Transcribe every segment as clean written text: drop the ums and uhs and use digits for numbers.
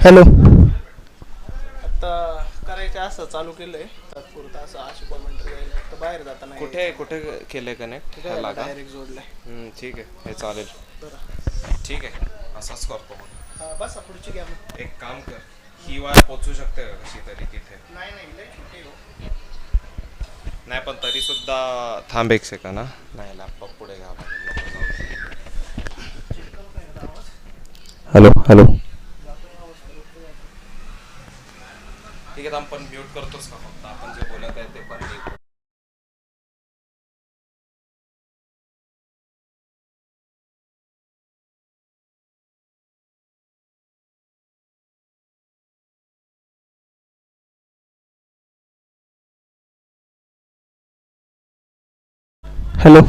Hello. आता करायचं असं चालू केलंय तात्पुरतं असं अशी कॉमेंट्री जाईल फक्त बाहेर जाताना कुठे यायचं नाही. कुठे केले कनेक्ट तिथं ह्याला याला का? डायरेक्ट जोडलंय. ठीक आहे, हे चालेल. बरं. ठीक आहे, असंच करतो मग. हा बस पुढची घ्या मग. एक काम कर, ही वाट पोचू शकते का कशी तरी तिथे? नाही नाही लय छोटे हो. नाही पण तरी सुद्धा थांब एक सेकंड. हा नाही, लॅपटॉप पुढे घ्यावा लागेल. नको जाऊ दे. चेक करू काय आता आवाज? Hello hello. जातोय आवाज परत तर जातोय. ठीक आहे, आपण म्यूट करतोच का फक्त? आपण जे बोलत आहे ते पण ऐकू. हॅलो.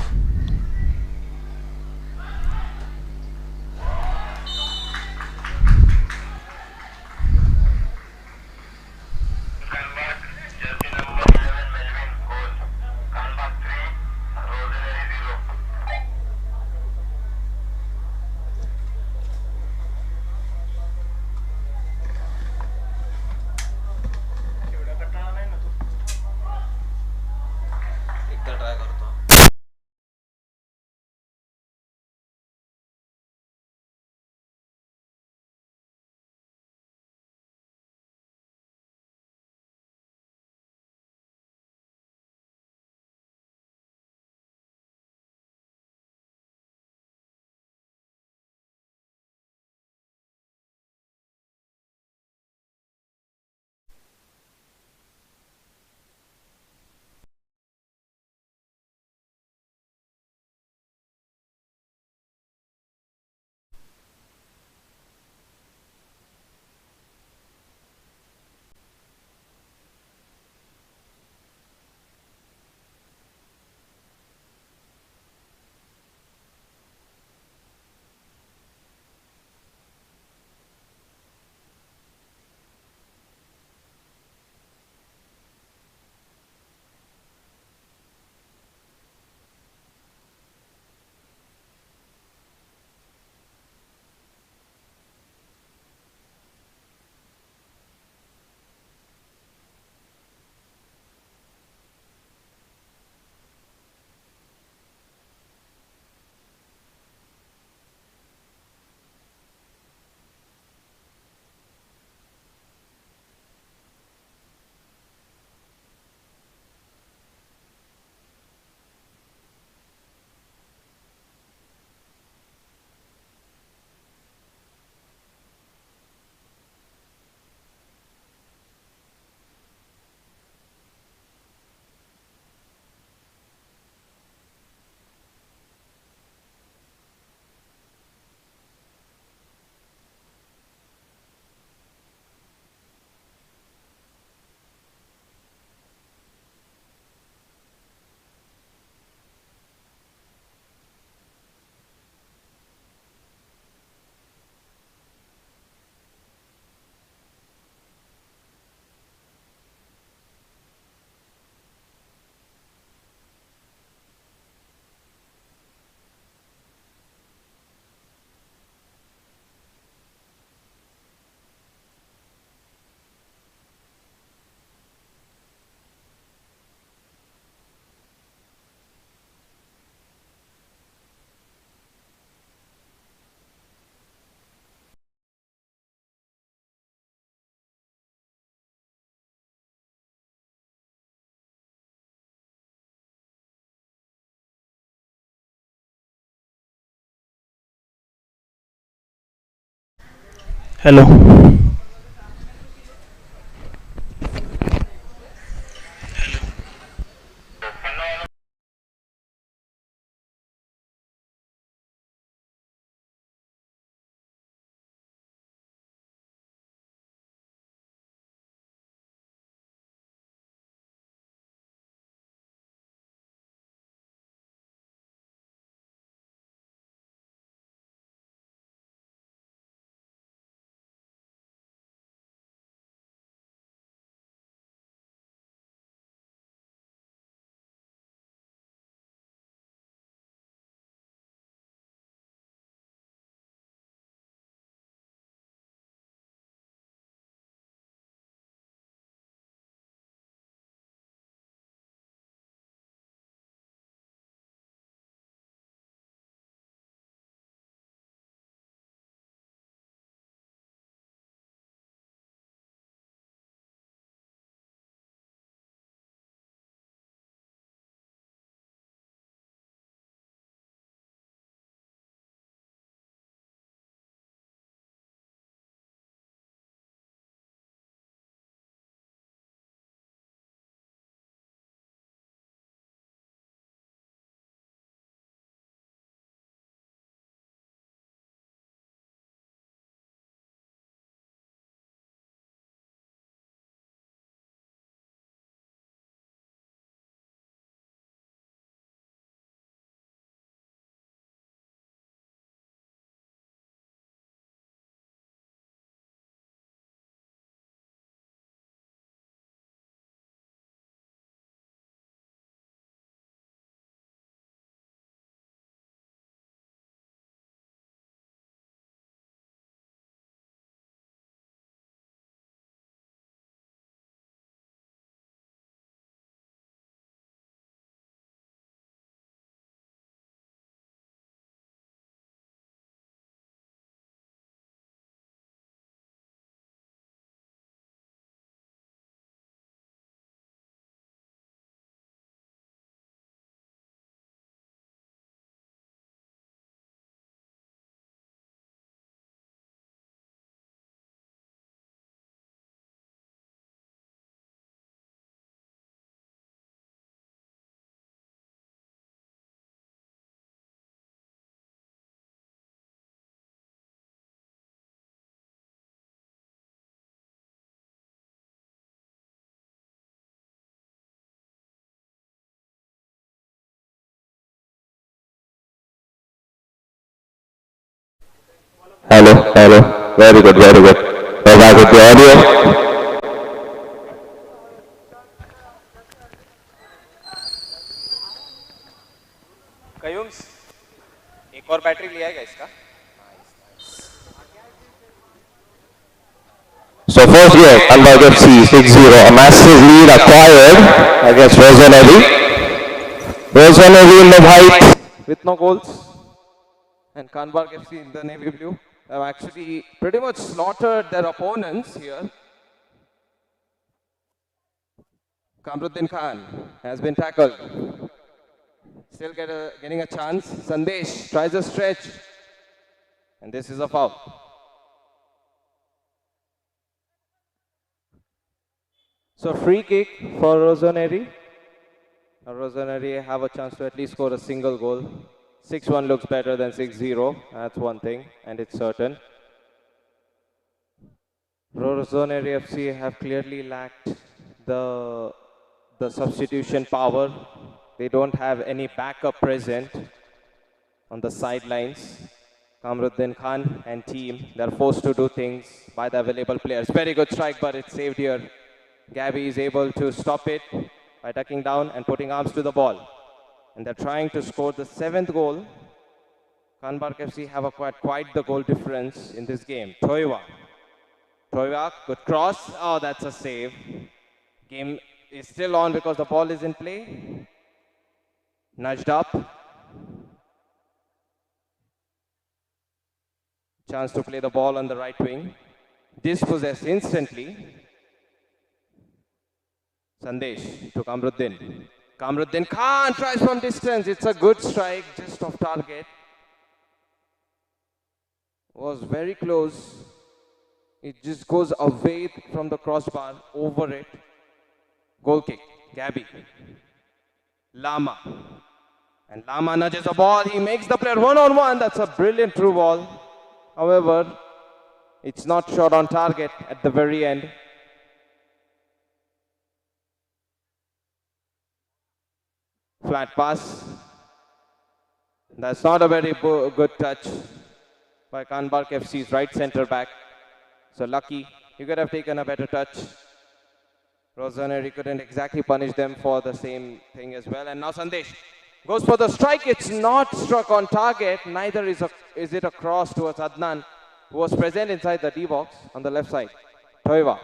एवढा कंटाळा नाही ना तू? एकदा ट्राय करतो. Hello. Hello, hello. Very good, very good. We're back with the audio. कयूम्स एक और बैटरी लिया है इसका So first game, Kanbark FC 6-0. A massive lead acquired against Rosanelli. Rosanelli in the white with no goals. And Kanbark FC in the navy blue have actually pretty much slaughtered their opponents here. Kamruddin Khan has been tackled. Still getting a chance. Sandesh tries a stretch. And this is a foul. So free kick for Rosaneri. Rosaneri have a chance to at least score a single goal. 6-1 looks better than 6-0. That's one thing, and it's certain. Rosaneri FC have clearly lacked the substitution power. They don't have any backup present on the sidelines. Kamruddin Khan and team, they're forced to do things by the available players. Very good strike, but it's saved here. Gabby is able to stop it by ducking down and putting arms to the ball. And they're trying to score the 7th goal. Kanbark FC have acquired quite the goal difference in this game. Toiva, good cross. Oh, that's a save. Game is still on because the ball is in play. Nudged up. Chance to play the ball on the right wing. Dispossessed instantly. Sandesh to Kamruddin. Kamruddin Khan tries from distance. It's a good strike, just off target. Was very close. It just goes away from the crossbar, over it. Goal kick, Gabby. Lama. And Lama nudges the ball. He makes the player one-on-one. That's a brilliant through ball. However, it's not shot on target at the very end. Flat pass. That's not a very good touch by Kanbark FC's right centre back. So lucky, you could have taken a better touch. Rosaneri couldn't exactly punish them for the same thing as well. And now Sandesh goes for the strike. It's not struck on target. Neither is it a cross towards Adnan, who was present inside the D box on the left side. Toiva,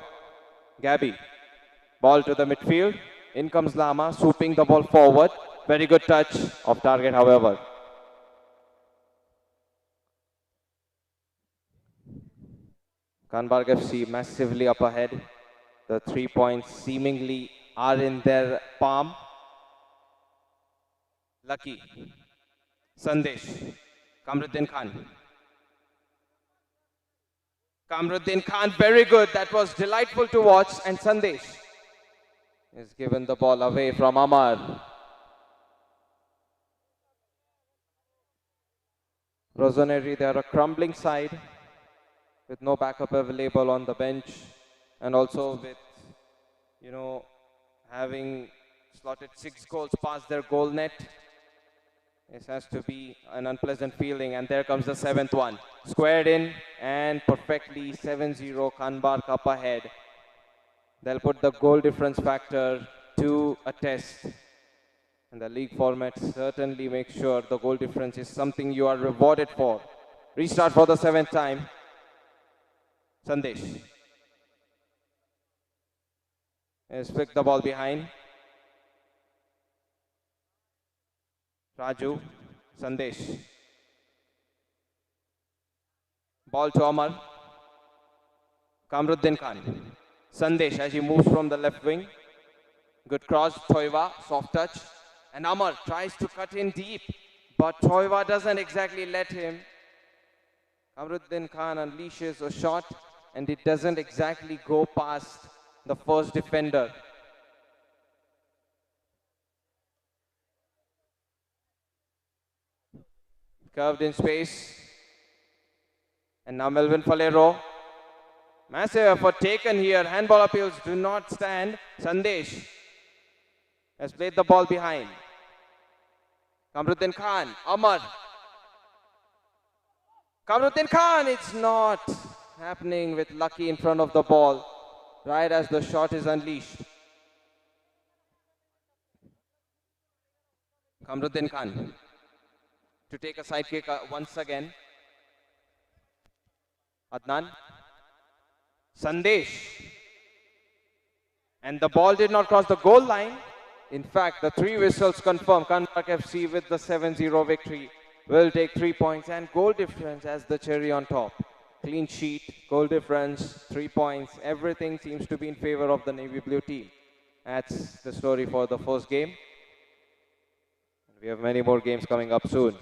Gabby, ball to the midfield. In comes Lama, swooping the ball forward. Very good touch off target, however. Kanbark FC massively up ahead. The 3 points seemingly are in their palm. Lucky. Sandesh. Kamruddin Khan. Kamruddin Khan, very good. That was delightful to watch. And Sandesh is given the ball away from Amar. Rosaneri, they are a crumbling side with no backup available on the bench, and also with, having slotted 6 goals past their goal net. This has to be an unpleasant feeling, and there comes the 7th one. Squared in and perfectly 7-0, Kanbark up ahead. They'll put the goal difference factor to a test. And the league format certainly makes sure the goal difference is something you are rewarded for. Restart for the 7th time. Sandesh. Has picked the ball behind. Raju. Sandesh. Ball to Amar. Kamruddin Khan. Sandesh as he moves from the left wing. Good cross. Toiva. Soft touch. And Amar tries to cut in deep, but Toiva doesn't exactly let him. Kamruddin Khan unleashes a shot, and it doesn't exactly go past the first defender. Curved in space. And now Melvin Falero. Massive effort taken here. Handball appeals do not stand. Sandesh has played the ball behind. Kamruddin Khan, Amar. Kamruddin Khan, it's not happening with Lucky in front of the ball, right as the shot is unleashed. Kamruddin Khan to take a side kick once again. Adnan, Sandesh, and the ball did not cross the goal line. In fact, the three whistles confirm Kanpak FC with the 7-0 victory will take 3 points and goal difference as the cherry on top. Clean sheet, goal difference, 3 points. Everything seems to be in favor of the Navy Blue team. That's the story for the first game. We have many more games coming up soon.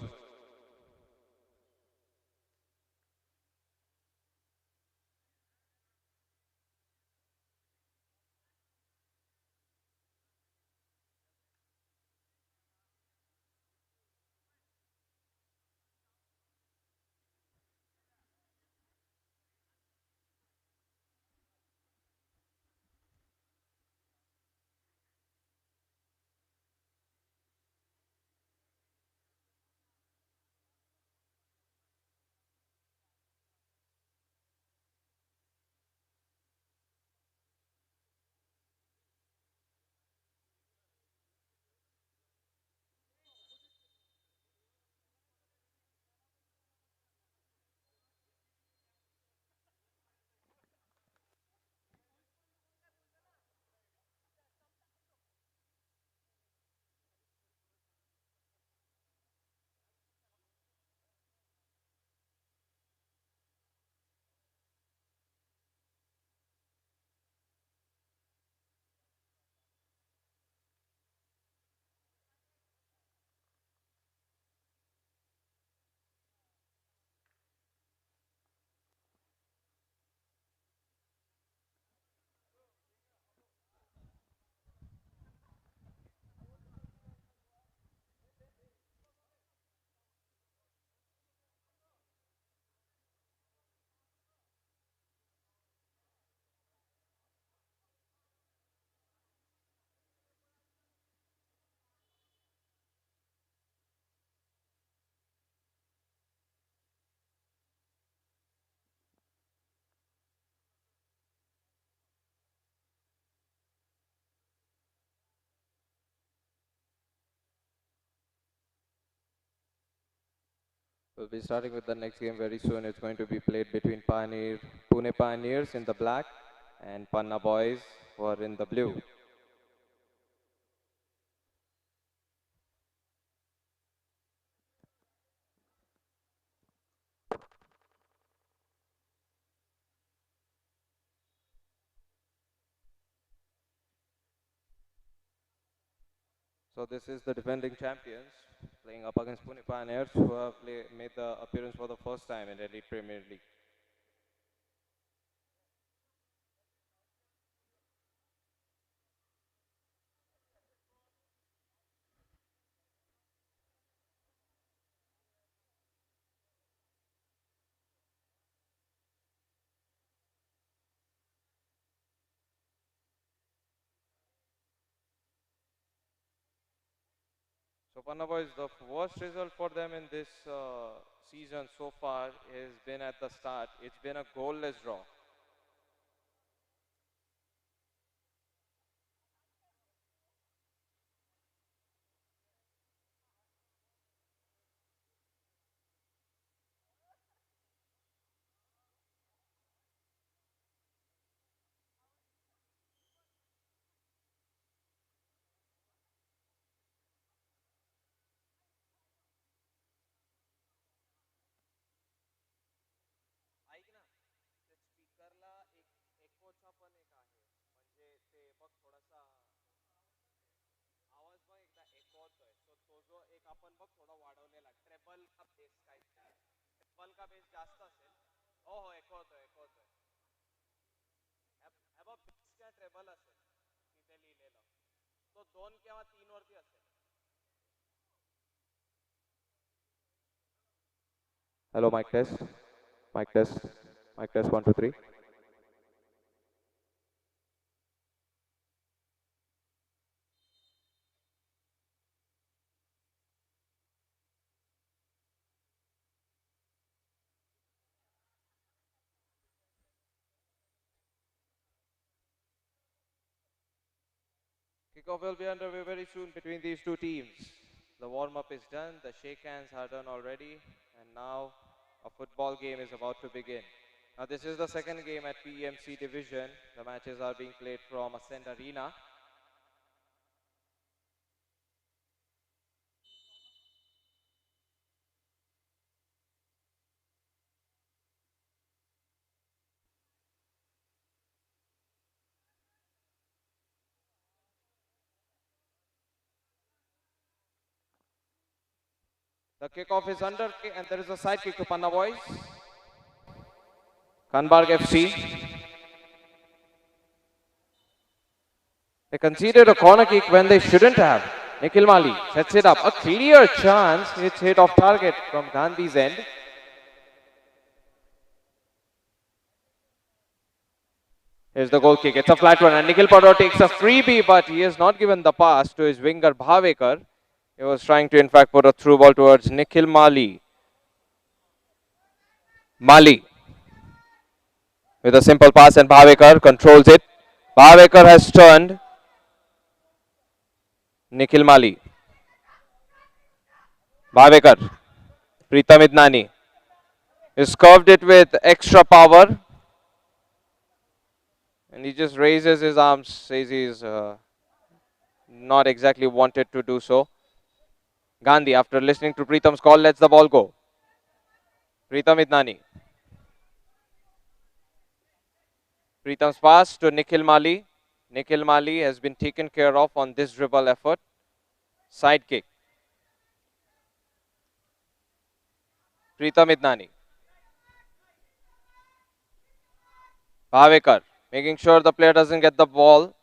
We'll be starting with the next game very soon. It's going to be played between Pune Pioneers in the black and Panna Boys who are in the blue. So this is the defending champions playing up against Pune Pioneers who have made the appearance for the first time in Elite Premier League. So Panna Boys, the worst result for them in this season so far has been at the start. It's been a goalless draw. ऐक ना ते स्पीकरला एक एकोचा पण एक आहे म्हणजे ते बघ थोडासा आवाज बघ एकदा एको होतोय सो तो जो एक आपण बघ थोडा वाढवलेला ट्रेबल का बेस काय ट्रेबल का बेस जास्त असेल हो हो एको होतोय हे बघ बेस किंवा ट्रेबल असेल तिथे लिहिलेलं तो 2 किंवा 3 वरती असेल Hello, mic test. Mic test. Mic test 1, 2, 3. Kickoff will be underway very soon between these two teams. The warm-up is done, the shake hands are done already, and now a football game is about to begin. Now this is the second game at PMC division. The matches are being played from Ascend Arena. The kickoff is under and there is a side kick to Panna boys. Kanbarg FC. They conceded a corner kick when they shouldn't have. Nikhil Mali sets it up. A clear chance. It's hit off target from Gandhi's end. Here's the goal kick. It's a flat one and Nikhil Pador takes a freebie, but he has not given the pass to his winger Bhavekar. He was trying to in fact put a through ball towards Nikhil Mali. Mali with a simple pass and Bhavekar controls it. Bhavekar has turned. Nikhil Mali. Bhavekar. Pritam Idnani. He's curved it with extra power. And he just raises his arms, says he's not exactly wanted to do so. Gandhi, after listening to Pritam's call, lets the ball go. Pritam Idnani. Pritam's pass to Nikhil Mali. Nikhil Mali has been taken care of on this dribble effort. Side kick. Pritam Idnani. Bhavekar, making sure the player doesn't get the ball.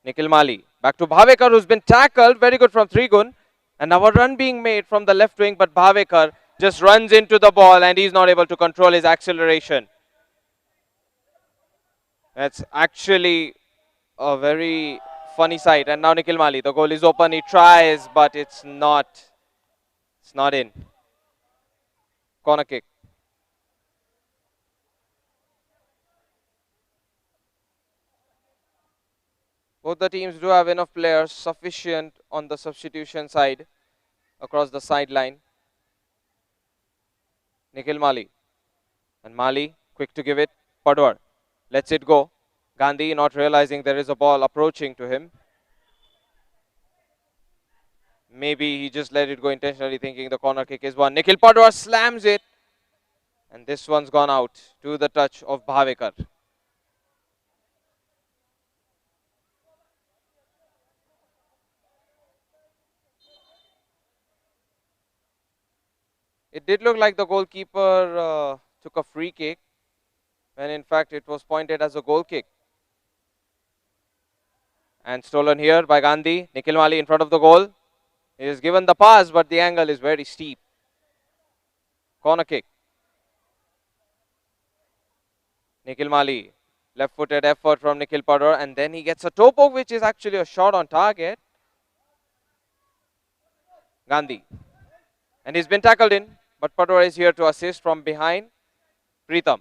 Nikhil Mali. Back to Bhavekar, who's been tackled. Very good from Trigun. And now a run being made from the left wing, but Bhavekar just runs into the ball and he's not able to control his acceleration. That's actually a very funny sight. And now Nikhil Mali, the goal is open. He tries, but it's not in. Corner kick. Both the teams do have enough players sufficient on the substitution side across the sideline. Nikhil Mali. And Mali, quick to give it. Padwar lets it go. Gandhi not realizing there is a ball approaching to him. Maybe he just let it go intentionally thinking the corner kick is one. Nikhil Padwar slams it. And this one's gone out to the touch of Bhavekar. It did look like the goalkeeper took a free kick, when in fact it was pointed as a goal kick. And stolen here by Gandhi. Nikhil Mali in front of the goal. He is given the pass, but the angle is very steep. Corner kick. Nikhil Mali. Left-footed effort from Nikhil Padwar, and then he gets a toe poke, which is actually a shot on target. Gandhi. And he's been tackled in, but Padwar is here to assist from behind. Pritam.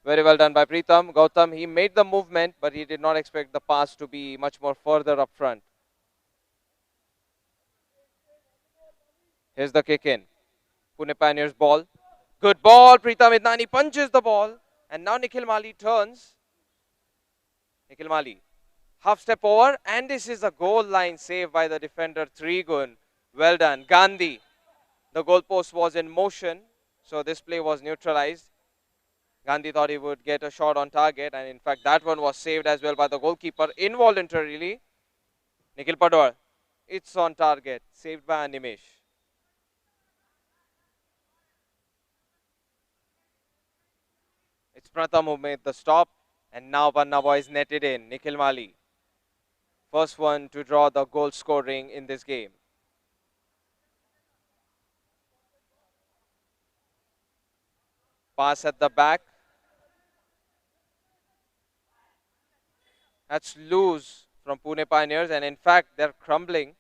Very well done by Pritam. Gautam, he made the movement, but he did not expect the pass to be much more further up front. Here's the kick in. Pune Pioneers ball. Good ball. Pritam Idnani punches the ball. And now Nikhil Mali turns. Nikhil Mali. Half step over. And this is a goal line save by the defender Trigun. Well done. Gandhi. The goalpost was in motion. So this play was neutralized. Gandhi thought he would get a shot on target. And in fact that one was saved as well by the goalkeeper involuntarily. Nikhil Padwar. It's on target. Saved by Animesh. It's Pratham who made the stop, and now Panna boys netted in. Nikhil Mali, first one to draw the goal scoring in this game. Pass at the back. That's loose from Pune Pioneers, and in fact they're crumbling.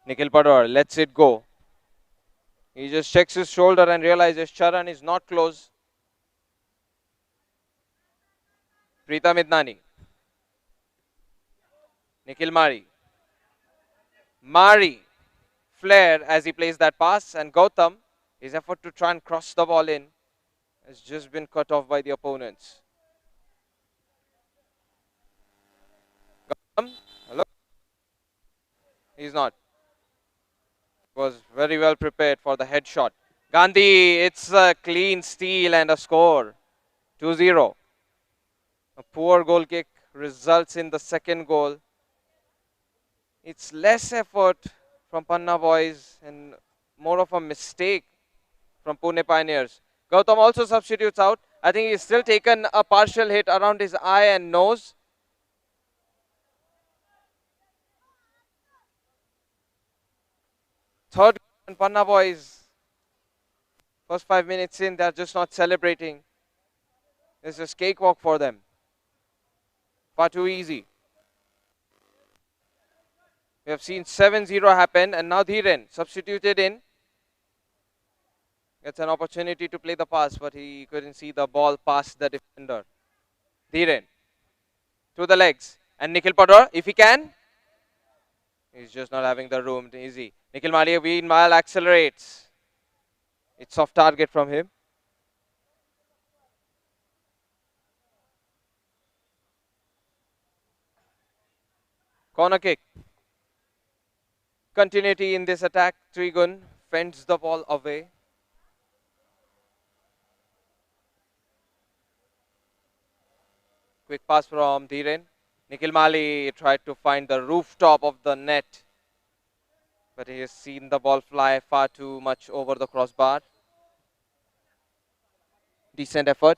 Nikhil Padwar lets it go. He just checks his shoulder and realizes Charan is not close. Preetham Idnani. Nikhil Mari. Mari. Flair as he plays that pass, and Gautam, his effort to try and cross the ball in has just been cut off by the opponents. Gautam, hello? He's not. Was very well prepared for the headshot. Gandhi, it's a clean steal and a score. 2-0. A poor goal kick results in the second goal. It's less effort from Panna boys and more of a mistake from Pune Pioneers. Gautam also substitutes out. I think he's still taken a partial hit around his eye and nose. Third, and Panna boys, first 5 minutes in, they're just not celebrating. It's just cakewalk for them. Far too easy. We have seen 7-0 happen, and now Dhiren substituted in. Gets an opportunity to play the pass, but he couldn't see the ball past the defender. Dhiren to the legs, and Nikhil Padwar, if he can. He's just not having the room. Easy. Nikhil Malia meanwhile accelerates. It's off target from him. Corner kick. Continuity in this attack. Trigun fends the ball away. Quick pass from Dhiren. Nikhil Mali tried to find the rooftop of the net, but he has seen the ball fly far too much over the crossbar. Decent effort.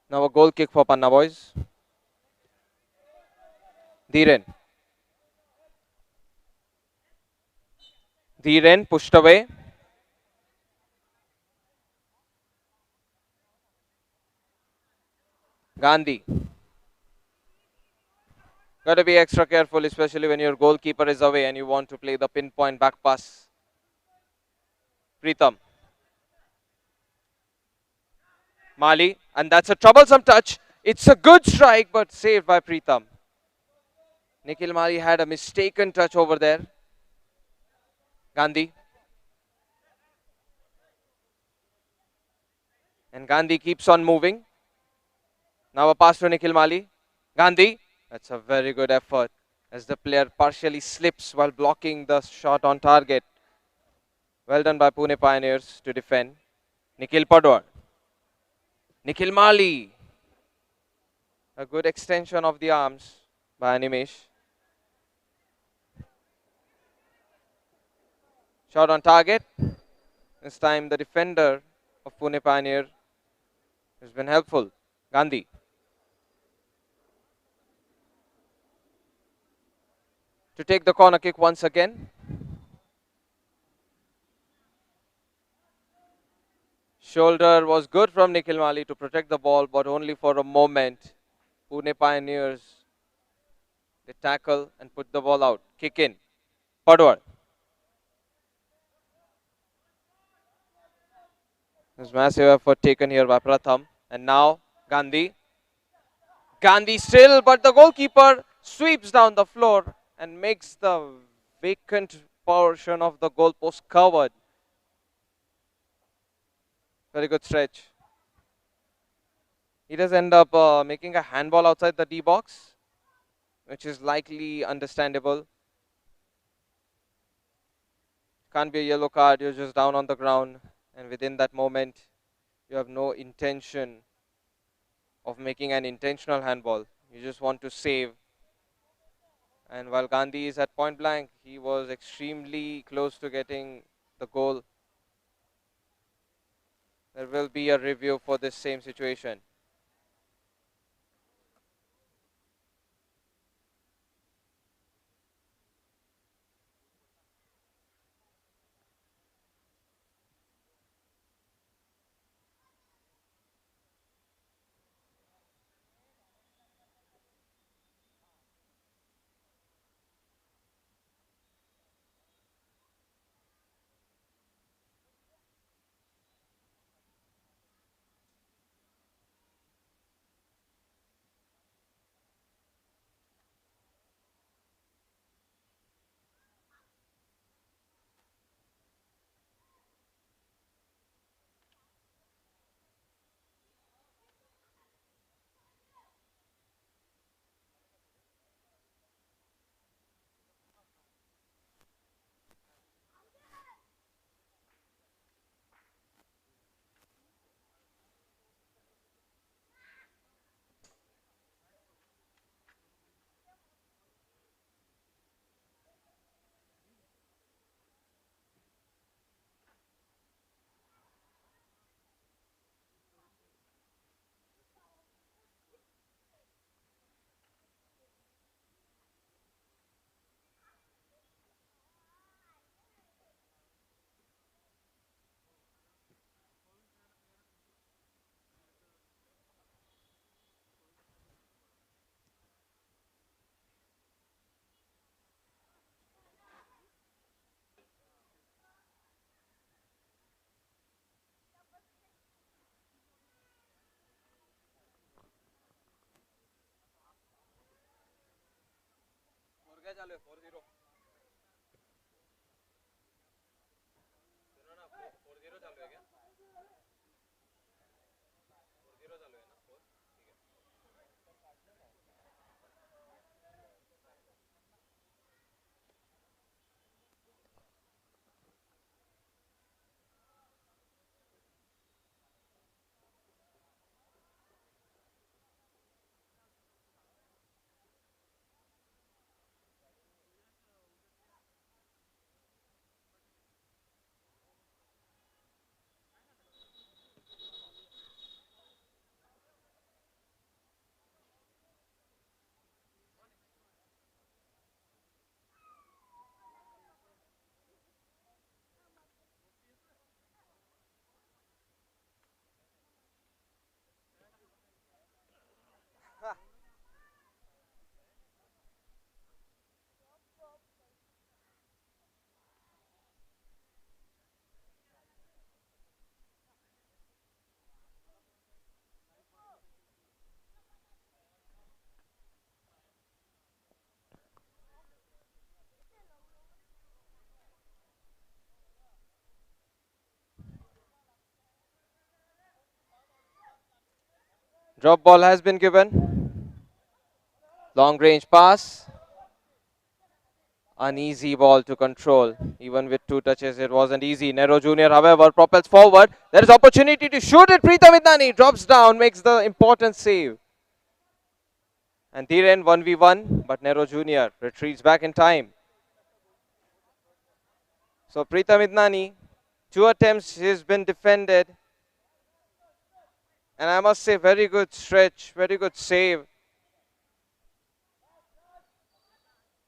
Now a goal kick for Panna boys. Dhiren. Dhiren pushed away. Gandhi. Got to be extra careful, especially when your goalkeeper is away and you want to play the pinpoint back pass. Preetham. Mali, and that's a troublesome touch. It's a good strike, but saved by Preetham. Nikhil Mali had a mistaken touch over there. Gandhi. And Gandhi keeps on moving. Now a pass to Nikhil Mali. Gandhi. That's a very good effort as the player partially slips while blocking the shot on target. Well done by Pune Pioneers to defend. Nikhil Padwar. Nikhil Mali. A good extension of the arms by Animesh. Shot on target. This time the defender of Pune Pioneer has been helpful. Gandhi. To take the corner kick once again. Shoulder was good from Nikhil Mali to protect the ball, but only for a moment. Pune Pioneers, they tackle and put the ball out. Kick in. Padwar. There's massive effort taken here by Pratham. And now Gandhi. Gandhi still, but the goalkeeper sweeps down the floor and makes the vacant portion of the goalpost covered. Very good stretch. He does end up making a handball outside the D box, which is likely understandable. Can't be a yellow card, you're just down on the ground, and within that moment, you have no intention of making an intentional handball. You just want to save. And while Gandhi is at point blank, he was extremely close to getting the goal. There will be a review for this same situation. Drop ball has been given. Long range pass. An easy ball to control. Even with 2 touches, it wasn't easy. Nero Jr., however, propels forward. There is opportunity to shoot it. Preetham Idnani drops down, makes the important save. And Dhiren 1v1, but Nero Jr. retreats back in time. So Preetham Idnani, 2 attempts, he's been defended. And I must say, very good stretch, very good save.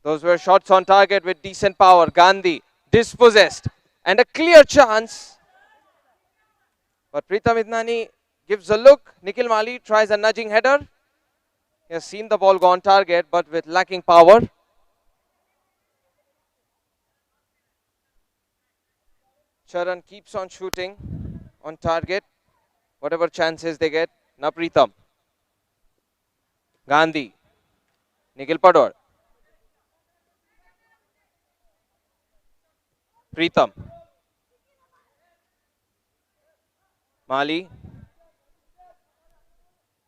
Those were shots on target with decent power. Gandhi dispossessed and a clear chance. But Preetham Idnani gives a look. Nikhil Mali tries a nudging header. He has seen the ball go on target, but with lacking power. Charan keeps on shooting on target. Whatever chances they get. Now Preetham. Gandhi. Nikhil Padwar. Preetham. Mali.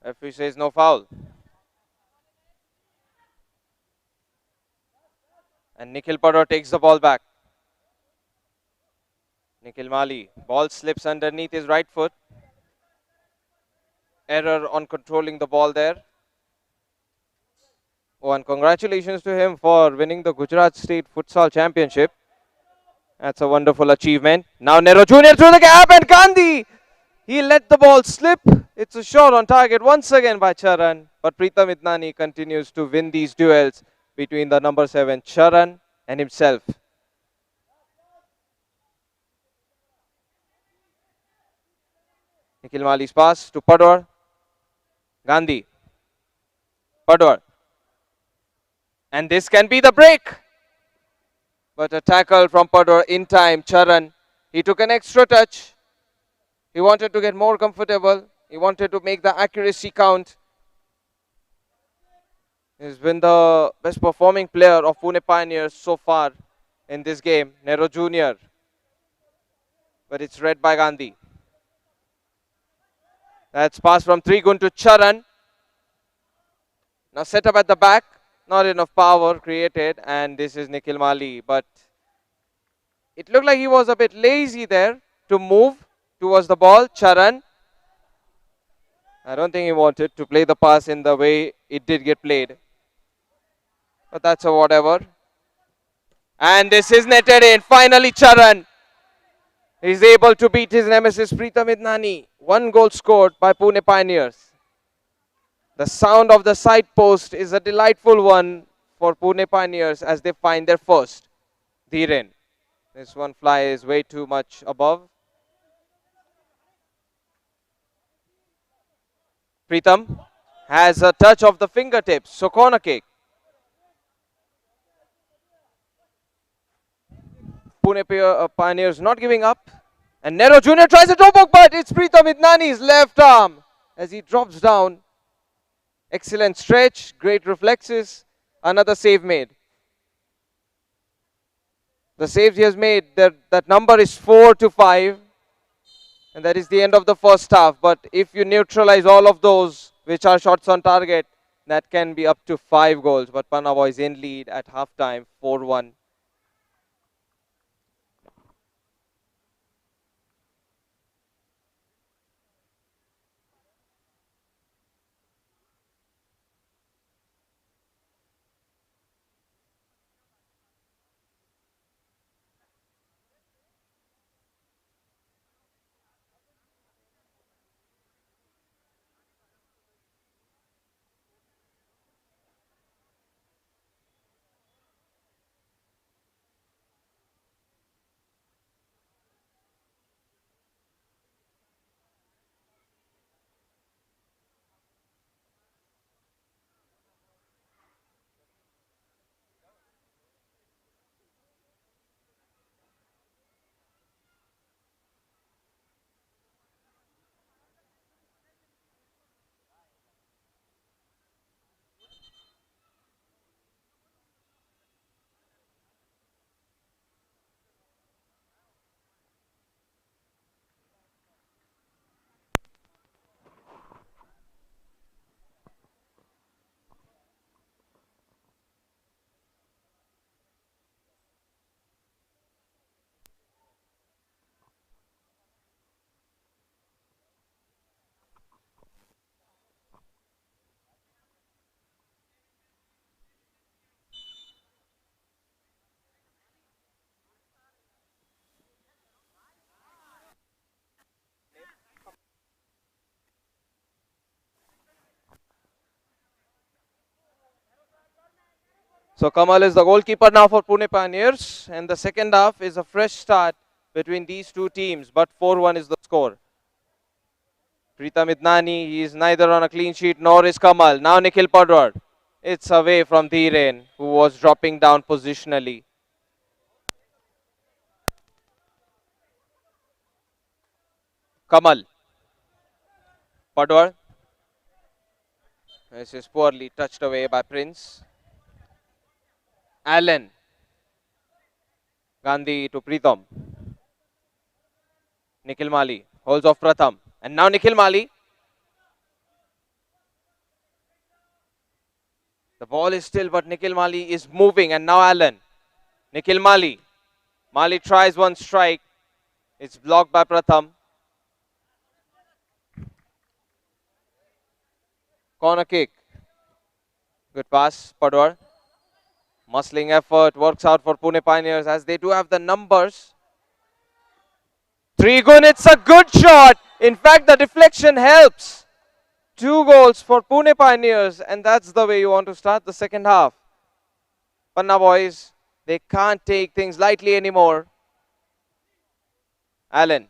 Referee says no foul. And Nikhil Padwar takes the ball back. Nikhil Mali. Ball slips underneath his right foot. Error on controlling the ball there. Oh, and congratulations to him for winning the Gujarat State Futsal Championship. That's a wonderful achievement. Now Nero Jr. through the gap and Gandhi. He let the ball slip. It's a shot on target once again by Charan. But Preetham Idnani continues to win these duels between the number 7 Charan and himself. Nikhil Mali's pass to Padwar. Gandhi. Padwar. And this can be the break. But a tackle from Padwar in time. Charan. He took an extra touch. He wanted to get more comfortable. He wanted to make the accuracy count. He's been the best performing player of Pune Pioneers so far in this game. Nero Jr. But it's read by Gandhi. That's pass from Trigun to Charan. Now set up at the back. Not enough power created. And this is Nikhil Mali. But it looked like he was a bit lazy there to move towards the ball. Charan. I don't think he wanted to play the pass in the way it did get played. But that's a whatever. And this is netted in. Finally Charan is able to beat his nemesis Preetham Idnani. 1 goal scored by Pune Pioneers. The sound of the side post is a delightful one for Pune Pioneers as they find their first. Dhiren. This one flies way too much above. Preetham has a touch of the fingertips. So corner kick. Pune Pioneers not giving up. And Nero Jr. tries a toe poke, but it's Preetham Idnani's left arm as he drops down. Excellent stretch, great reflexes, another save made. The saves he has made, that number is 4-5. And that is the end of the first half. But if you neutralize all of those which are shots on target, that can be up to 5 goals. But Panna Boys in lead at halftime, 4-1. So Kamal is the goalkeeper now for Pune Pioneers. And the second half is a fresh start between these two teams. But 4-1 is the score. Preetham Idnani, he is neither on a clean sheet nor is Kamal. Now Nikhil Padwar. It's away from Dhiren, who was dropping down positionally. Kamal. Padwar. This is poorly touched away by Prince. Allen. Gandhi to Preetham. Nikhil Mali holds off Pratham. And now Nikhil Mali. The ball is still, but Nikhil Mali is moving. And now Allen. Nikhil Mali. Mali tries one strike. It's blocked by Pratham. Corner kick. Good pass, Padwar. Muscling effort works out for Pune Pioneers as they do have the numbers. 3 gun, it's a good shot. In fact, the deflection helps. 2 goals for Pune Pioneers, and that's the way you want to start the second half. Panna boys, they can't take things lightly anymore. Allen.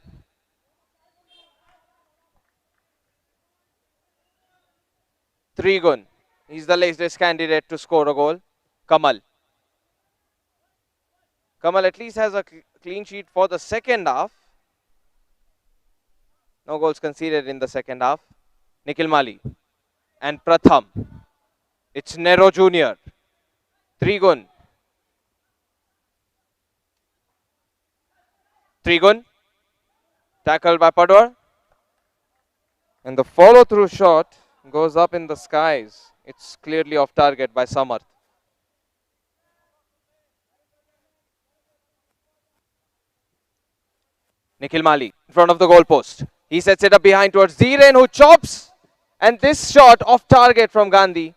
Trigun. He's the latest candidate to score a goal. Kamal. Kamal at least has a clean sheet for the second half. No goals conceded in the second half. Nikhil Mali. And Pratham. It's Nero Jr. Trigun. Trigun. Tackled by Padwar. And the follow-through shot goes up in the skies. It's clearly off target by Samarth. Nikhil Mali in front of the goalpost. He sets it up behind towards Dhiren, who chops. And this shot off target from Gandhi,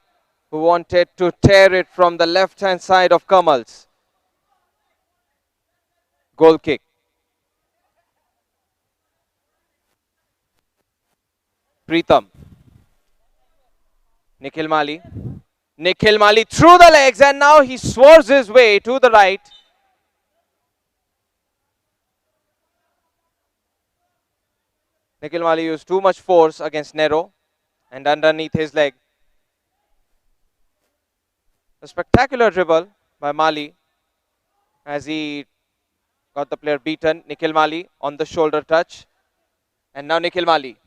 who wanted to tear it from the left-hand side of Kamal's. Goal kick. Preetham. Nikhil Mali. Nikhil Mali through the legs, and now he swerves his way to the right. Nikhil Mali used too much force against Nero and underneath his leg. A spectacular dribble by Mali as he got the player beaten. Nikhil Mali on the shoulder touch. And now Nikhil Mali.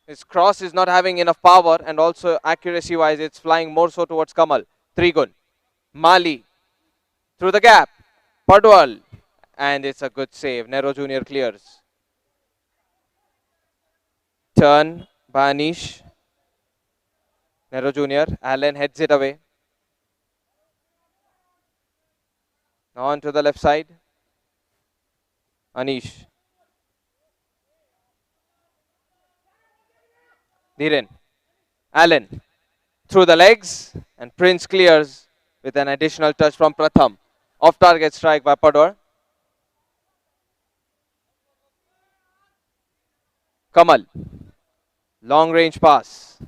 His cross is not having enough power, and also accuracy wise it's flying more so towards Kamal. Trigun. Mali through the gap. Padwal. And it's a good save. Nero Jr. clears. Turn by Anish. Nero Jr. Allen heads it away. On to the left side. Anish. Dhiren. Allen. Through the legs. And Prince clears with an additional touch from Pratham. Off target strike by Padwar. Kamal. Long range pass.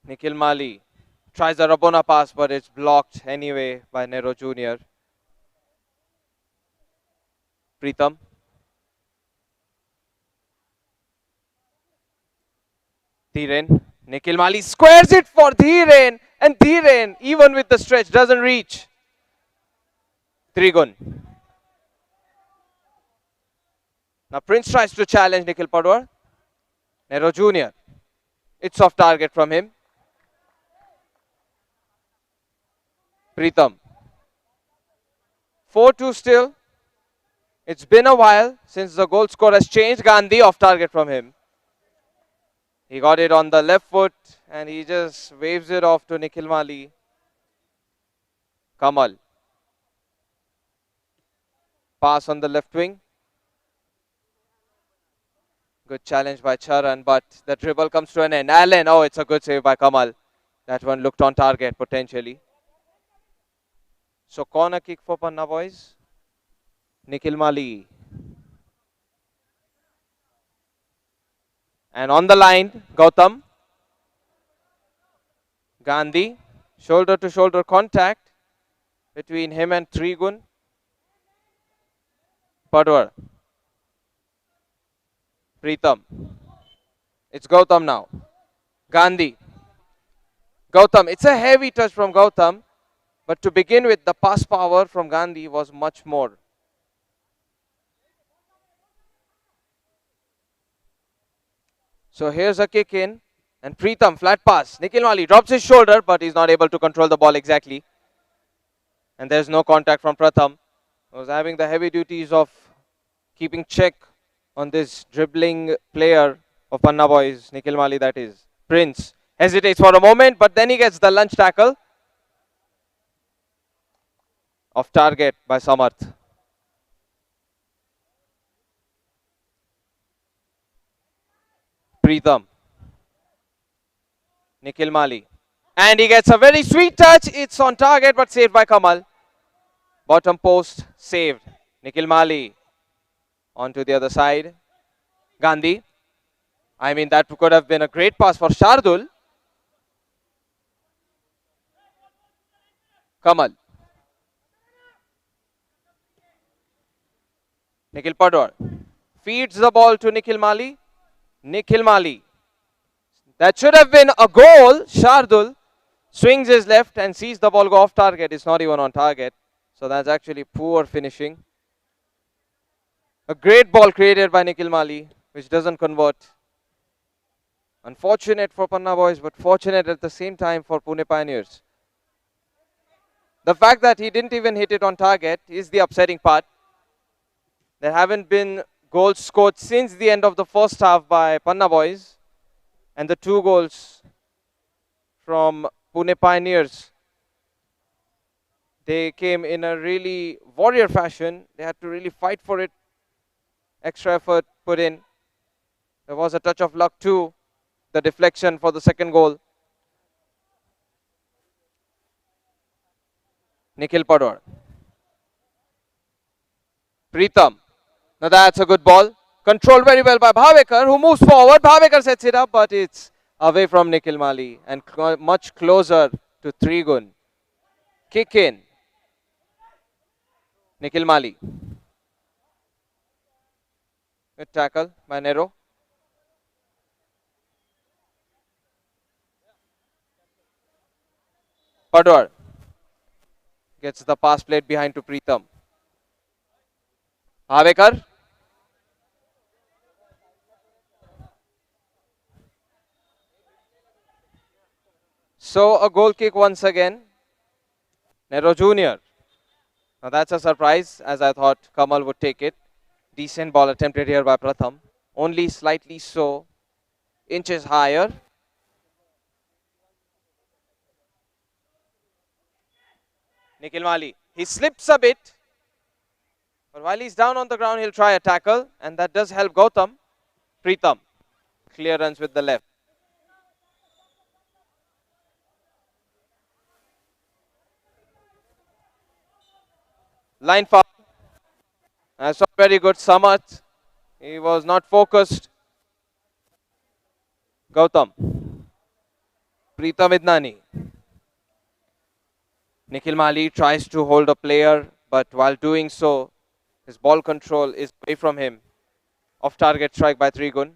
Nikhil Mali tries a Rabona pass, but it's blocked anyway by Nero Jr. Pritham. Dhiren. Nikhil Mali squares it for Dhiren. And Dhiren, even with the stretch, doesn't reach. Trigun. Now Prince tries to challenge Nikhil Padwar. Nero Jr. It's off target from him. Pritham. 4-2 still. It's been a while since the goal score has changed. Gandhi off target from him. He got it on the left foot and he just waves it off to Nikhil Mali. Kamal. Pass on the left wing. Good challenge by Charan, but the dribble comes to an end. Allen, oh, it's a good save by Kamal. That one looked on target potentially. So corner kick for Panna boys. Nikhil Mali. And on the line, Gautam. Gandhi. Shoulder to shoulder contact between him and Trigun. Padwar. Pritham. It's Gautam now. Gandhi. Gautam. It's a heavy touch from Gautam. But to begin with, the pass power from Gandhi was much more. So here's a kick in. And Pritham, flat pass. Nikhil Mali drops his shoulder, but he's not able to control the ball exactly. And there's no contact from Pratham. He was having the heavy duties of keeping check on this dribbling player of Panna boys, Nikhil Mali that is. Prince hesitates for a moment, but then he gets the lunge tackle. Off target by Samarth. Pritham. Nikhil Mali. And he gets a very sweet touch. It's on target, but saved by Kamal. Bottom post, saved. Nikhil Mali. On to the other side. Gandhi. I mean, that could have been a great pass for Shardul. Kamal. Nikhil Padwar. Feeds the ball to Nikhil Mali. Nikhil Mali. That should have been a goal. Shardul swings his left and sees the ball go off target. It's not even on target. So that's actually poor finishing. A great ball created by Nikhil Mali, which doesn't convert. Unfortunate for Panna boys, but fortunate at the same time for Pune Pioneers. The fact that he didn't even hit it on target is the upsetting part. There haven't been goals scored since the end of the first half by Panna boys. And the 2 goals from Pune Pioneers, they came in a really warrior fashion. They had to really fight for it. Extra effort put in. There was a touch of luck too. The deflection for the second goal. Nikhil Padwar. Pritham. Now that's a good ball. Controlled very well by Bhavekar, who moves forward. Bhavekar sets it up, but it's away from Nikhil Mali and much closer to Trigun. Kick in. Nikhil Mali. Good tackle by Nero. Padwar gets the pass played behind to Pritham. Havekar. So a goal kick once again. Nero Jr. Now that's a surprise, as I thought Kamal would take it. Decent ball attempted here by Pratham. Only slightly so, inches higher. Nikhil Mali. He slips a bit. But while he's down on the ground, he'll try a tackle. And that does help Gautam. Pritham. Clearance with the left. Line foul. That's not very good. Samat. He was not focused. Gautam. Pritham Idnani. Nikhil Mali tries to hold a player, but while doing so, his ball control is away from him. Off target strike by Trigun.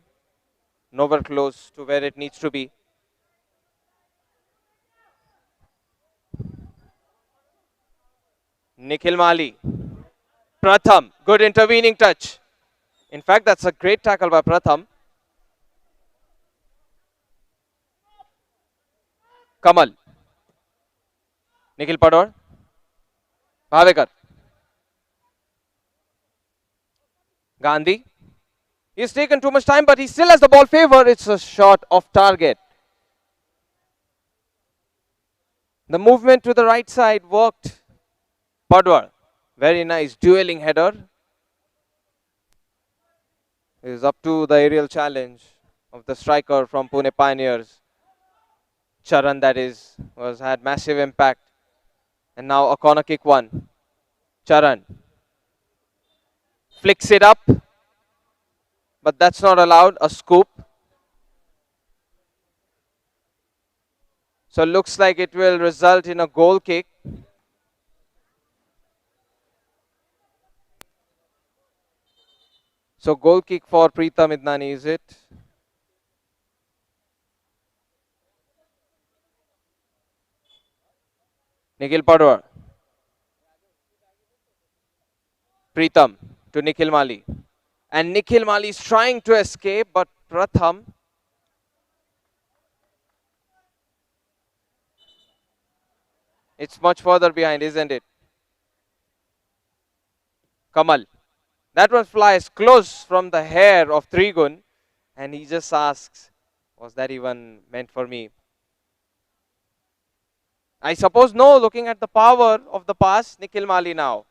Nowhere close to where it needs to be. Nikhil Mali. Pratham. Good intervening touch. In fact, that's a great tackle by Pratham. Kamal. Nikhil Pador. Bhavekar. Gandhi. He's taken too much time, but he still has the ball favor. It's a shot off target. The movement to the right side worked. Padwar. Very nice dueling header. Is up to the aerial challenge of the striker from Pune Pioneers. Charan, that is, had massive impact. And now a corner kick one. Charan flicks it up, but that's not allowed. A scoop. So looks like it will result in a goal kick. So goal kick for Pritham Idnani, is it? Nikhil Padwar. Pritham to Nikhil Mali. And Nikhil Mali is trying to escape, but Pratham. It's much further behind, isn't it? Kamal. That one flies close from the hair of Trigun. And he just asks, was that even meant for me? I suppose no, looking at the power of the pass. Nikhil Mali now.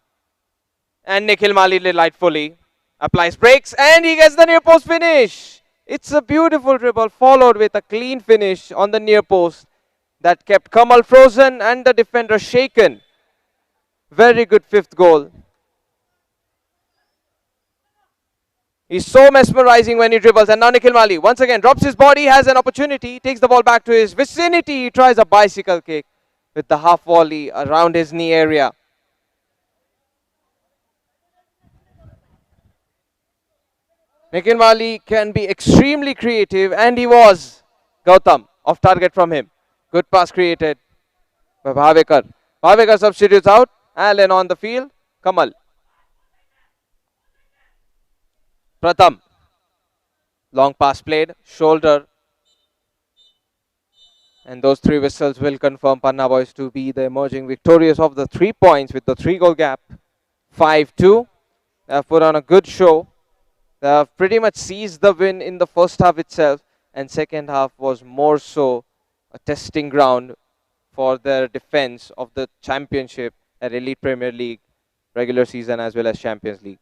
And Nikhil Mali delightfully applies brakes and he gets the near post finish. It's a beautiful dribble followed with a clean finish on the near post that kept Kamal frozen and the defender shaken. Very good fifth goal. He's so mesmerizing when he dribbles. And now Nikhil Mali once again drops his body, has an opportunity, takes the ball back to his vicinity. He tries a bicycle kick with the half volley around his knee area. Nikhil Mali can be extremely creative, and he was. Gautam, off target from him. Good pass created by Bhavekar. Bhavekar substitutes out. Allen on the field. Kamal. Pratham. Long pass played. Shoulder. And those three whistles will confirm Panna Boys to be the emerging victorious of the 3 points with the 3-goal gap. 5-2. They have put on a good show. They have pretty much seized the win in the first half itself, and second half was more so a testing ground for their defense of the championship at Elite Premier League, regular season as well as Champions League.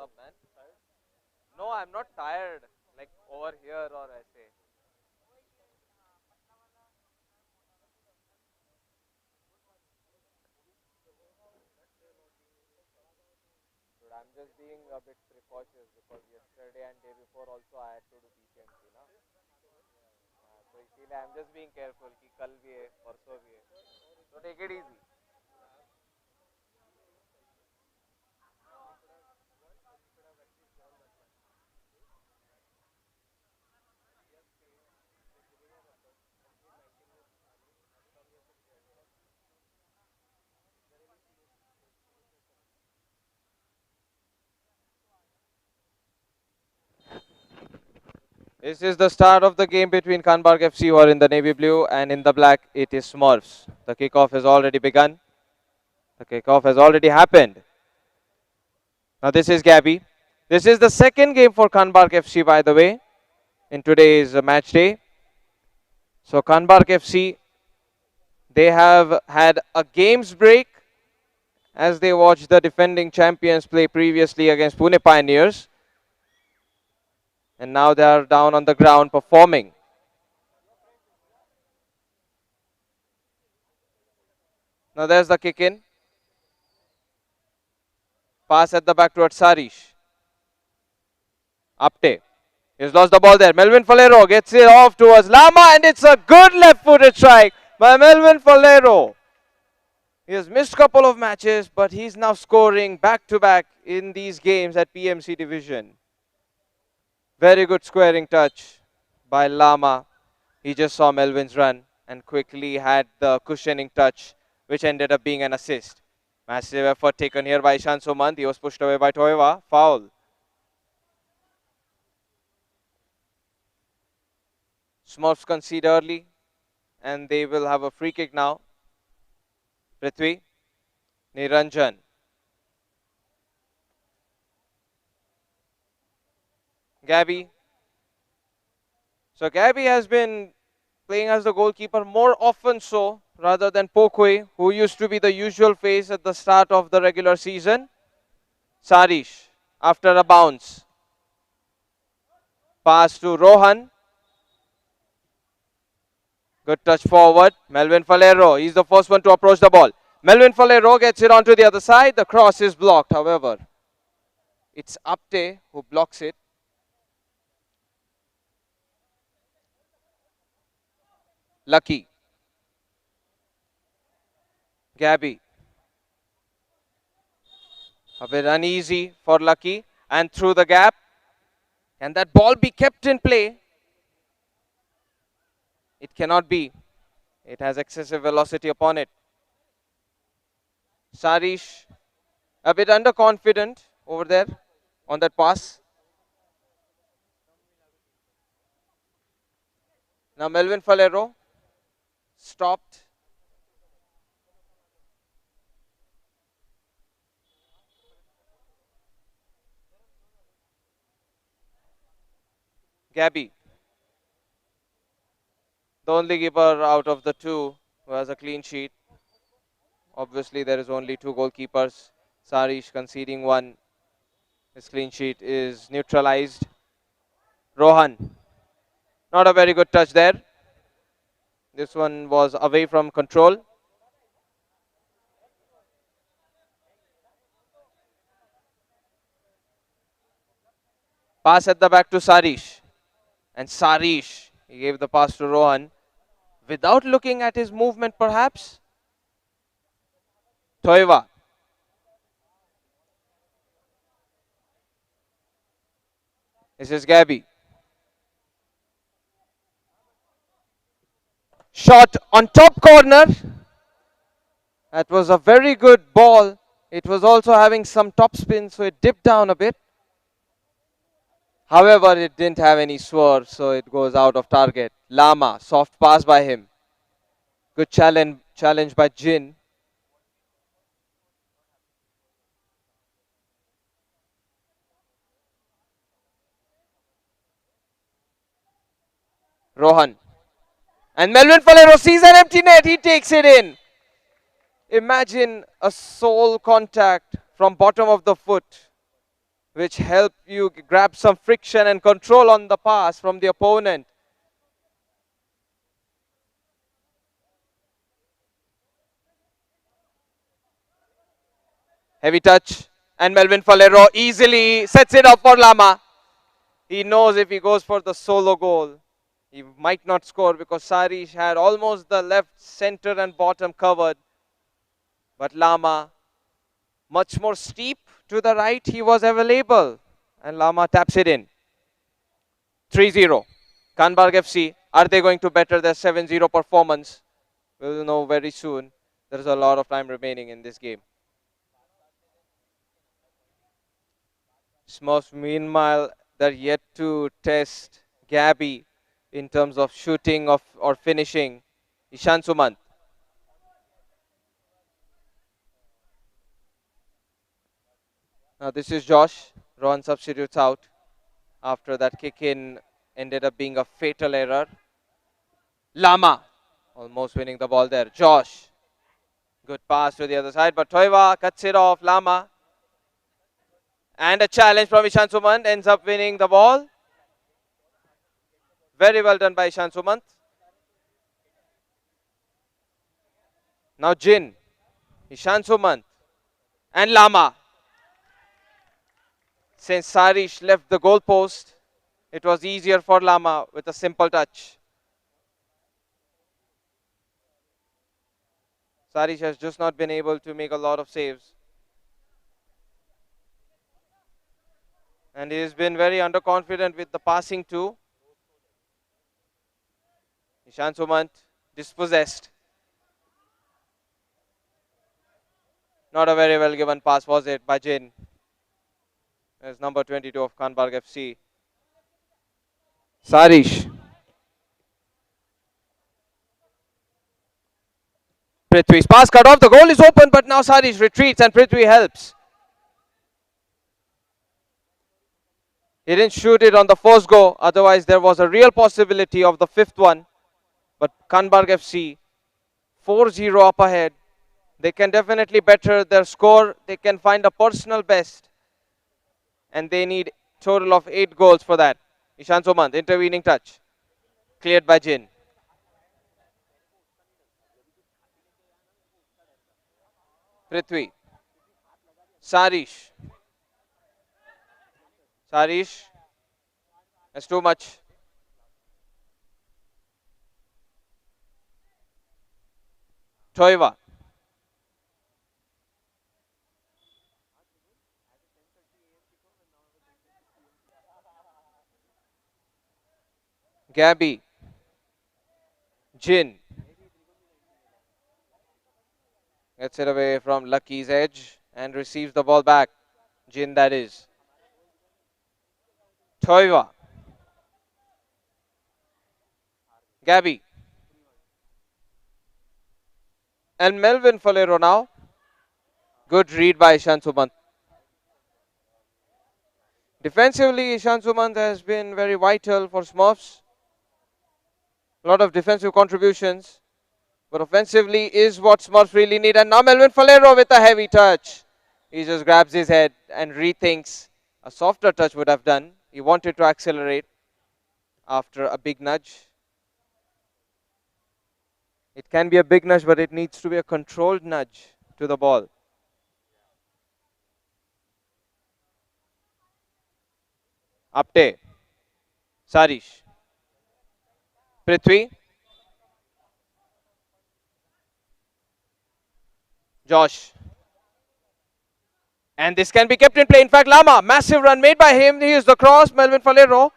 up, man? No, I'm not tired. Like over here or I say. Dude, I'm just being a bit precautious because yesterday and day before also I had to do PCMC, na? So इसीलिए I'm just being careful कि कल भी है, परसों भी है. So take it easy. This is the start of the game between Kanbarg FC, who are in the navy blue, and in the black it is Smurfs. The kickoff has already begun. The kickoff has already happened. Now this is Gabby. This is the second game for Kanbarg FC, by the way, in today's match day. So Kanbarg FC, they have had a games break as they watched the defending champions play previously against Pune Pioneers. And now they are down on the ground performing. Now there's the kick in. Pass at the back towards Sarish. Apte. He's lost the ball there. Melvin Falero gets it off towards Lama, and it's a good left-footed strike by Melvin Falero. He has missed a couple of matches, but he's now scoring back-to-back in these games at PMC Division. Very good squaring touch by Lama. He just saw Melvin's run and quickly had the cushioning touch, which ended up being an assist. Massive effort taken here by Ishan Sumant. He was pushed away by Toiva. Foul. Smurfs concede early, and they will have a free kick now. Prithvi, Niranjan. Gabby. So Gabby has been playing as the goalkeeper more often so, rather than Pokwe, who used to be the usual face at the start of the regular season. Sarish, after a bounce. Pass to Rohan. Good touch forward. Melvin Falero. He's the first one to approach the ball. Melvin Falero gets it onto the other side. The cross is blocked, however. It's Apte who blocks it. Lucky. Gabby. A bit uneasy for Lucky. And through the gap. Can that ball be kept in play? It cannot be. It has excessive velocity upon it. Sarish, a bit underconfident over there on that pass. Now Melvin Falero stopped. Gabby, the only keeper out of the two who has a clean sheet. Obviously, there is only two goalkeepers. Sarish conceding one. His clean sheet is neutralized. Rohan, not a very good touch there. This one was away from control. Pass at the back to Sarish. And Sarish, he gave the pass to Rohan without looking at his movement perhaps. Toiva. This is Gabby. Shot on top corner. That was a very good ball. It was also having some top spin, so it dipped down a bit. However, it didn't have any swerve, so it goes out of target. Lama, soft pass by him. Good challenge by Jin. Rohan. And Melvin Falero sees an empty net. He takes it in. Imagine a sole contact from bottom of the foot which help you grab some friction and control on the pass from the opponent. Heavy touch, and Melvin Falero easily sets it up for Lama. He knows if he goes for the solo goal, he might not score because Sarish had almost the left, center and bottom covered. But Lama, much more steep to the right, he was available. And Lama taps it in. 3-0. Kanbarg FC, are they going to better their 7-0 performance? We'll know very soon. There's a lot of time remaining in this game. Smurfs, meanwhile, they're yet to test Gabby in terms of shooting or finishing. Ishan Sumant. Now this is Josh. Rohan substitutes out after that kick in ended up being a fatal error. Lama almost winning the ball there. Josh. Good pass to the other side, but Toiva cuts it off. Lama. And a challenge from Ishan Sumant ends up winning the ball. Very well done by Ishan Sumant. Now Jin. Ishan Sumant. And Lama. Since Sarish left the goalpost, it was easier for Lama with a simple touch. Sarish has just not been able to make a lot of saves. And he has been very underconfident with the passing too. Ishan Sumant dispossessed. Not a very well given pass, was it, by Jin? As number 22 of Kanbarg FC. Sarish. Prithvi's pass cut off. The goal is open, but now Sarish retreats and Prithvi helps. He didn't shoot it on the first go. Otherwise, there was a real possibility of the fifth one. But Kanbarg FC 4-0 up ahead. They can definitely better their score. They can find a personal best. And they need total of 8 goals for that. Ishan Sumant, intervening touch. Cleared by Jin. Prithvi. Sarish. Sarish. That's too much. Toiva. Gabby. Jin. Gets it away from Lucky's edge and receives the ball back. Jin, that is. Toiva. Gabby. And Melvin Falero now. Good read by Ishan Sumant. Defensively, Ishan Sumant has been very vital for Smurfs. A lot of defensive contributions. But offensively is what Smurfs really need. And now Melvin Falero with a heavy touch. He just grabs his head and rethinks. A softer touch would have done. He wanted to accelerate after a big nudge. It can be a big nudge, but it needs to be a controlled nudge to the ball. Apte. Sarish. Prithvi. Josh. And this can be kept in play. In fact, Lama, massive run made by him. Here's the cross, Melvin Falero.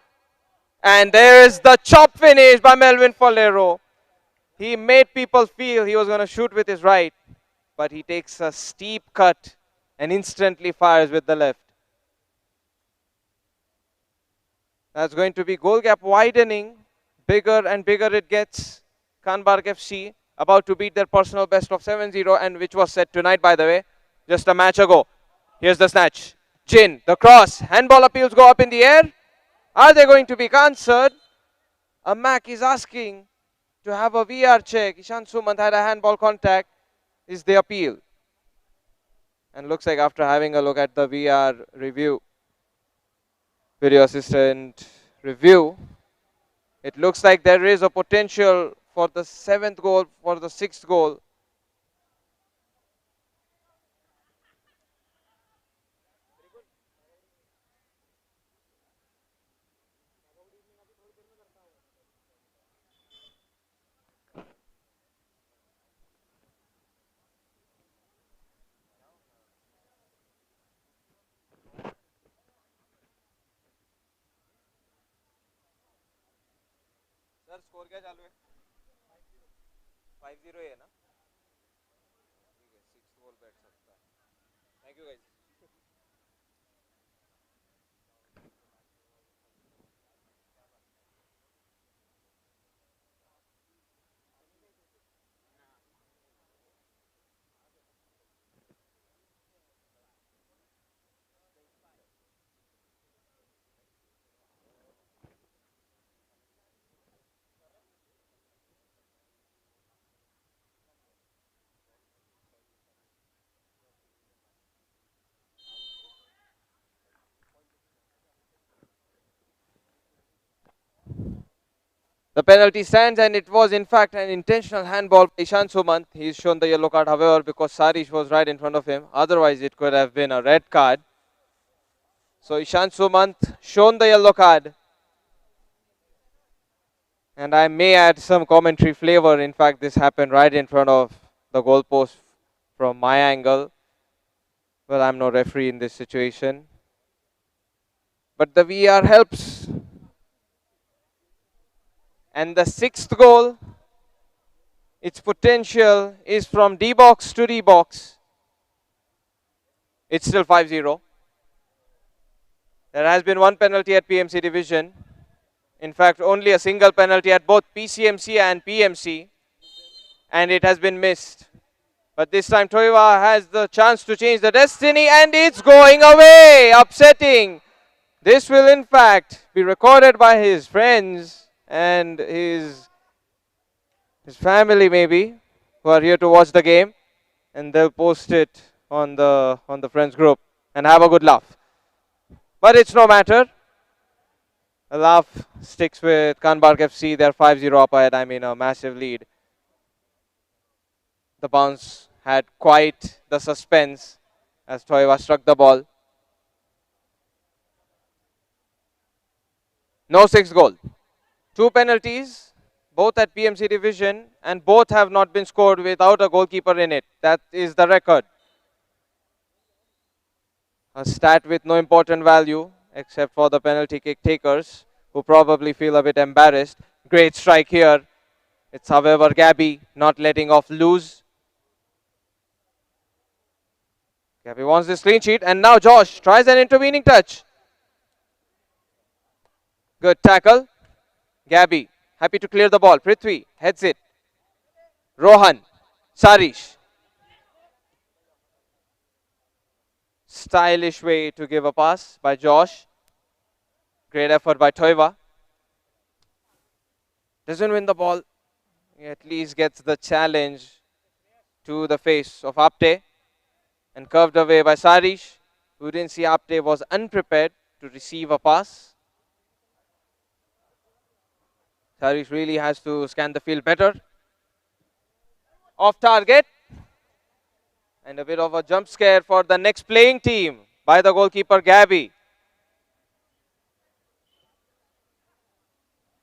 And there is the chop finish by Melvin Falero. He made people feel he was going to shoot with his right. But he takes a steep cut and instantly fires with the left. That's going to be goal gap widening. Bigger and bigger it gets. Kanbarg FC about to beat their personal best of 7-0, and which was set tonight, by the way, just a match ago. Here's the snatch. Jin, the cross. Handball appeals go up in the air. Are they going to be answered? A Mac is asking to have a VR check. Ishan Sumant had a handball contact. Is the appeal? And looks like after having a look at the VR review, Video assistant review. It looks like there is a potential for the 7th goal, for the 6th goal. Sir score क्या चालू है 5-0 है ना ठीक है 6 गोल बैठ सकता है thank you guys The penalty stands, and it was in fact an intentional handball by Ishan Sumant. He's shown the yellow card, however, because Sarish was right in front of him. Otherwise, it could have been a red card. So Ishan Sumant shown the yellow card. And I may add some commentary flavor. In fact, this happened right in front of the goalpost from my angle. Well, I'm no referee in this situation. But the VR helps. And the 6th goal, its potential is from D box to D box. It's still 5-0. There has been one penalty at PMC division. In fact, only a single penalty at both PCMC and PMC. And it has been missed. But this time Toiva has the chance to change the destiny, and it's going away. Upsetting. This will in fact be recorded by his friends and his family maybe, who are here to watch the game, and they'll post it on the friends group and have a good laugh. But it's no matter. A laugh sticks with Kanbark FC. They're 5-0 up ahead. I mean, a massive lead. The bounce had quite the suspense as Toiva struck the ball. No 6th goal. 2 penalties, both at PMC division, and both have not been scored without a goalkeeper in it. That is the record. A stat with no important value except for the penalty kick takers, who probably feel a bit embarrassed. Great strike here. It's however Gabby not letting off loose. Gabby wants this clean sheet, and now Josh tries an intervening touch. Good tackle. Gabby happy to clear the ball. Prithvi heads it. Rohan. Sarish. Stylish way to give a pass by Josh. Great effort by Toiva. Doesn't win the ball. He at least gets the challenge to the face of Apte. And curved away by Sarish, who didn't see Apte was unprepared to receive a pass. Sarish really has to scan the field better. Off target. And a bit of a jump scare for the next playing team by the goalkeeper Gabby.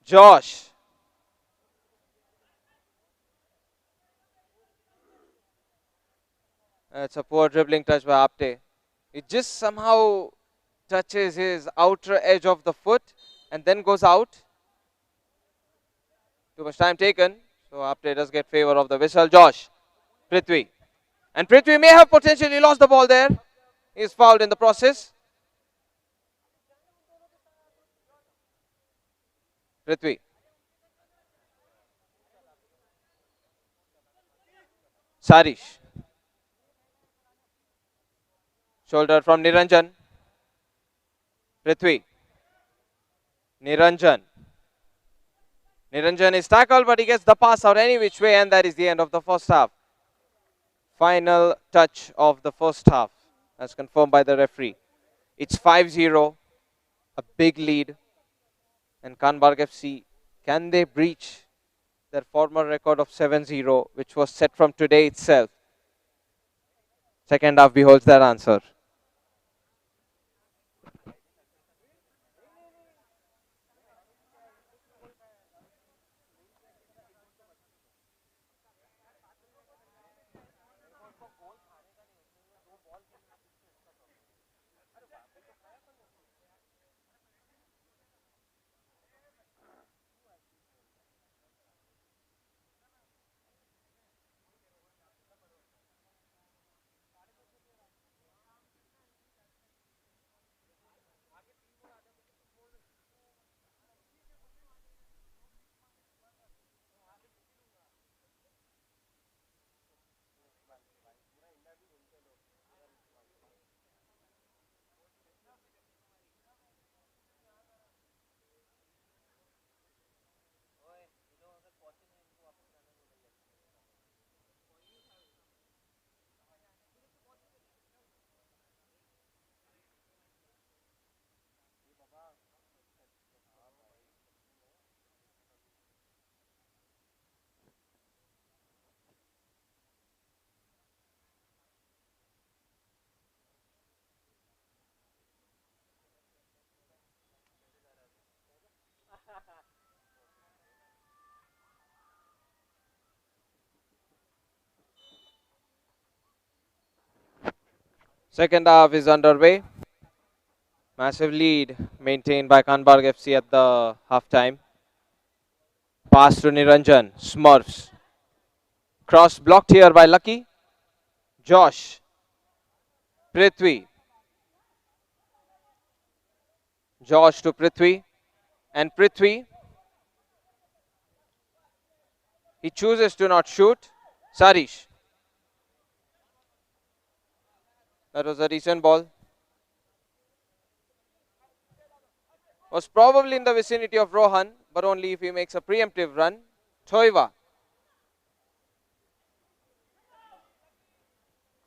Josh. It's a poor dribbling touch by Apte. It just somehow touches his outer edge of the foot and then goes out. Too much time taken. So Apte does get favor of the whistle. Josh. Prithvi. And Prithvi may have potentially lost the ball there. He's fouled in the process. Prithvi. Sarish. Shoulder from Niranjan. Prithvi. Niranjan. Niranjan is tackled, but he gets the pass out any which way, and that is the end of the first half. Final touch of the first half, as confirmed by the referee. It's 5-0. a big lead. And Kanbarg FC, can they breach their former record of 7-0, which was set from today itself? Second half beholds that answer. Second half is underway. Massive lead maintained by Kanbarg FC at the halftime. Pass to Niranjan. Smurfs. Cross blocked here by Lucky. Josh. Prithvi. Josh to Prithvi. And Prithvi, he chooses to not shoot. Sarish. That was a decent ball. Was probably in the vicinity of Rohan, but only if he makes a preemptive run. Toiva.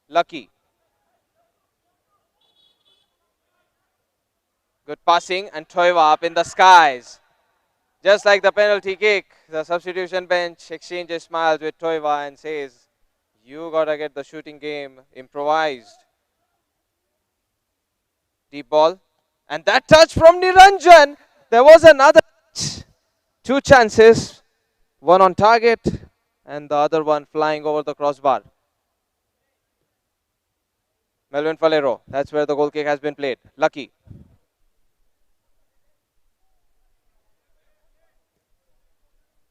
Lucky. Good passing, and Toiva up in the skies. Just like the penalty kick, the substitution bench exchanges smiles with Toiva and says, you gotta get the shooting game improvised. Deep ball. And that touch from Niranjan. There was another touch. Two chances. One on target and the other one flying over the crossbar. Melvin Falero. That's where the goal kick has been played. Lucky.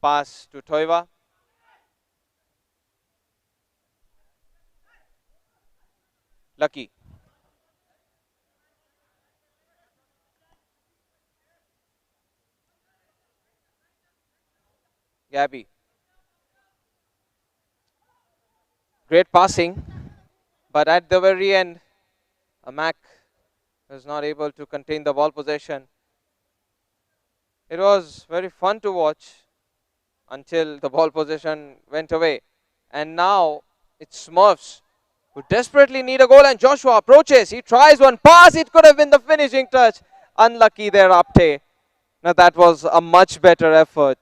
Pass to Toiva. Lucky. Gabby. Great passing. But at the very end, Mac was not able to contain the ball possession. It was very fun to watch until the ball possession went away. And now it's Smurfs who desperately need a goal, and Joshua approaches. He tries one pass. It could have been the finishing touch. Unlucky there, Apte. Now that was a much better effort.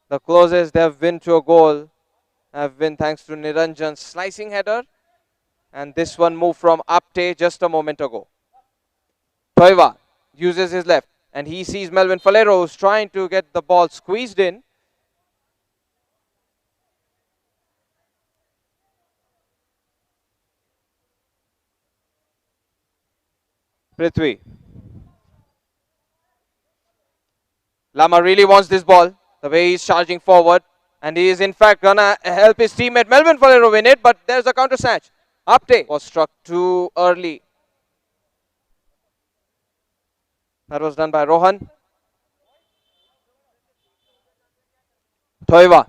The closest they have been to a goal have been thanks to Niranjan's slicing header. And this one moved from Apte just a moment ago. Toiva uses his left. And he sees Melvin Falero, who's trying to get the ball squeezed in. Prithvi. Lama really wants this ball, the way he's charging forward. And he is in fact going to help his teammate Melvin Falero win it. But there's a counter snatch. Apte was struck too early. That was done by Rohan. Toiva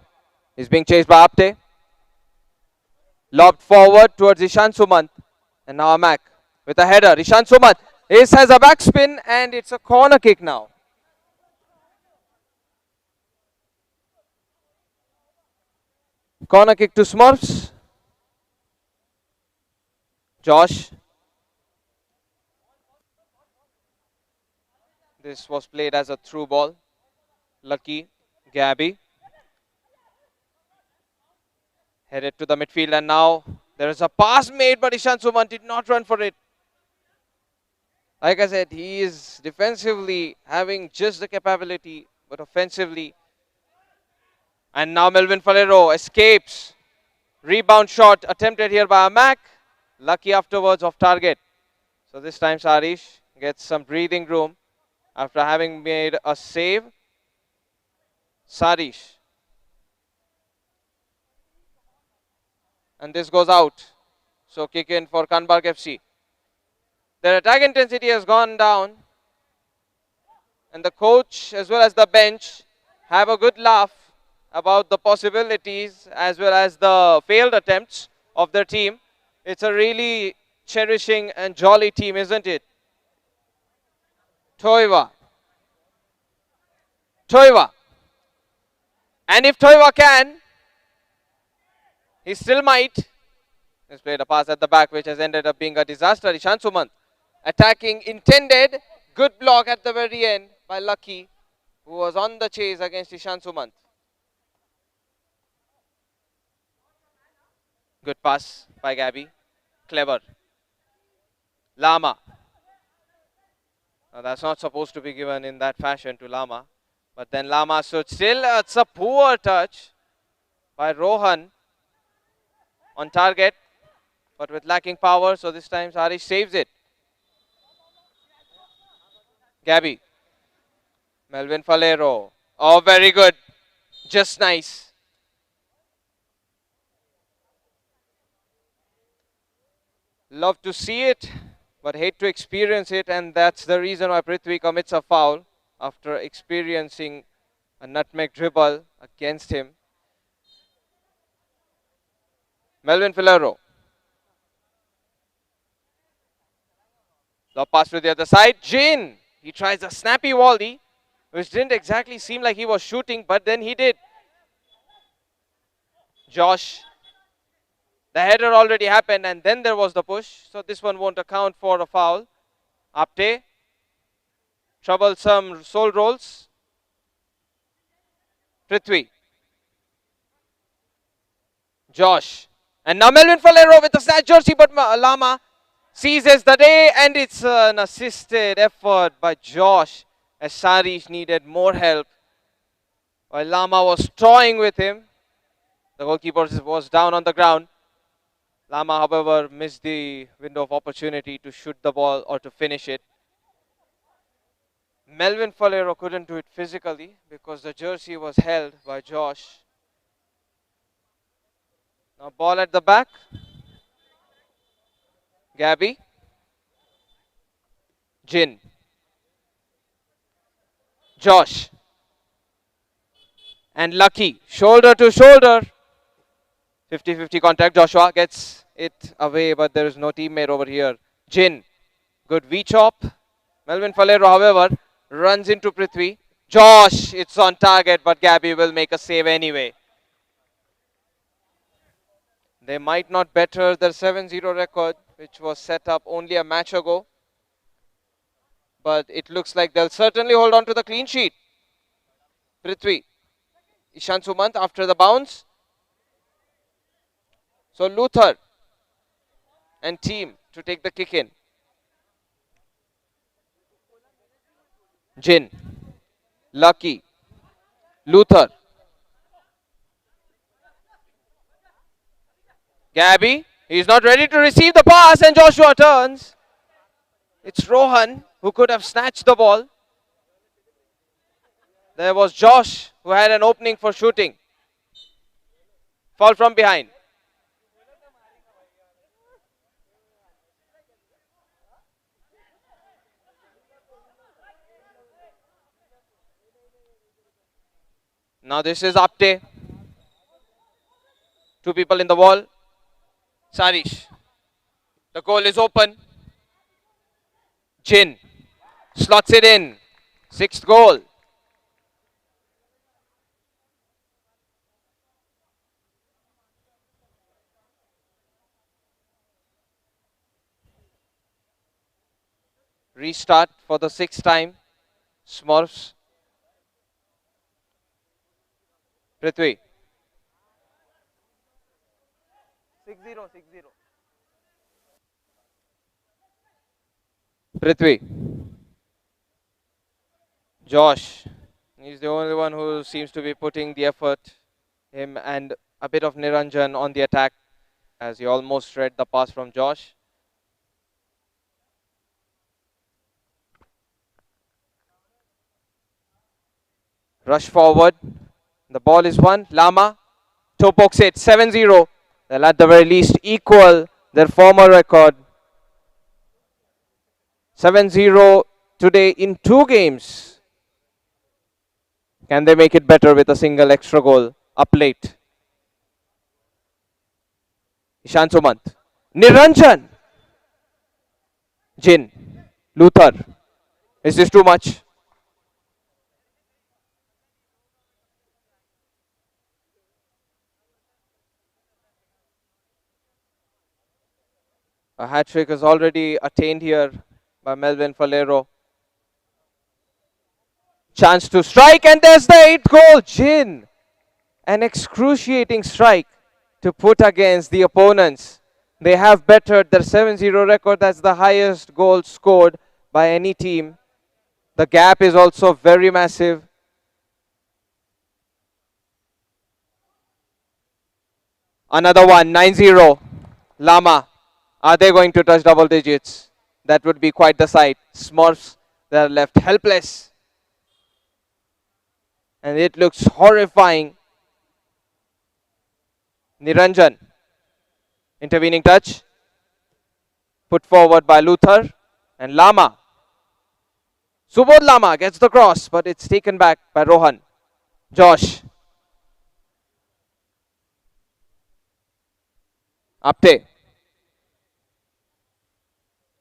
is being chased by Apte. Lobbed forward towards Ishan Sumant. And now Amak with a header. Ishan Sumant. Ace has a backspin and it's a corner kick now. Corner kick to Smurfs. Josh. This was played as a through ball. Lucky. Gabby. Headed to the midfield, and now there is a pass made, but Ishan Suman did not run for it. Like I said, he is defensively having just the capability, but offensively. And now Melvin Falero escapes. Rebound shot attempted here by Amak. Lucky afterwards off target. So this time Sarish gets some breathing room after having made a save. Sarish. And this goes out. So kick in for Kanbarg FC. Their attack intensity has gone down. And the coach as well as the bench have a good laugh about the possibilities as well as the failed attempts of their team. It's a really cherishing and jolly team, isn't it? Toiva. Toiva. And if Toiva can, he still might. He's played a pass at the back which has ended up being a disaster. Ishan Sumant attacking intended. Good block at the very end by Lucky, who was on the chase against Ishan Sumant. Good pass by Gabby. Clever. Lama. Now that's not supposed to be given in that fashion to Lama. But then Lama stood still. It's a poor touch by Rohan on target, but with lacking power. So this time Sarish saves it. Gabby. Melvin Falero. Oh, very good. Just nice. Love to see it, but hate to experience it, and that's the reason why Prithvi commits a foul after experiencing a nutmeg dribble against him. Melvin Falero. Lob pass to the other side. Jin. He tries a snappy volley, which didn't exactly seem like he was shooting, but then he did. Josh. The header already happened, and then there was the push. So this one won't account for a foul. Apte. Troublesome soul rolls. Prithvi. Josh. And now Melvin Falero with the snatch jersey, but Lama seizes the day, and it's an assisted effort by Josh as Sarish needed more help. While Lama was toying with him, the goalkeeper was down on the ground. Lama, however, missed the window of opportunity to shoot the ball or to finish it. Melvin Falero couldn't do it physically because the jersey was held by Josh. Now ball at the back. Gabby. Jin. Josh. And Lucky. Shoulder to shoulder. 50-50 contact. Joshua gets it away, but there is no teammate over here. Jin. Good V-chop. Melvin Falero, however, runs into Prithvi. Josh, it's on target, but Gabby will make a save anyway. They might not better their 7-0 record, which was set up only a match ago. But it looks like they'll certainly hold on to the clean sheet. Prithvi. Ishan Sumant after the bounce. So Luther and team to take the kick in. Jin. Lucky. Luther. Gabby. He's not ready to receive the pass, and Joshua turns. It's Rohan who could have snatched the ball. There was Josh who had an opening for shooting. Fall from behind. Now this is Apte. Two people in the wall. Sarish. The goal is open. Jin slots it in. Sixth goal. Restart for the sixth time. Smurfs. Prithvi. 6-0, 6-0. Prithvi. Josh. He's the only one who seems to be putting the effort. Him and a bit of Niranjan on the attack as he almost read the pass from Josh. Rush forward. The ball is won. Lama. Toe pokes it. 7-0. They'll at the very least equal their former record. 7-0 today in 2 games. Can they make it better with a single extra goal up late? Ishan Sumant. Niranjan. Jin. Luther. Is this too much? A hat trick is already attained here by Melvin Falero. Chance to strike, and there's the 8th goal. Jin. An excruciating strike to put against the opponents. They have bettered their 7-0 record. That's the highest goal scored by any team. The gap is also very massive. Another one, 9-0. Lama. Are they going to touch double digits? That would be quite the sight. Smurfs, they're left helpless. And it looks horrifying. Niranjan. Intervening touch. Put forward by Luther. And Lama. Subodh Lama gets the cross, but it's taken back by Rohan. Josh. Apte.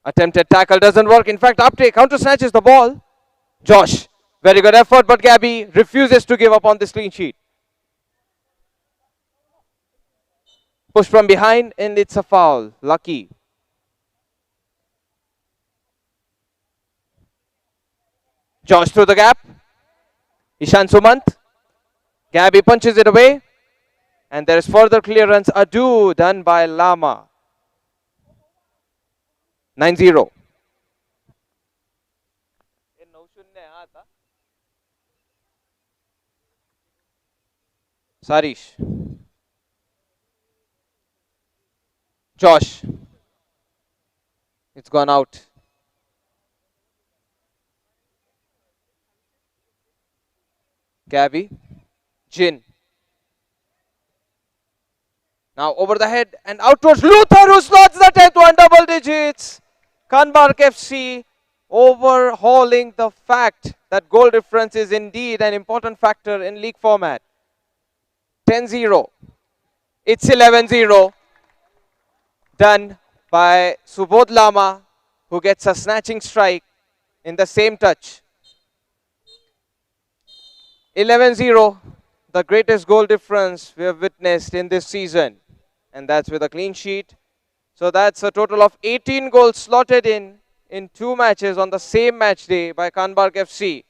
Attempted tackle doesn't work. In fact, Apte counter snatches the ball. Josh. Very good effort, but Gabby refuses to give up on this clean sheet. Push from behind, and it's a foul. Lucky. Josh through the gap. Ishan Sumant. Gabby punches it away. And there is further clearance ado done by Lama. 9-0. Sarish. Josh. It's gone out. Gabby. Jin. Now over the head and out towards Luther, who slots the 10th one, double digits. Kanbark FC overhauling the fact that goal difference is indeed an important factor in league format. 10-0. It's 11-0. Done by Subodh Lama, who gets a snatching strike in the same touch. 11-0, the greatest goal difference we have witnessed in this season. And that's with a clean sheet. So that's a total of 18 goals slotted in 2 matches on the same match day by Kanbark FC.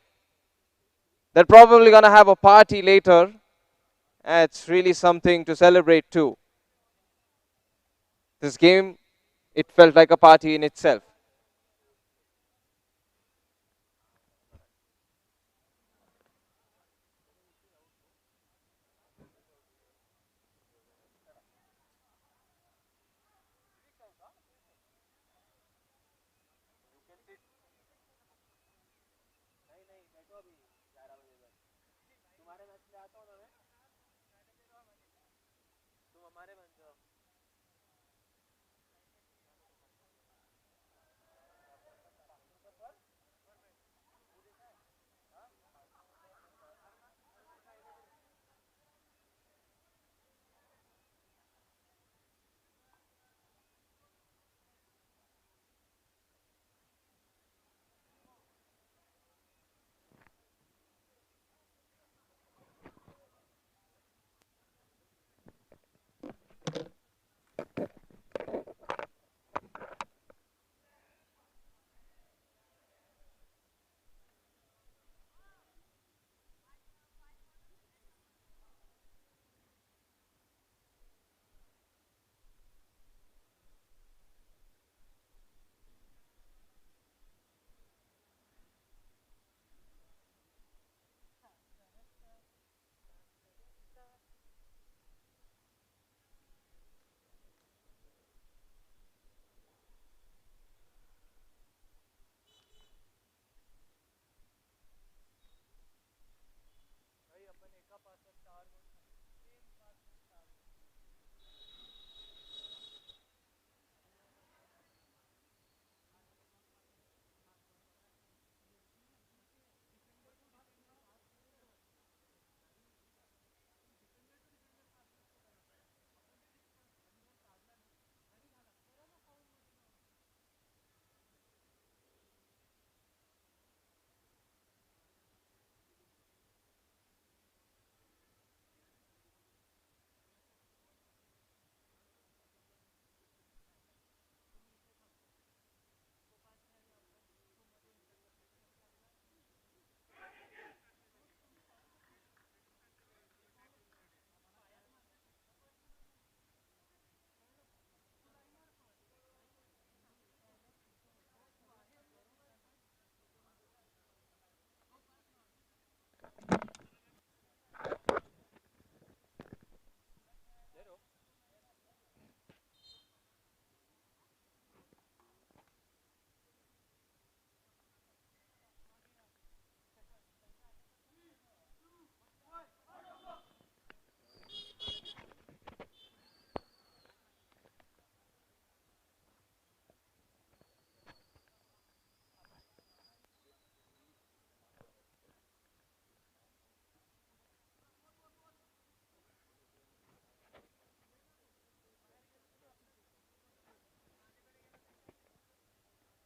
They're probably going to have a party later. It's really something to celebrate too. This game, it felt like a party in itself.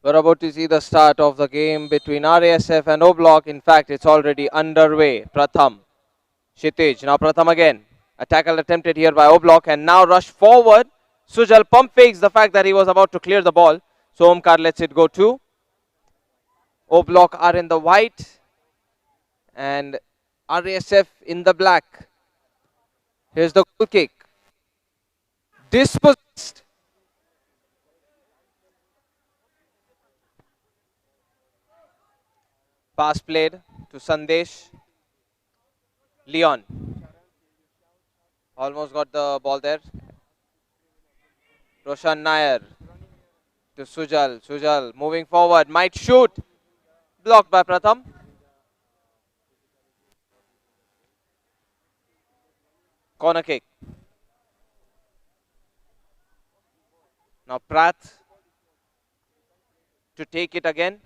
We're about to see the start of the game between RASF and O Block. In fact, it's already underway. Pratham, Kshitij, now Pratham again. A tackle attempted here by O Block and now rush forward. Sujal pump fakes the fact that he was about to clear the ball. So Omkar lets it go too. O Block are in the white and RASF in the black. Here's the goal kick. Dispossessed. Pass played to Sandesh. Leon. Almost got the ball there. Roshan Nair to Sujal. Sujal moving forward. Might shoot. Blocked by Pratham. Corner kick. Now Prath to take it again.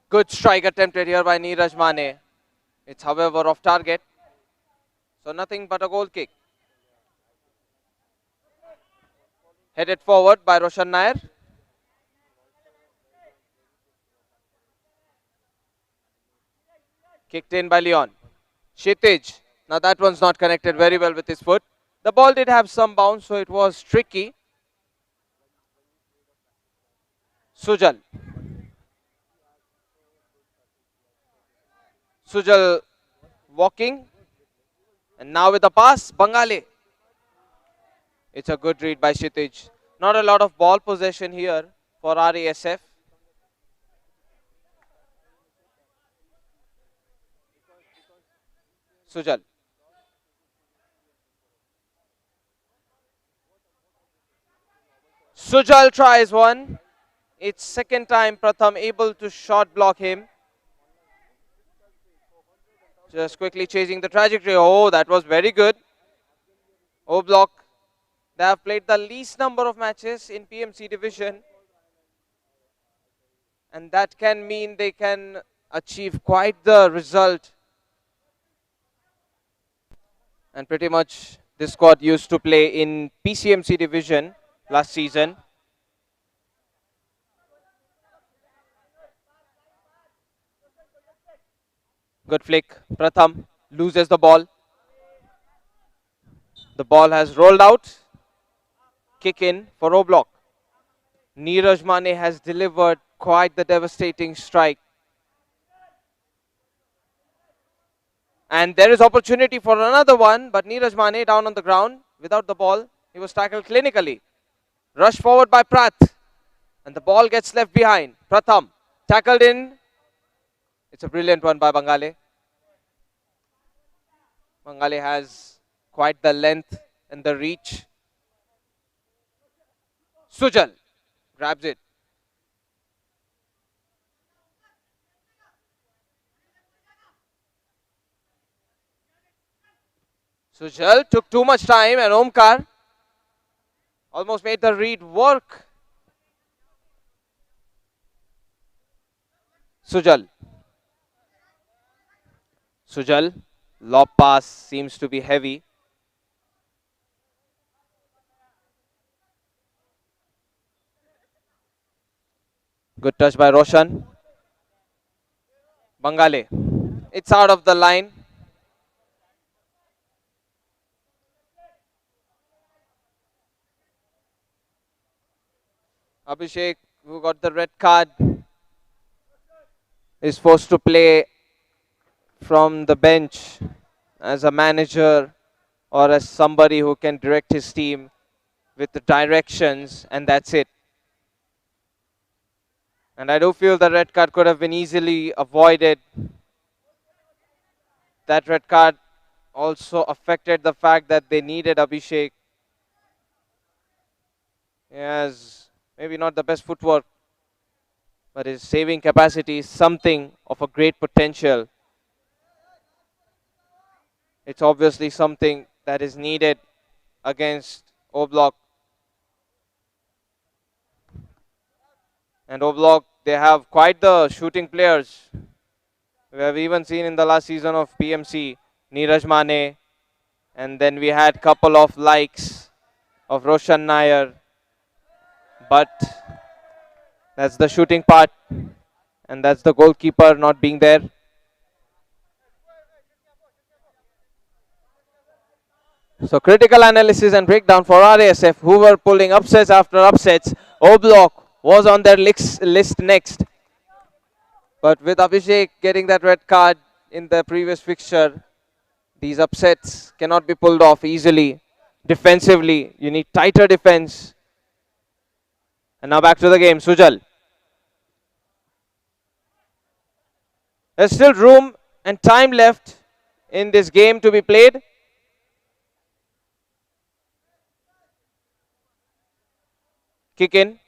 Good strike attempted here by Neeraj Mane. It's however off target. So nothing but a goal kick. Headed forward by Roshan Nair. Kicked in by Leon. Kshitij. Now that one's not connected very well with his foot. The ball did have some bounce, so it was tricky. Sujal. Sujal walking. And now with the pass, Bangale. It's a good read by Kshitij. Not a lot of ball possession here for RASF. Sujal. Sujal tries one. It's second time Pratham able to shot block him. Just quickly chasing the trajectory. Oh, that was very good. O Block. They have played the least number of matches in PMC division. And that can mean they can achieve quite the result. And pretty much this squad used to play in PCMC division last season. Good flick. Pratham loses the ball. The ball has rolled out. Kick in for O Block. Neeraj Mane has delivered quite the devastating strike. And there is opportunity for another one, but Neeraj Mane down on the ground without the ball. He was tackled clinically. Rush forward by Prath. And the ball gets left behind. Pratham tackled in. It's a brilliant one by Bangale. Bangale has quite the length and the reach. Sujal grabs it. Sujal took too much time and Omkar almost made the read work. Sujal. Sujal. Lob pass seems to be heavy. Good touch by Roshan. Bangale. It's out of the line. Abhishek, who got the red card, is forced to play from the bench as a manager or as somebody who can direct his team with the directions, and that's it. And I do feel the red card could have been easily avoided. That red card also affected the fact that they needed Abhishek. He has maybe not the best footwork, but his saving capacity is something of a great potential. It's obviously something that is needed against O Block. And O Block, they have quite the shooting players. We have even seen in the last season of PMC, Neeraj Mane, and then we had couple of likes of Roshan Nair But that's the shooting part, and that's the goalkeeper not being there. So critical analysis and breakdown for RASF, who were pulling upsets after upsets. O Block was on their list next. But with Abhishek getting that red card in the previous fixture, these upsets cannot be pulled off easily. Defensively, you need tighter defense. And now back to the game, Sujal. There's still room and time left in this game to be played. Kick in.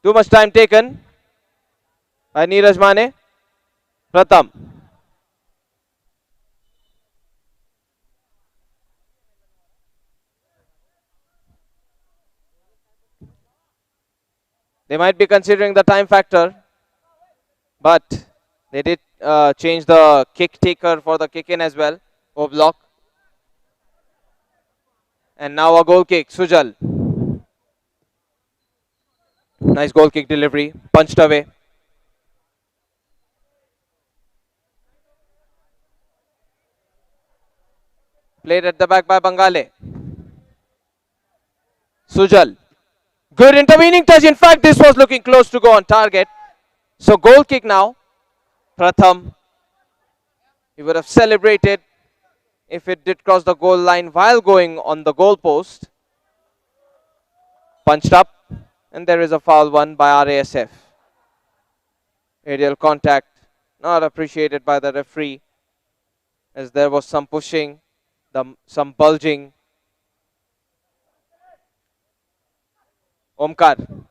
Too much time taken by Neeraj Mane. Pratham. They might be considering the time factor, but they did change the kick taker for the kick in as well. O Block. And now a goal kick, Sujal. Nice goal kick delivery, punched away. Played at the back by Bangale. Sujal. Good intervening touch. In fact, this was looking close to go on target. So goal kick now. Pratham. He would have celebrated if it did cross the goal line while going on the goal post. Punched up. And there is a foul won by RASF. Aerial contact not appreciated by the referee, as there was some pushing, some bulging. Omkar.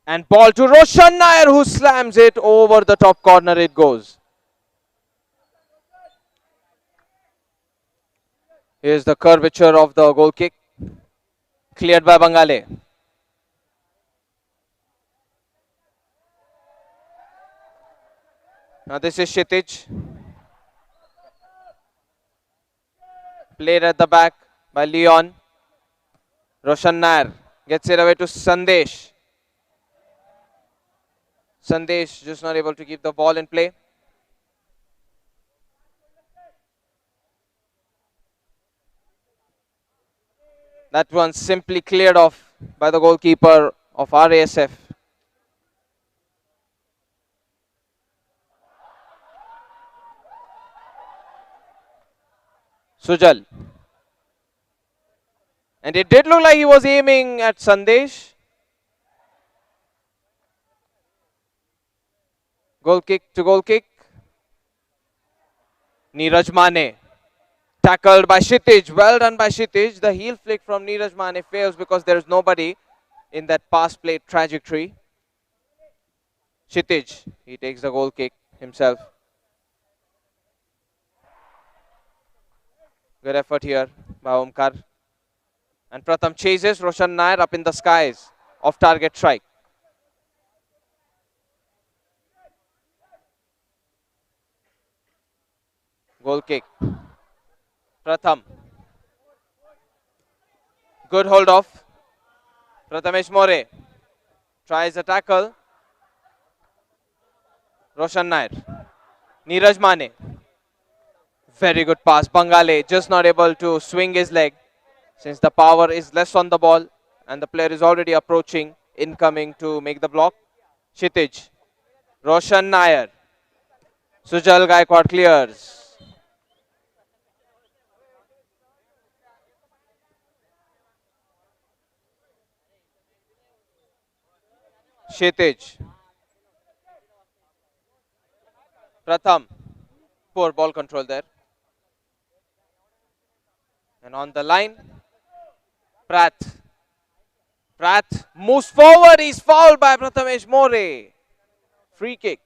And ball to Roshan Nair, who slams it over the top corner. It goes. Here's the curvature of the goal kick. Cleared by Bangale. Now this is Kshitij. Played at the back by Leon. Roshan Nair gets it away to Sandesh. Sandesh just not able to keep the ball in play. That one simply cleared off by the goalkeeper of RASF. Sujal. And it did look like he was aiming at Sandesh. Goal kick to goal kick. Neeraj Mane. Tackled by Kshitij. Well done by Kshitij. The heel flick from Neeraj Mane fails because there is nobody in that pass play trajectory. Kshitij. He takes the goal kick himself. Good effort here by Omkar. And Pratham chases Roshan Nair up in the skies off target strike. Goal kick. Pratham. Good hold off. Prathamesh More tries a tackle. Roshan Nair. Neeraj Mane. Very good pass. Bangale just not able to swing his leg, since the power is less on the ball and the player is already approaching, incoming to make the block. Kshitij. Roshan Nair. Sujal Gaikwad clears. Kshitij. Pratham. Poor ball control there. And on the line, Prath. Prath moves forward. He's fouled by Prathamesh More. Free kick.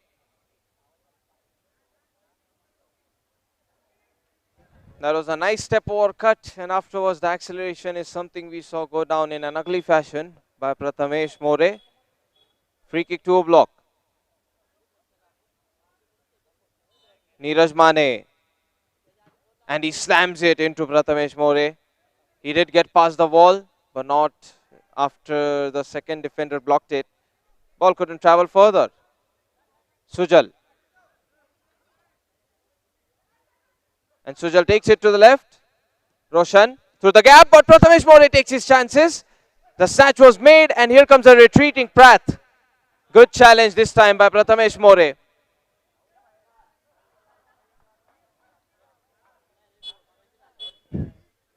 That was a nice step over cut, and afterwards the acceleration is something we saw go down in an ugly fashion by Prathamesh More. Free kick to O Block. Neeraj Mane. And he slams it into Prathamesh More. He did get past the wall, but not after the second defender blocked it. Ball couldn't travel further. Sujal. And Sujal takes it to the left. Roshan through the gap, but Prathamesh More takes his chances. The snatch was made, and here comes a retreating Prath. Good challenge this time by Prathamesh More.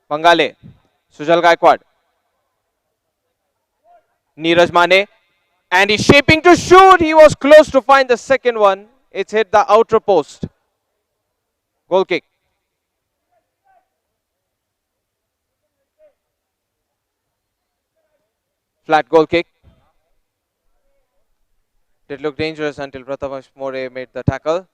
Bangale. Sujal Gaikwad. Neeraj Mane. And he's shaping to shoot. He was close to find the second one. It's hit the outer post. Goal kick. Flat goal kick. Did look dangerous until Prathamesh More made the tackle.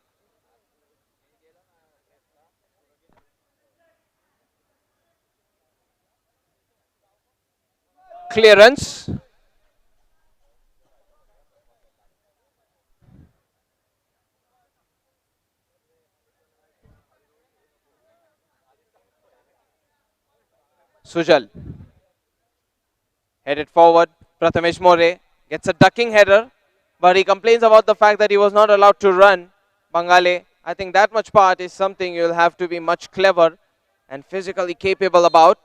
Clearance. Sujal. Headed forward. Prathamesh More gets a ducking header, but he complains about the fact that he was not allowed to run. Bangale, I think that much part is something you'll have to be much clever and physically capable about.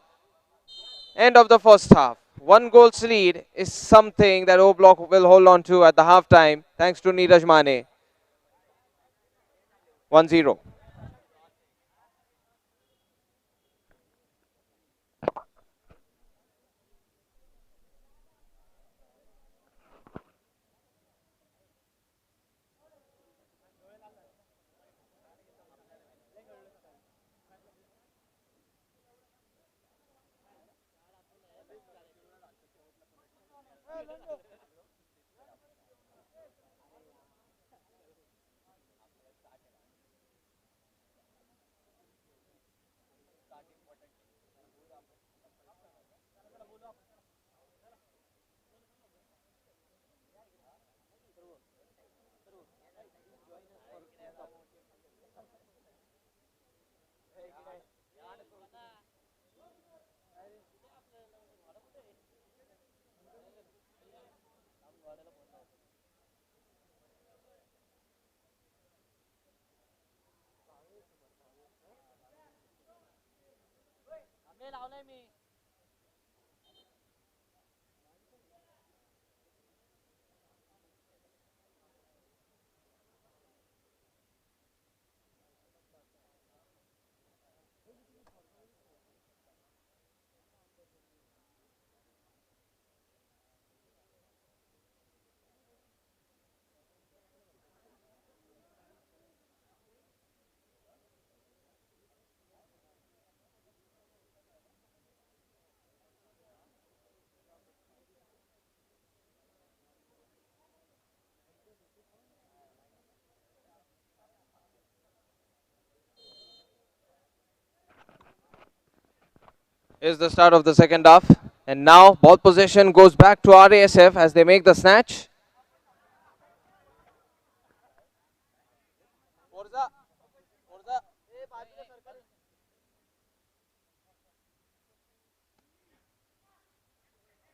End of the first half. 1 goal lead is something that O Block will hold on to at the half time, thanks to Neeraj Mane. 1-0. Is the start of the second half. And now ball possession goes back to RASF as they make the snatch.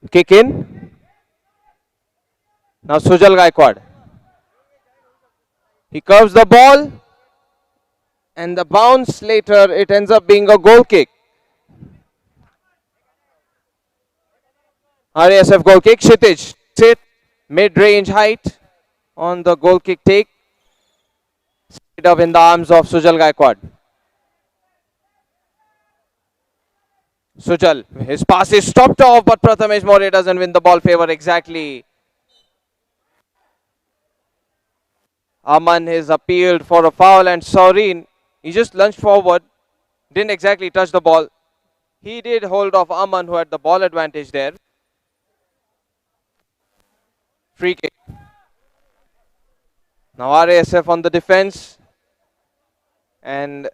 Kick in. Now Sujal Gaikwad. He curves the ball. And the bounce later, it ends up being a goal kick. RASF goal kick. Kshitij. Sit. Mid-range height on the goal kick take. Straight up in the arms of Sujal Gaikwad. Sujal. His pass is stopped off, but Prathamesh More doesn't win the ball favor exactly. Aman has appealed for a foul, and Saureen, he just lunged forward. Didn't exactly touch the ball. He did hold off Aman, who had the ball advantage there. Free kick. Now RASF on the defense. And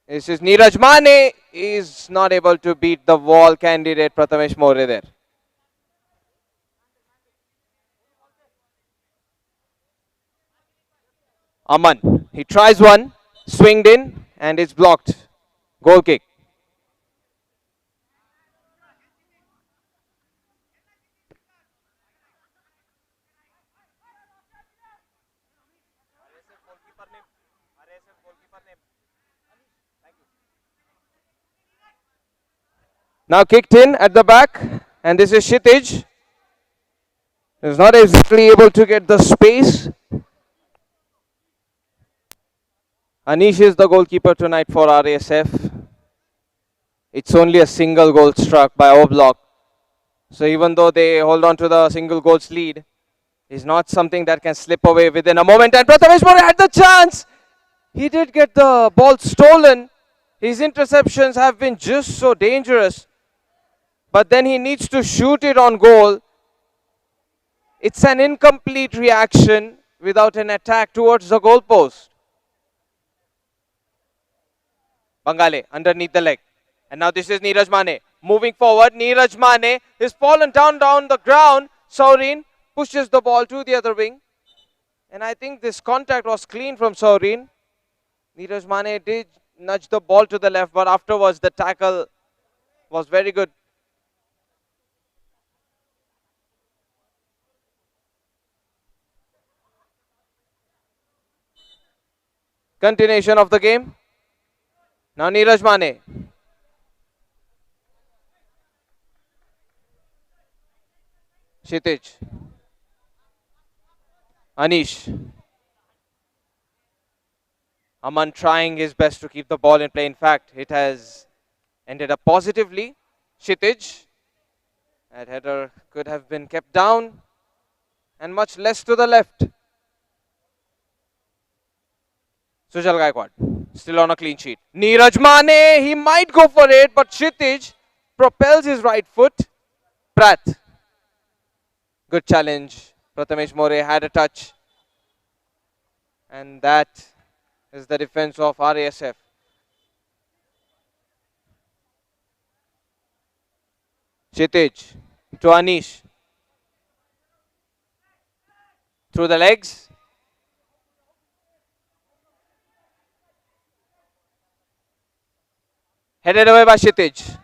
this is Neeraj Mane. Is not able to beat the wall candidate Prathamesh More there. Aman. He tries one. Swinged in. And it's blocked. Goal kick. Now kicked in at the back, and this is Kshitij. Is not exactly able to get the space. Anish is the goalkeeper tonight for RASF. It's only a single goal struck by Oblak. So even though they hold on to the single goals lead, it's not something that can slip away within a moment. And Prathamesh More had the chance. He did get the ball stolen. His interceptions have been just so dangerous. But then he needs to shoot it on goal. It's an incomplete reaction without an attack towards the goalpost. Bangale underneath the leg. And now this is Neeraj Mane. Moving forward, Neeraj Mane is fallen down the ground. Saurin pushes the ball to the other wing. And I think this contact was clean from Saurin. Neeraj Mane did nudge the ball to the left, but afterwards the tackle was very good. Continuation of the game. Now Neeraj Mane. Kshitij. Anish. Aman trying his best to keep the ball in play. In fact, it has ended up positively. Kshitij. That header could have been kept down and much less to the left. Sujal Gaikwad still on a clean sheet. Neeraj Mane, he might go for it, but Kshitij propels his right foot. Pratt. Good challenge. Prathamesh More had a touch. And that is the defense of RASF. Kshitij to Anish. Through the legs. Headed away by Kshitij.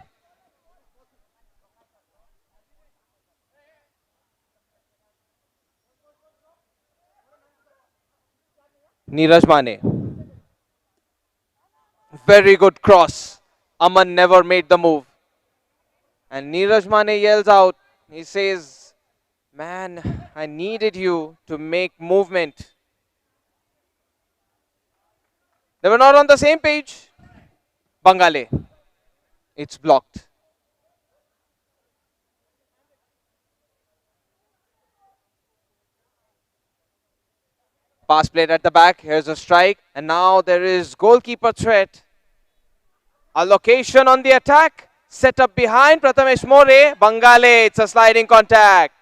Neeraj Mane. Very good cross. Aman never made the move. And Neeraj Mane yells out. He says, man, I needed you to make movement. They were not on the same page. Bangale. It's blocked. Pass played at the back. Here's a strike. And now there is goalkeeper threat. A location on the attack. Set up behind Prathamesh More. Bangale. It's a sliding contact.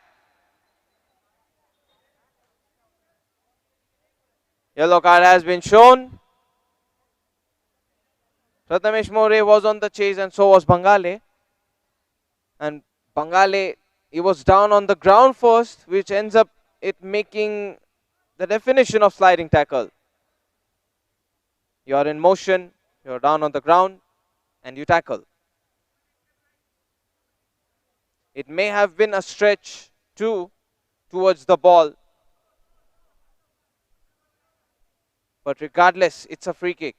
Yellow card has been shown. Prathamesh More was on the chase and so was Bangale. And Bangale, he was down on the ground first, which ends up it making the definition of sliding tackle. You're in motion, you're down on the ground, and you tackle. It may have been a stretch too towards the ball. But regardless, it's a free kick.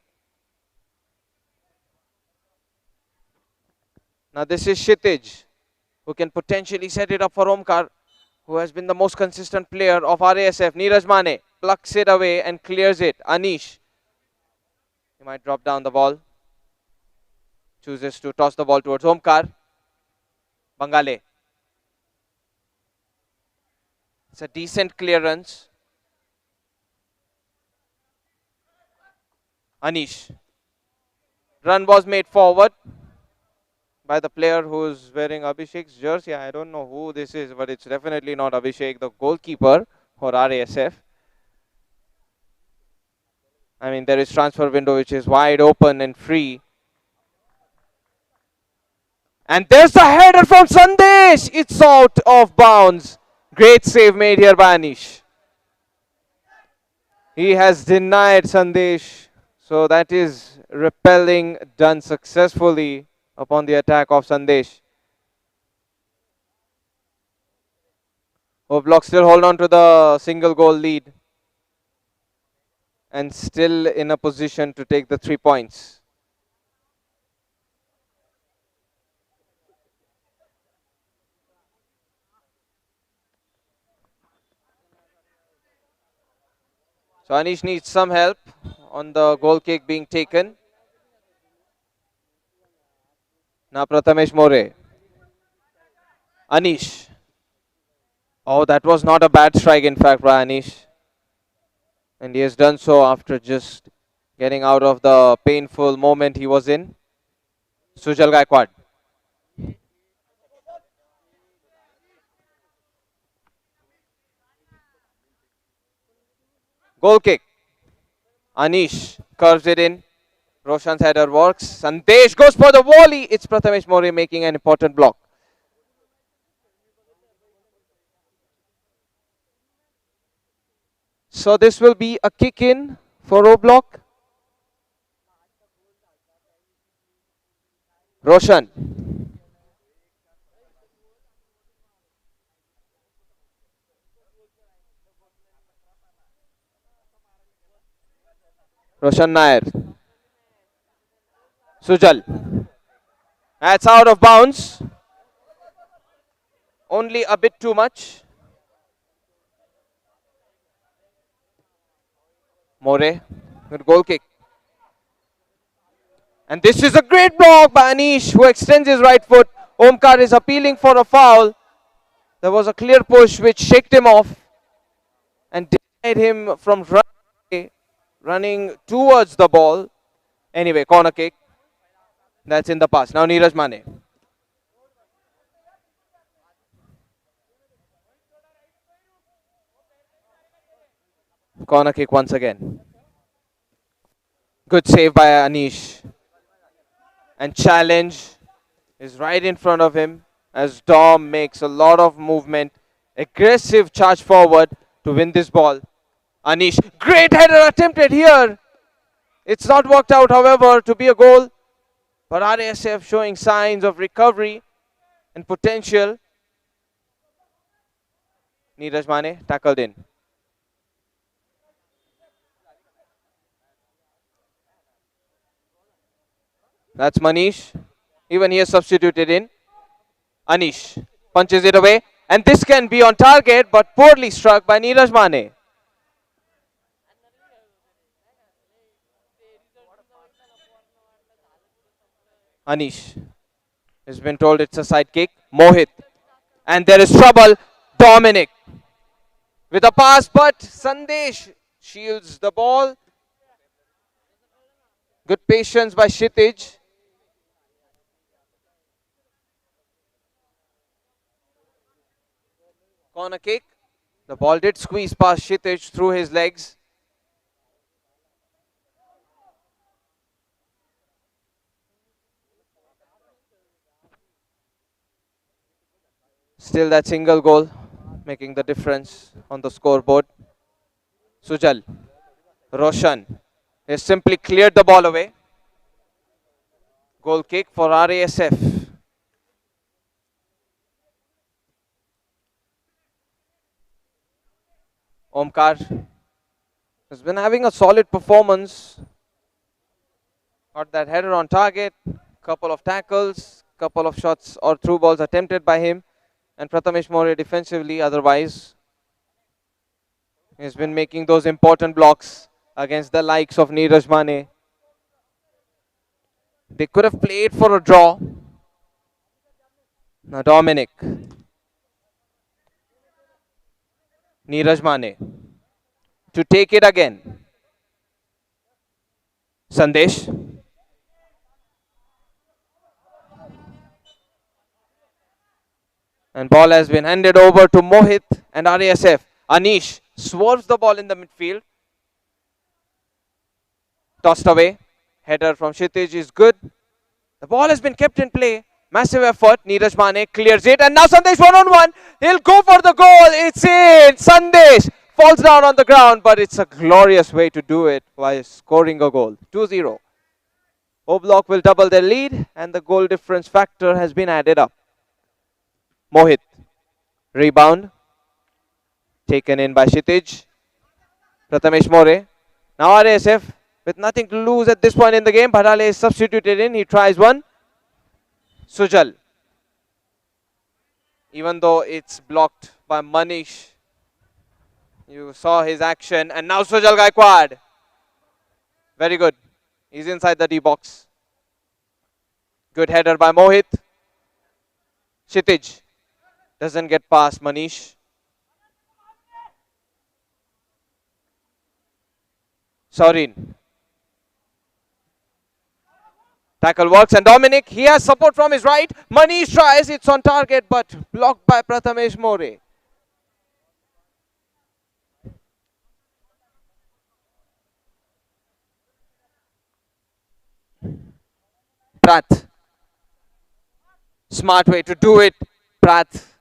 Now this is Kshitij, who can potentially set it up for Omkar, who has been the most consistent player of RASF. Neeraj Mane plucks it away and clears it. Anish. He might drop down the ball. Chooses to toss the ball towards Omkar. Bangale. It's a decent clearance. Anish. Run was made forward by the player who is wearing Abhishek's jersey. I don't know who this is, but it's definitely not Abhishek, the goalkeeper for RASF. I mean, there is transfer window which is wide open and free. And there's the header from Sandesh. It's out of bounds. Great save made here by Anish. He has denied Sandesh. So that is repelling done successfully upon the attack of Sandesh. Oblak still hold on to the single goal lead. and still in a position to take the 3 points. So Anish needs some help on the goal kick being taken. Now Prathamesh More. Anish. Oh, that was not a bad strike in fact by Anish. And he has done so after just getting out of the painful moment he was in. Sujal Gaikwad. Goal kick. Anish curves it in. Roshan's header works. Sandesh goes for the volley. It's Prathamesh More making an important block. So this will be a kick in for O block. Roshan. Roshan Nair. Sujal. That's out of bounds. Only a bit too much. More. Good goal kick. And this is a great block by Anish, who extends his right foot. Omkar is appealing for a foul. There was a clear push which shaked him off and denied him from running towards the ball. Anyway, corner kick. That's in the past. Now Neeraj Mane. Corner kick once again. Good save by Anish. And challenge is right in front of him as Dom makes a lot of movement. Aggressive charge forward to win this ball. Anish, great header attempted here. It's not worked out, however, to be a goal. But RASF showing signs of recovery and potential. Neeraj Mane tackled in. That's Manish. Even he is substituted in. Anish punches it away. And this can be on target, but poorly struck by Neeraj Mane. Anish has been told it's a side kick. Mohit. And there is trouble. Dominic with a pass, but Sandesh shields the ball. Good patience by Kshitij. Corner kick. The ball did squeeze past Kshitij through his legs. Still that single goal making the difference on the scoreboard. Sujal. Roshan has simply cleared the ball away. Goal kick for RASF. Omkar has been having a solid performance. Got that header on target, couple of tackles, couple of shots or through balls attempted by him. And Prathamesh More defensively, otherwise, he's been making those important blocks against the likes of Neeraj Mane. They could have played for a draw. Now Dominic. Neeraj Mane to take it again. Sandesh. And ball has been handed over to Mohit and RASF. Anish swerves the ball in the midfield. Tossed away. Header from Kshitij is good. The ball has been kept in play. Massive effort. Neeraj Mane clears it. And now Sandesh one-on-one. He'll go for the goal. It's in. Sandesh falls down on the ground. But it's a glorious way to do it by scoring a goal. 2-0. O Block will double their lead. And the goal difference factor has been added up. Mohit. Rebound. Taken in by Kshitij. Prathamesh More. Now RASF with nothing to lose at this point in the game. Bharale is substituted in. He tries one. Sujal. Even though it's blocked by Manish. You saw his action. And now Sujal Gaikwad. Very good. He's inside the D box. Good header by Mohit. Kshitij doesn't get past Manish. Saurin. Tackle works and Dominic, he has support from his right. Manish tries, it's on target but blocked by Prathamesh More. Prath. Smart way to do it. Prath.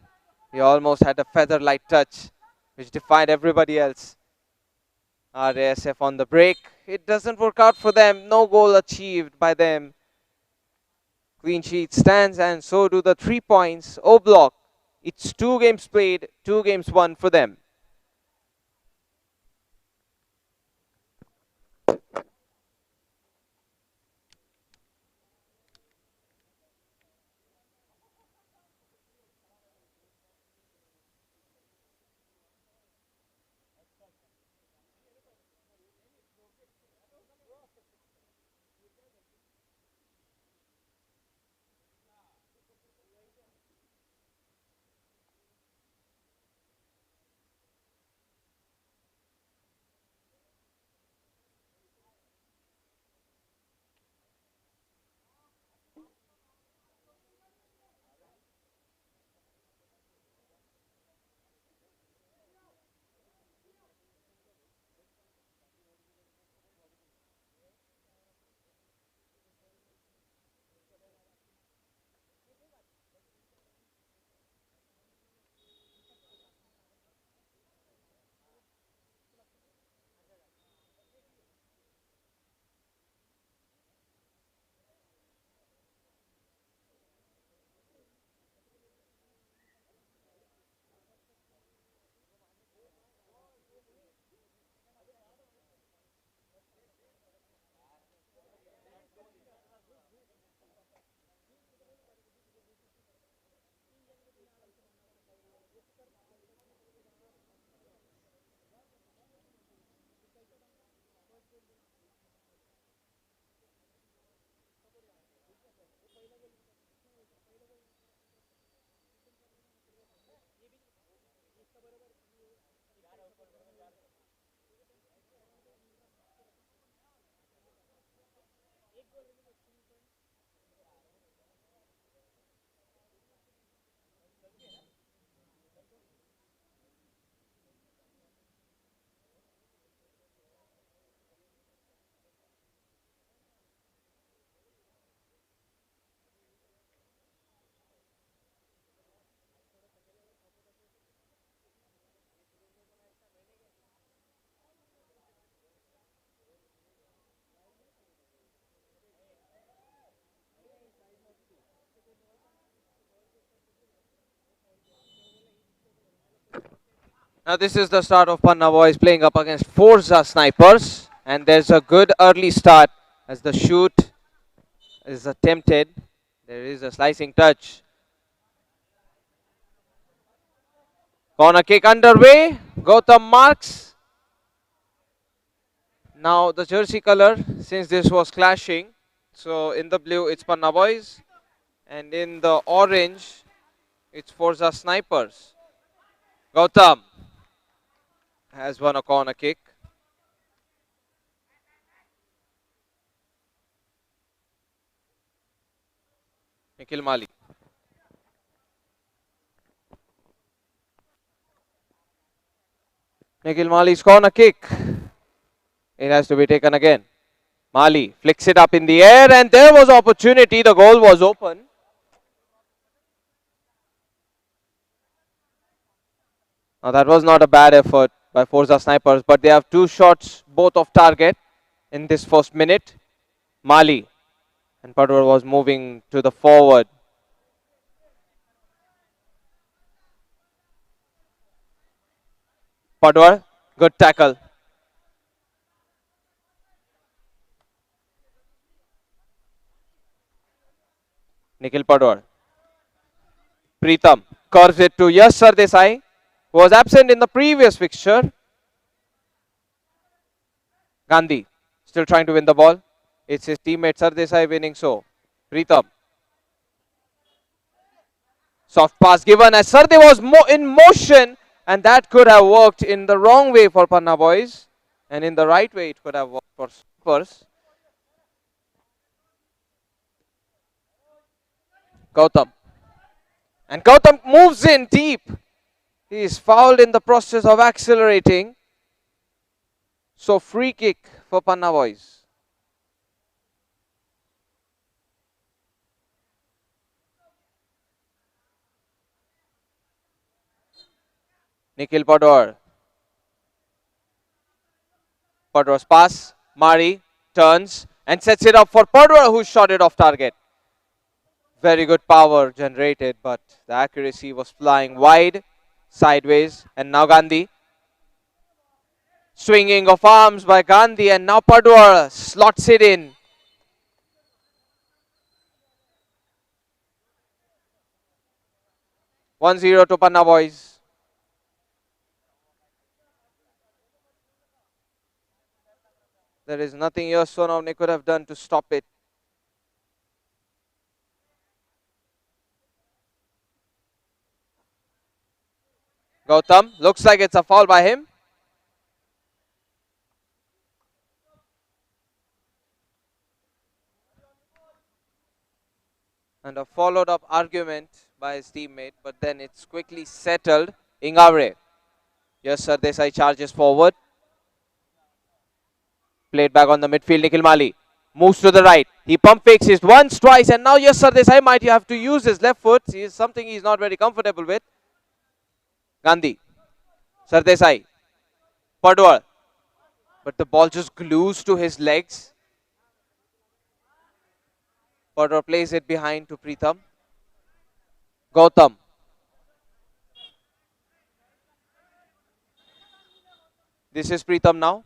He almost had a feather-light touch which defied everybody else. RASF on the break. It doesn't work out for them. No goal achieved by them. Clean sheet stands and so do the 3 points. O Block. It's 2 games played, 2 games won for them. Now this is the start of Panna Boys playing up against Forza Snipers. And there's a good early start as the shoot is attempted. There is a slicing touch. Corner kick underway. Gautam marks. Now the jersey color, since this was clashing. So in the blue it's Panna Boys. And in the orange it's Forza Snipers. Gautam has won a corner kick. Nikhil Mali. Nikhil Mali's corner kick. It has to be taken again. Mali flicks it up in the air and there was opportunity. The goal was open. Now that was not a bad effort by Forza Snipers, but they have 2 shots, both off target in this first minute. Mali and Padwar was moving to the forward. Padwar, good tackle. Nikhil Padwar. Pritam curves it to Yash Sardesai, who was absent in the previous fixture. Gandhi still trying to win the ball. It's his teammate Sardesai winning so. Pritam. Soft pass given as Sarde was in motion, and that could have worked in the wrong way for Panna boys, and in the right way it could have worked for Spurs. Gautam. And Gautam moves in deep. He is fouled in the process of accelerating. So free kick for Panna boys. Nikhil Padwar. Padwar's pass. Mari turns and sets it up for Padwar, who shot it off target. Very good power generated, but the accuracy was flying wide, sideways. And now Gandhi. Swinging of arms by Gandhi, and now Padwar slots it in. (1-0) to Panna boys. There is nothing Yash Sonawane could have done to stop it. Gautam, looks like it's a foul by him. And a followed up argument by his teammate, but then it's quickly settled. Ingavre. Yes, Sardesai charges forward. Played back on the midfield. Nikhil Mali moves to the right. He pump fakes it once, twice, and now yes, Sardesai might have to use his left foot. It's something he's not very comfortable with. Gandhi. Sardesai. Padwar. But the ball just glues to his legs. Padwar plays it behind to Pritam. Gautam. This is Pritam now.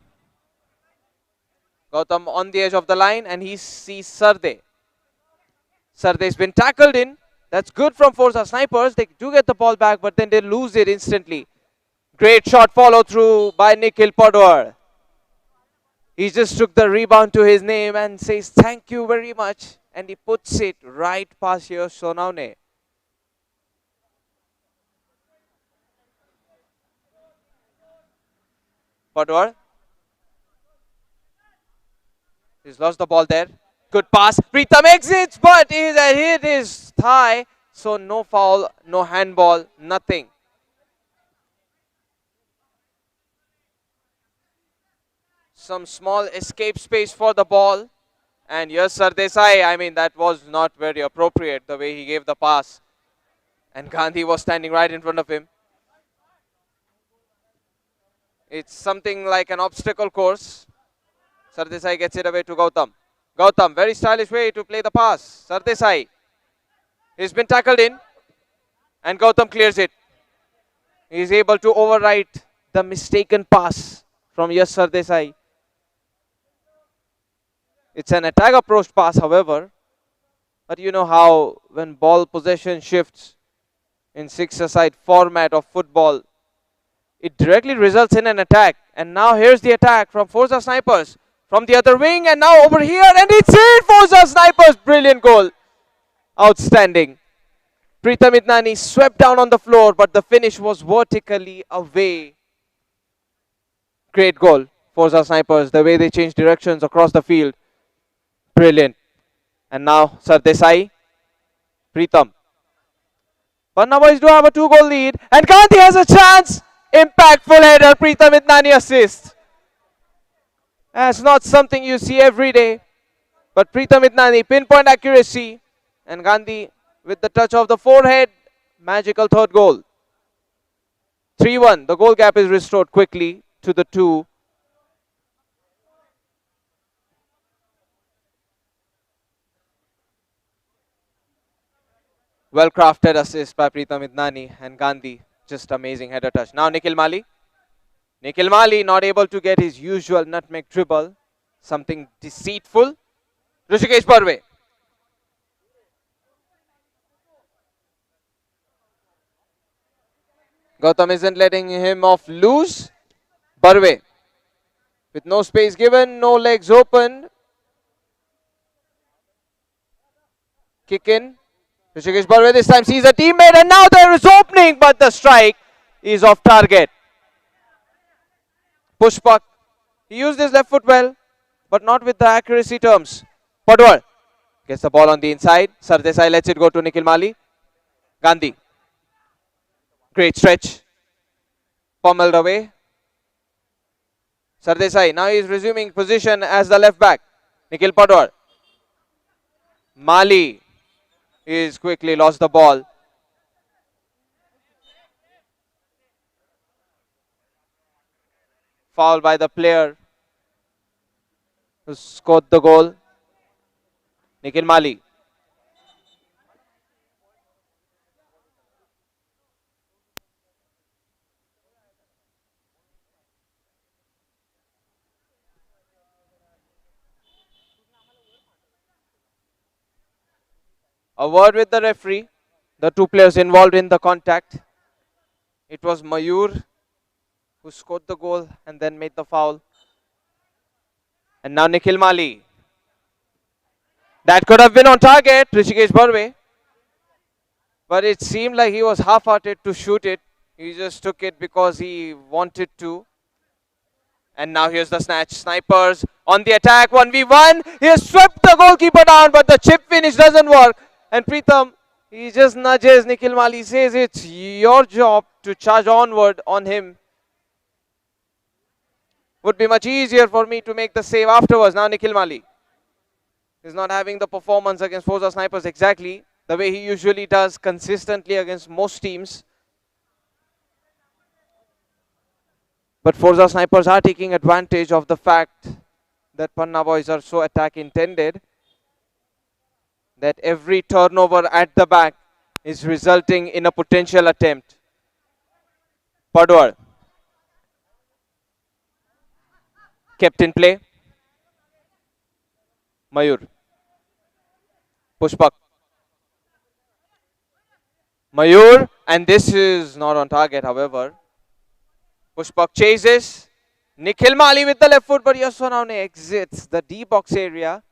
Gautam on the edge of the line, and he sees Sarde. Sarde's been tackled in. That's good from Forza Snipers. They do get the ball back, but then they lose it instantly. Great shot follow through by Nikhil Padwar. He just took the rebound to his name and says thank you very much. And he puts it right past Yash Sonawane. Padwar. He's lost the ball there. Good pass. Pritam exits, but it hit his thigh. So no foul, no handball, nothing. Some small escape space for the ball. And yes, Sardesai, I mean, that was not very appropriate, the way he gave the pass. And Gandhi was standing right in front of him. It's something like an obstacle course. Sardesai gets it away to Gautam. Gautam, very stylish way to play the pass. Sardesai. He's been tackled in. And Gautam clears it. He's able to overwrite the mistaken pass from Yash Sardesai. It's an attack approach pass, however. But you know how when ball possession shifts in six-a-side format of football, it directly results in an attack. And now here's the attack from Forza Snipers. From the other wing, and now over here, and it's it! Forza Snipers, brilliant goal. Outstanding. Pritam Idnani swept down on the floor, but the finish was vertically away. Great goal, Forza Snipers. The way they changed directions across the field. Brilliant. And now Sardesai, Pritam. Panna boys do have a 2-goal lead, and Gandhi has a chance. Impactful header, Pritam Idnani assist. That's not something you see every day. But Pritam Idnani, pinpoint accuracy. And Gandhi with the touch of the forehead. Magical third goal. 3-1. The goal gap is restored quickly to the 2. Well crafted assist by Pritam Idnani, and Gandhi. Just amazing header touch. Now Nikhil Mali. Nikhil Mali not able to get his usual nutmeg dribble. Something deceitful. Rishikesh Barve. Gautam isn't letting him off loose. Barve with no space given, no legs open. Kick in. Rishikesh Barve this time sees a teammate and now there is opening, but the strike is off target. Push puck. He used his left foot well, but not with the accuracy terms. Padwar gets the ball on the inside. Sardesai lets it go to Nikhil Mali. Gandhi. Great stretch. Pummeled away. Sardesai. Now he is resuming position as the left back. Nikhil Padwar. Mali is quickly lost the ball. Foul by the player who scored the goal. Nikhil Mali. A word with the referee. The two players involved in the contact. It was Mayur who scored the goal and then made the foul. And now Nikhil Mali. That could have been on target, Rishikesh Barve. But it seemed like he was half-hearted to shoot it. He just took it because he wanted to. And now here's the snatch. Snipers on the attack, 1v1. He has swept the goalkeeper down, but the chip finish doesn't work. And Pritham, he just nudges Nikhil Mali, says it's your job to charge onward on him. Would be much easier for me to make the save afterwards. Now Nikhil Mali is not having the performance against Forza Snipers exactly the way he usually does consistently against most teams. But Forza Snipers are taking advantage of the fact that Panna boys are so attack intended that every turnover at the back is resulting in a potential attempt. Padwar kept in play. Mayur. Pushpak. Mayur, and this is not on target, however. Pushpak chases. Nikhil Mali with the left foot, but Yaswanavne exits the D box area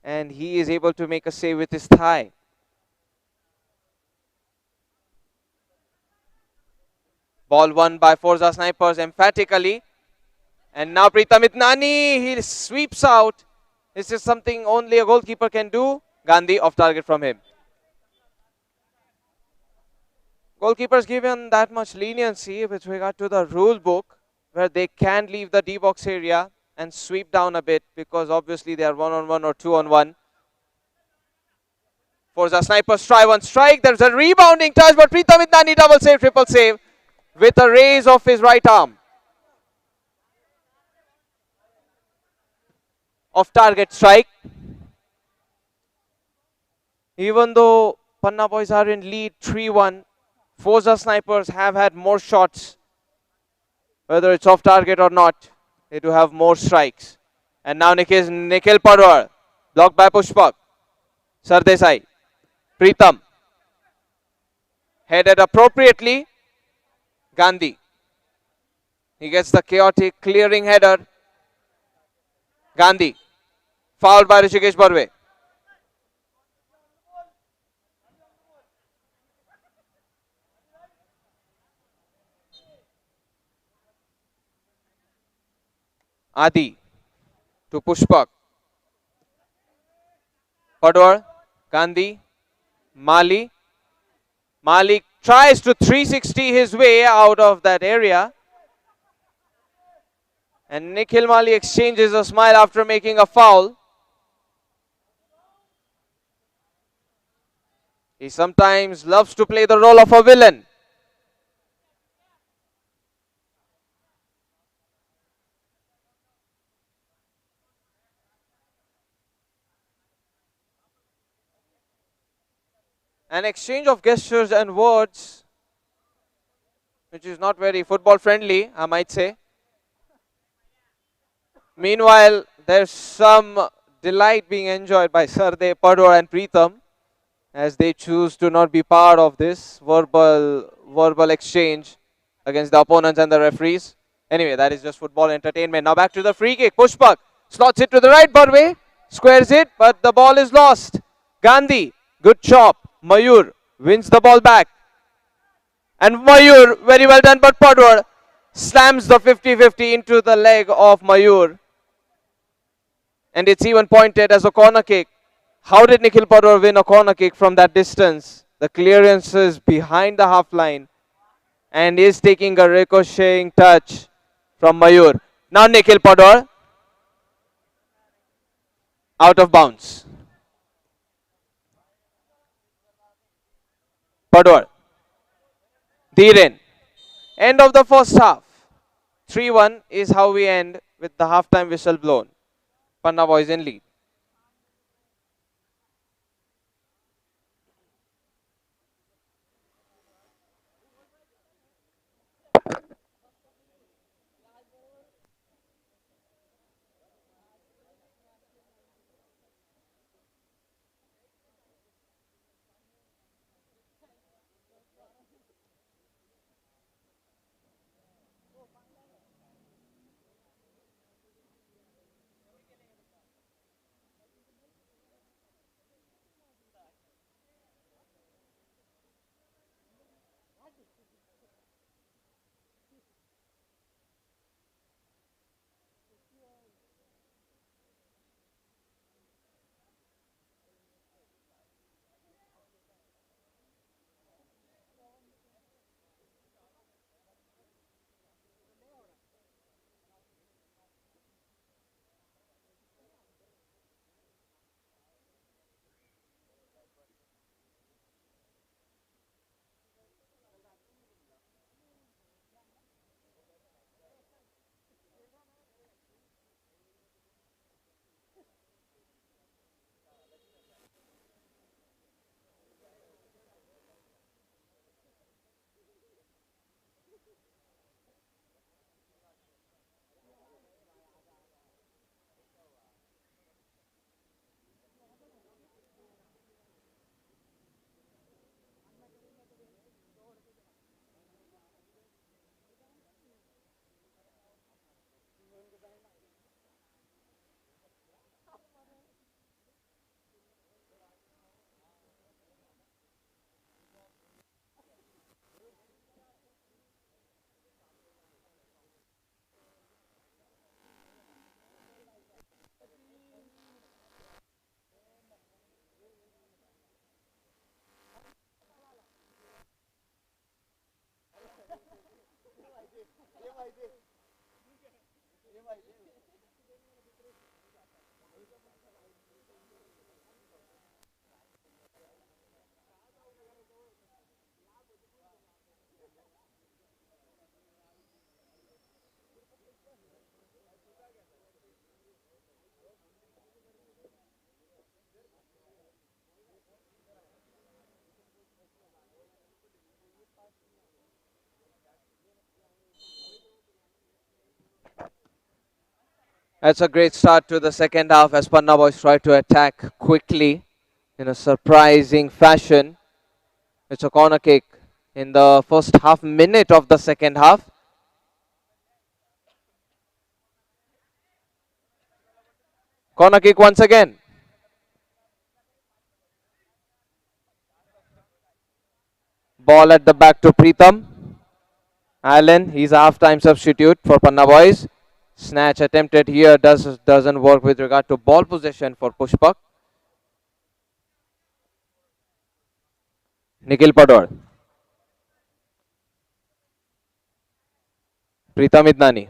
and he is able to make a save with his thigh. Ball won by Forza Snipers emphatically. And now Pritham Itnani, he sweeps out. This is something only a goalkeeper can do. Gandhi off target from him. Goalkeepers given that much leniency with regard to the rule book where they can leave the D box area and sweep down a bit because obviously they are 1-on-1 or 2-on-1. Forza Snipers try one strike. There's a rebounding touch, but Pritham Itnani double save, triple save with a raise of his right arm. Off target strike. Even though Panna boys are in lead 3-1, Forza Snipers have had more shots. Whether it's off target or not, they do have more strikes. And now Nikhil Padwar, blocked by Pushpak. Sardesai, Pritham, headed appropriately. Gandhi, he gets the chaotic clearing header. Gandhi, fouled by Rishikesh Barve. Adi to Pushpak. Padwar, Gandhi, Mali. Mali tries to 360 his way out of that area. And Nikhil Mali exchanges a smile after making a foul. He sometimes loves to play the role of a villain. An exchange of gestures and words, which is not very football friendly, I might say. Meanwhile, there's some delight being enjoyed by Sarde, Padwar and Pritham as they choose to not be part of this verbal exchange. against the opponents and the referees. Anyway, that is just football entertainment. Now back to the free kick. Pushpak slots it to the right, Barve squares it, but the ball is lost. Gandhi, good chop. Mayur wins the ball back. And Mayur, very well done, but Padwar slams the 50-50 into the leg of Mayur. And it's even pointed as a corner kick. How did Nikhil Padwar win a corner kick from that distance? The clearance is behind the half line and is taking a ricocheting touch from Mayur. Now Nikhil Padwar out of bounds. Padwar. Dhiren. End of the first half. 3-1 is how we end with the halftime whistle blown. Panna boys in lead. That's a great start to the second half as Panna boys try to attack quickly in a surprising fashion. It's a corner kick in the first half minute of the second half. Corner kick once again. Ball at the back to Preetham. Allen, he's a half-time substitute for Panna boys. Snatch attempted here doesn't work with regard to ball possession for Pushpak. Nikhil Padwar. Preetham Idnani.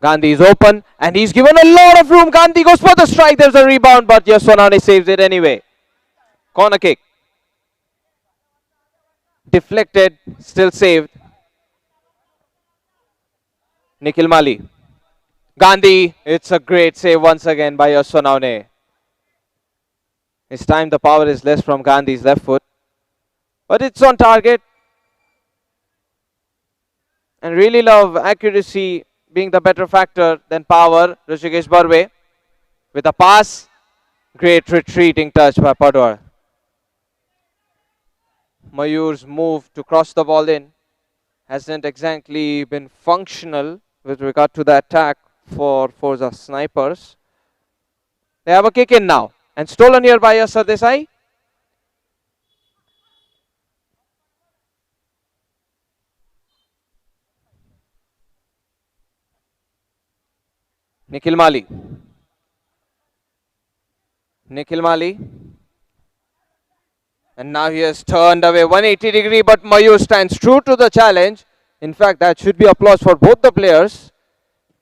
Gandhi is open and he's given a lot of room. Gandhi goes for the strike. There's a rebound, but Yaswanani saves it anyway. Corner kick. Deflected, still saved. Nikhil Mali. Gandhi, it's a great save once again by Yaswanani. This time the power is less from Gandhi's left foot, but it's on target. And really love accuracy being the better factor than power. Rishikesh Barve with a pass. Great retreating touch by Padwar. Mayur's move to cross the ball in hasn't exactly been functional with regard to the attack for Forza Snipers. They have a kick in now and stolen here by Yasser Desai. Nikhil Mali. Nikhil Mali. And now he has turned away 180 degree, but Mayur stands true to the challenge. In fact, that should be applause for both the players.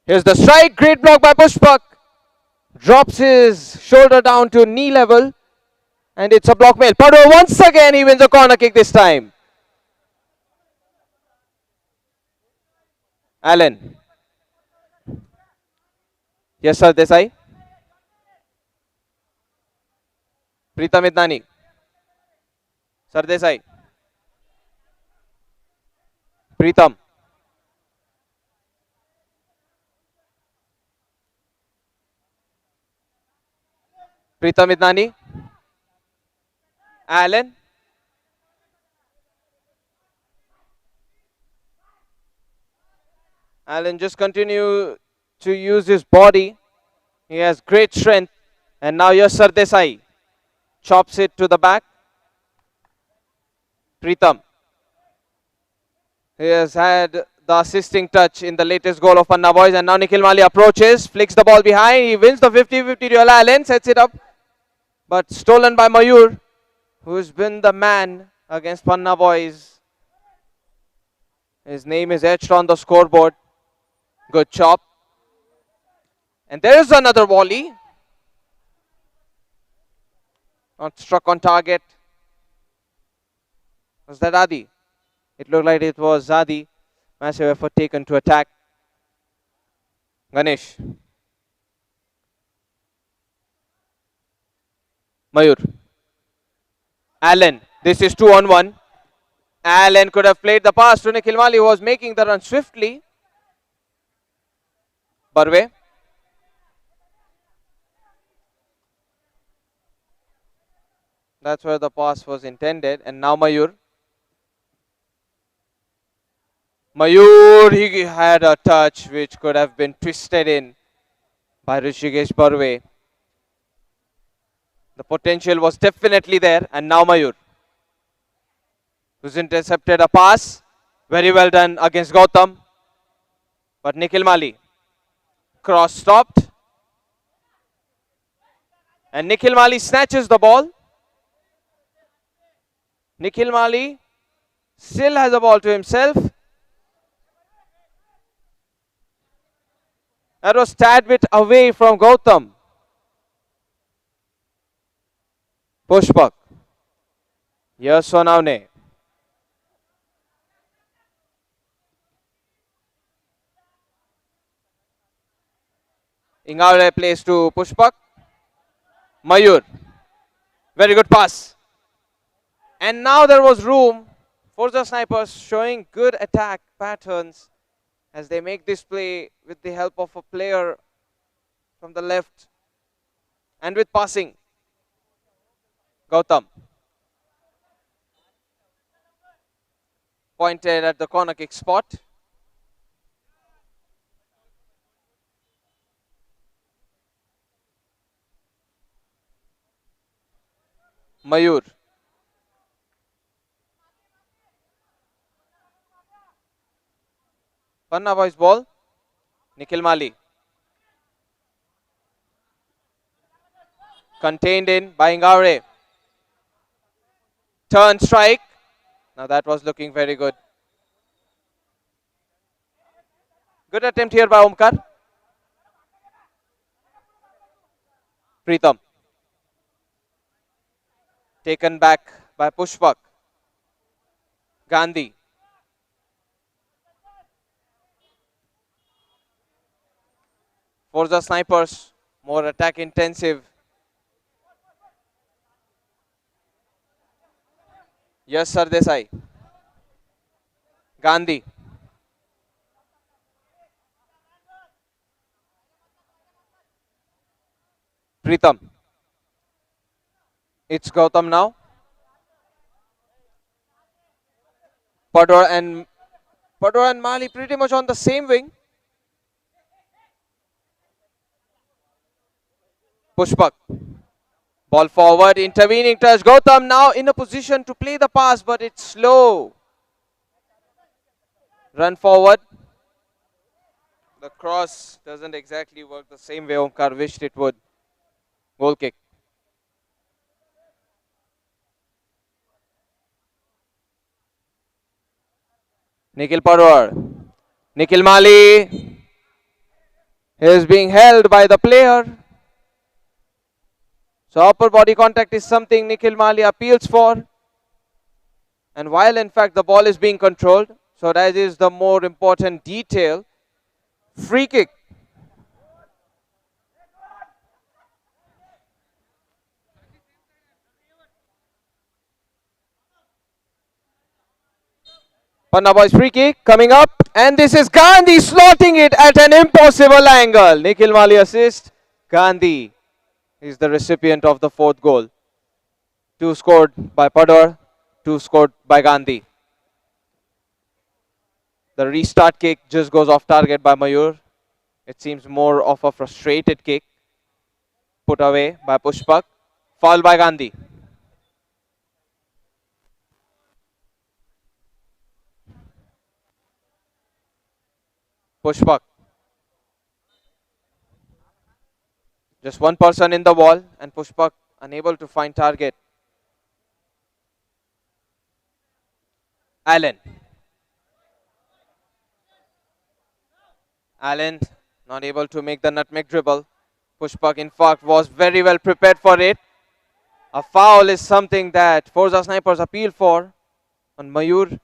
Here's the strike, great block by Pushpak. Drops his shoulder down to knee level. And it's a block mail. Padua once again, he wins a corner kick this time. Allen. Yes, sir, Desai. Pritam Idnani. Sardesai. Pritam. Pritam Idnani. Allen. Allen just continue to use his body. He has great strength. And now Yasser Desai chops it to the back. Pritam. He has had the assisting touch in the latest goal of Panna Boys. And now Nikhil Mali approaches, flicks the ball behind. He wins the 50-50 duel. Allen sets it up. But stolen by Mayur, who's been the man against Panna Boys. His name is etched on the scoreboard. Good chop. And there is another volley. Not struck on target. Was that Adi? It looked like it was Zadi. Massive effort taken to attack. Ganesh. Mayur. Allen. This is 2-on-1. Allen could have played the pass to Nikhil Mali, who was making the run swiftly. Barve. That's where the pass was intended. And now Mayur. Mayur, he had a touch which could have been twisted in by Rishikesh Barve. The potential was definitely there. And now Mayur, who's intercepted a pass. Very well done against Gautam. But Nikhil Mali. Cross stopped. And Nikhil Mali snatches the ball. Nikhil Mali still has a ball to himself. That was tad bit away from Gautam. Pushpak. Yes, Sonavne. Ingavre plays to Pushpak. Mayur. Very good pass. And now there was room. Forza Snipers showing good attack patterns as they make this play with the help of a player from the left and with passing. Gautam. Pointed at the corner kick spot. Mayur. Panna Boys ball. Nikhil Mali. Contained in by Ingavre. Turn strike. Now that was looking very good. Good attempt here by Omkar. Pritam. Taken back by Pushpak. Gandhi. Forza Snipers, more attack intensive. Yes, Sardesai. Gandhi. Pritam. It's Gautam now. Pador and Mali pretty much on the same wing. Pushpak. Ball forward, intervening touch. Gautam now in a position to play the pass, but it's slow. Run forward. The cross doesn't exactly work the same way Omkar wished it would. Goal kick. Nikhil Parwar. Nikhil Mali is being held by the player. So upper body contact is something Nikhil Mali appeals for. And while in fact the ball is being controlled, so that is the more important detail. Free kick. Panna boys free kick coming up, and this is Gandhi slotting it at an impossible angle. Nikhil Mali assist. Gandhi is the recipient of the fourth goal. 2 scored by Pador, 2 scored by Gandhi. The restart kick just goes off target by Mayur. It seems more of a frustrated kick. Put away by Pushpak. Foul by Gandhi. Pushpak. Just one person in the wall, and Pushpak unable to find target. Allen. Allen not able to make the nutmeg dribble. Pushpak in fact was very well prepared for it. A foul is something that Forza Snipers appeal for on Mayur.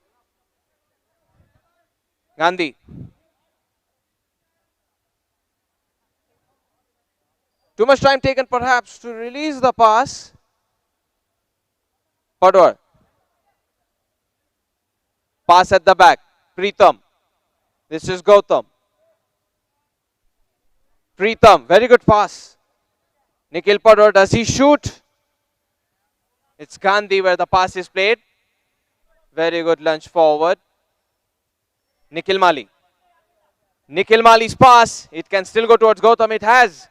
Gandhi. Too much time taken perhaps to release the pass. Padwar. Pass at the back. Preetham. This is Gautam. Preetham. Very good pass. Nikhil Padwar. Does he shoot? It's Gandhi where the pass is played. Very good lunge forward. Nikhil Mali. Nikhil Mali's pass. It can still go towards Gautam. It has.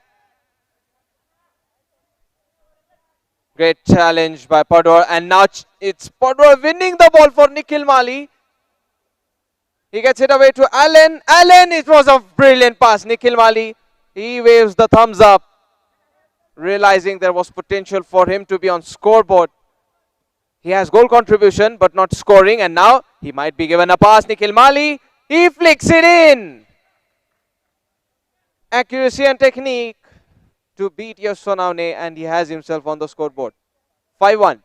Great challenge by Padwar, and now it's Padwar winning the ball for Nikhil Mali. He gets it away to Allen. Allen, it was a brilliant pass. Nikhil Mali, he waves the thumbs up, realizing there was potential for him to be on scoreboard. He has goal contribution, but not scoring, and now he might be given a pass. Nikhil Mali, he flicks it in. Accuracy and technique to beat Yasonavne, and he has himself on the scoreboard. 5-1.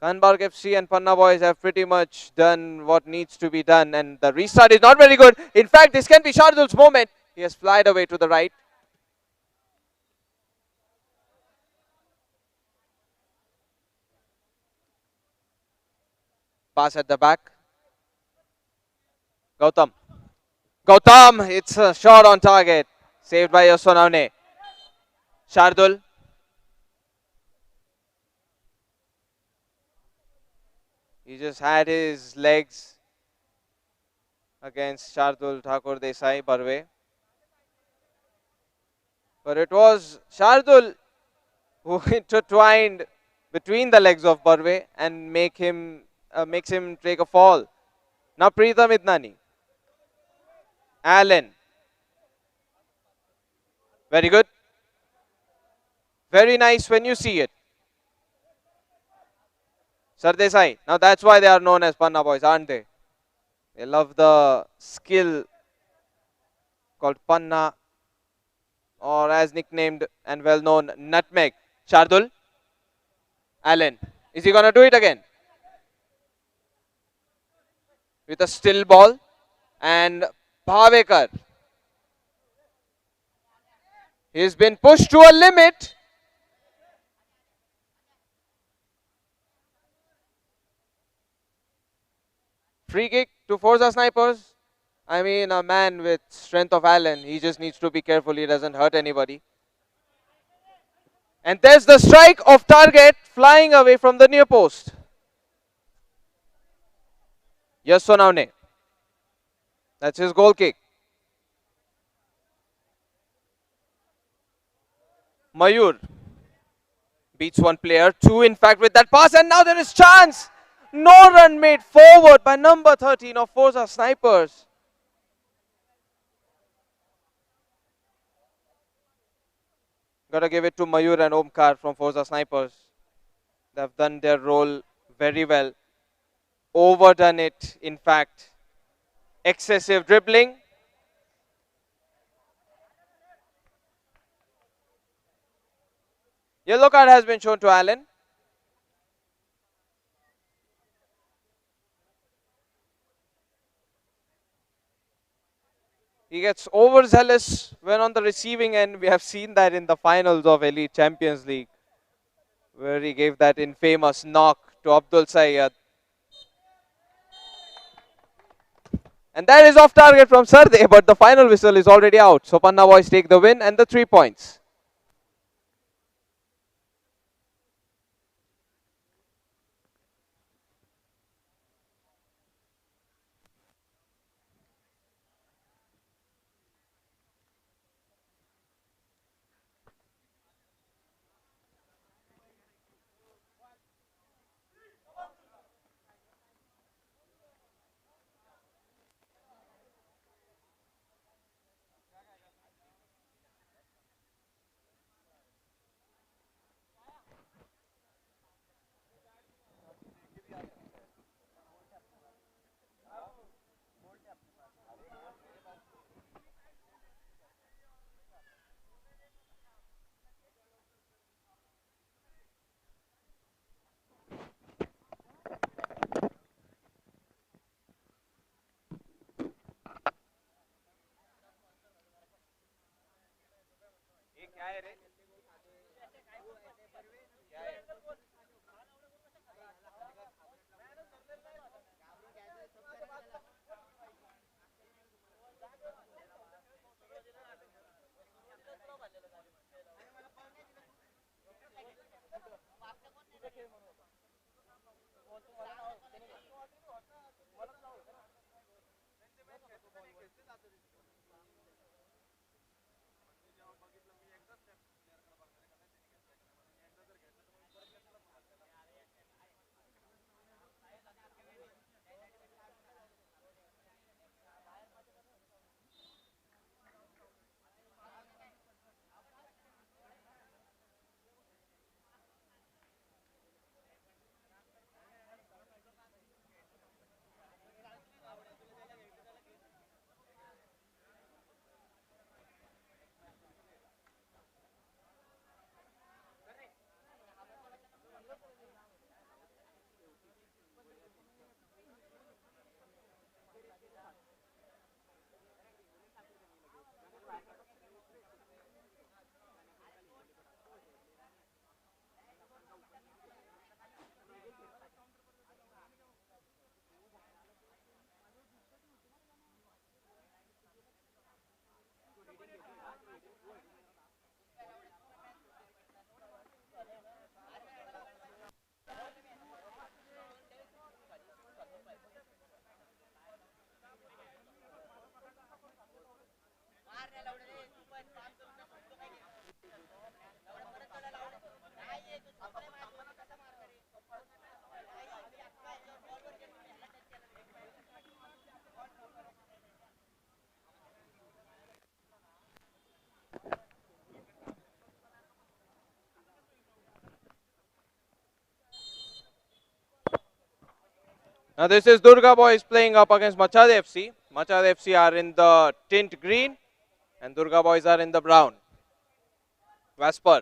Kanbarg FC and Panna boys have pretty much done what needs to be done, and the restart is not very good. In fact, this can be Shardul's moment. He has flied away to the right. Pass at the back. Gautam. Gautam, it's a shot on target. Saved by Yasonavne. Shardul. He just had his legs against Shardul Thakur Desai Barve. But it was Shardul who intertwined between the legs of Barve and makes him take a fall. Now Preetham Idnani. Allen. Very good. Very nice when you see it. Sardesai. Now that's why they are known as Panna boys, aren't they? They love the skill called Panna, or as nicknamed and well known, Nutmeg. Shardul. Allen. Is he going to do it again? With a still ball. And Bhavekar. He's been pushed to a limit. Free kick to Forza Snipers. I mean, a man with strength of Allen, he just needs to be careful he doesn't hurt anybody. And there's the strike of target flying away from the near post. Yes, Sonaune. That's his goal kick. Mayur beats one player, two in fact with that pass, and now there is chance. No run made forward by number 13 of Forza Snipers. Gotta give it to Mayur and Omkar from Forza Snipers. They've done their role very well. Overdone it, in fact. Excessive dribbling. Yellow card has been shown to Allen. He gets overzealous when on the receiving end. We have seen that in the finals of Elite Champions League, where he gave that infamous knock to Abdul Sayyad. And that is off target from Sarde, but the final whistle is already out. So Panna boys take the win and the 3 points. Now this is Durga Boys playing up against Machad FC. Machad FC are in the tint green and Durga Boys are in the brown. Vasper.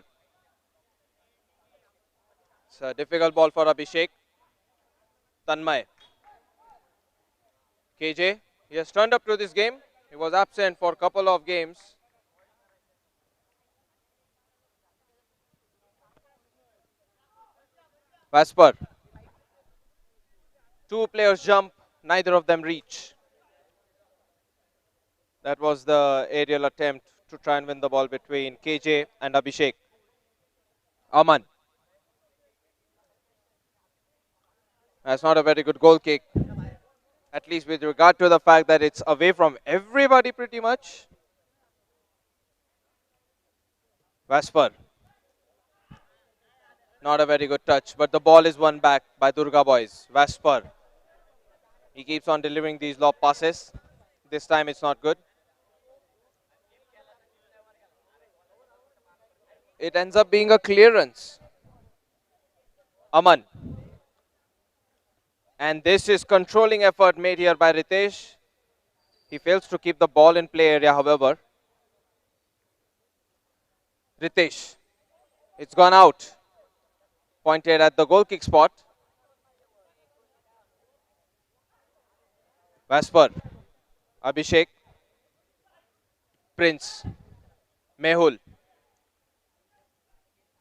It's a difficult ball for Abhishek. Tanmay. KJ. He has turned up to this game. He was absent for a couple of games. Vasper. Two players jump, neither of them reach. That was the aerial attempt to try and win the ball between KJ and Abhishek. Aman. That's not a very good goal kick. at least with regard to the fact that it's away from everybody pretty much. Vasper. Not a very good touch, but the ball is won back by Durga boys. Vasper. He keeps on delivering these lob passes. This time it's not good. It ends up being a clearance. Aman. And this is controlling effort made here by Ritesh. He fails to keep the ball in play area, however. Ritesh. It's gone out. Pointed at the goal kick spot. Vasper. Abhishek. Prince. Mehul.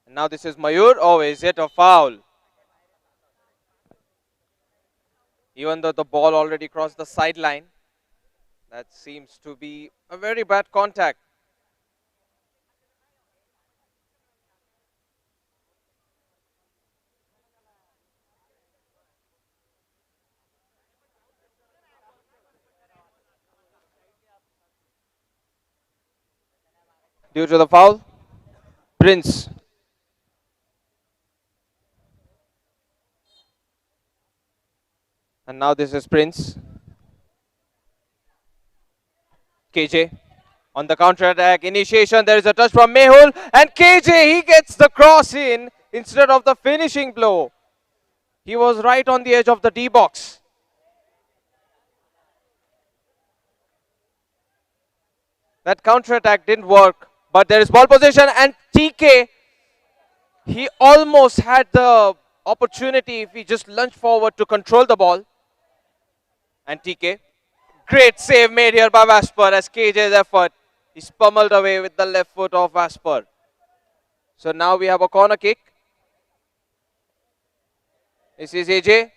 And now this is Mayur. Oh, is it a foul? Even though the ball already crossed the sideline, that seems to be a very bad contact. Due to the foul, Prince. And now this is Prince. KJ on the counter-attack initiation. There is a touch from Mehul. And KJ, he gets the cross in instead of the finishing blow. He was right on the edge of the D-box. That counter-attack didn't work. But there is ball possession. And TK, he almost had the opportunity if he just lunged forward to control the ball. And TK. Great save made here by Vasper as KJ's effort is pummeled away with the left foot of Vasper. So now we have a corner kick. This is AJ.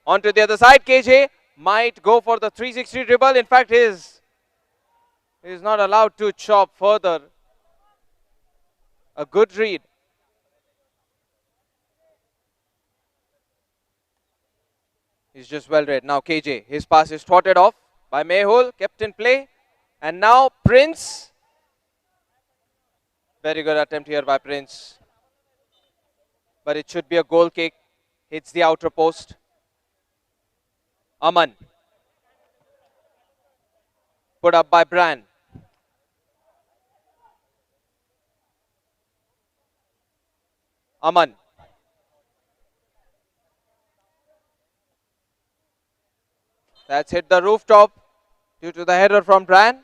Onto the other side. KJ might go for the 360 dribble. In fact, he is not allowed to chop further. A good read. He's just well read. Now KJ, his pass is thwarted off by Mehul, kept in play. And now Prince. Very good attempt here by Prince. But it should be a goal kick. Hits the outer post. Aman. Put up by Bran. Aman. That's hit the rooftop due to the header from Bran.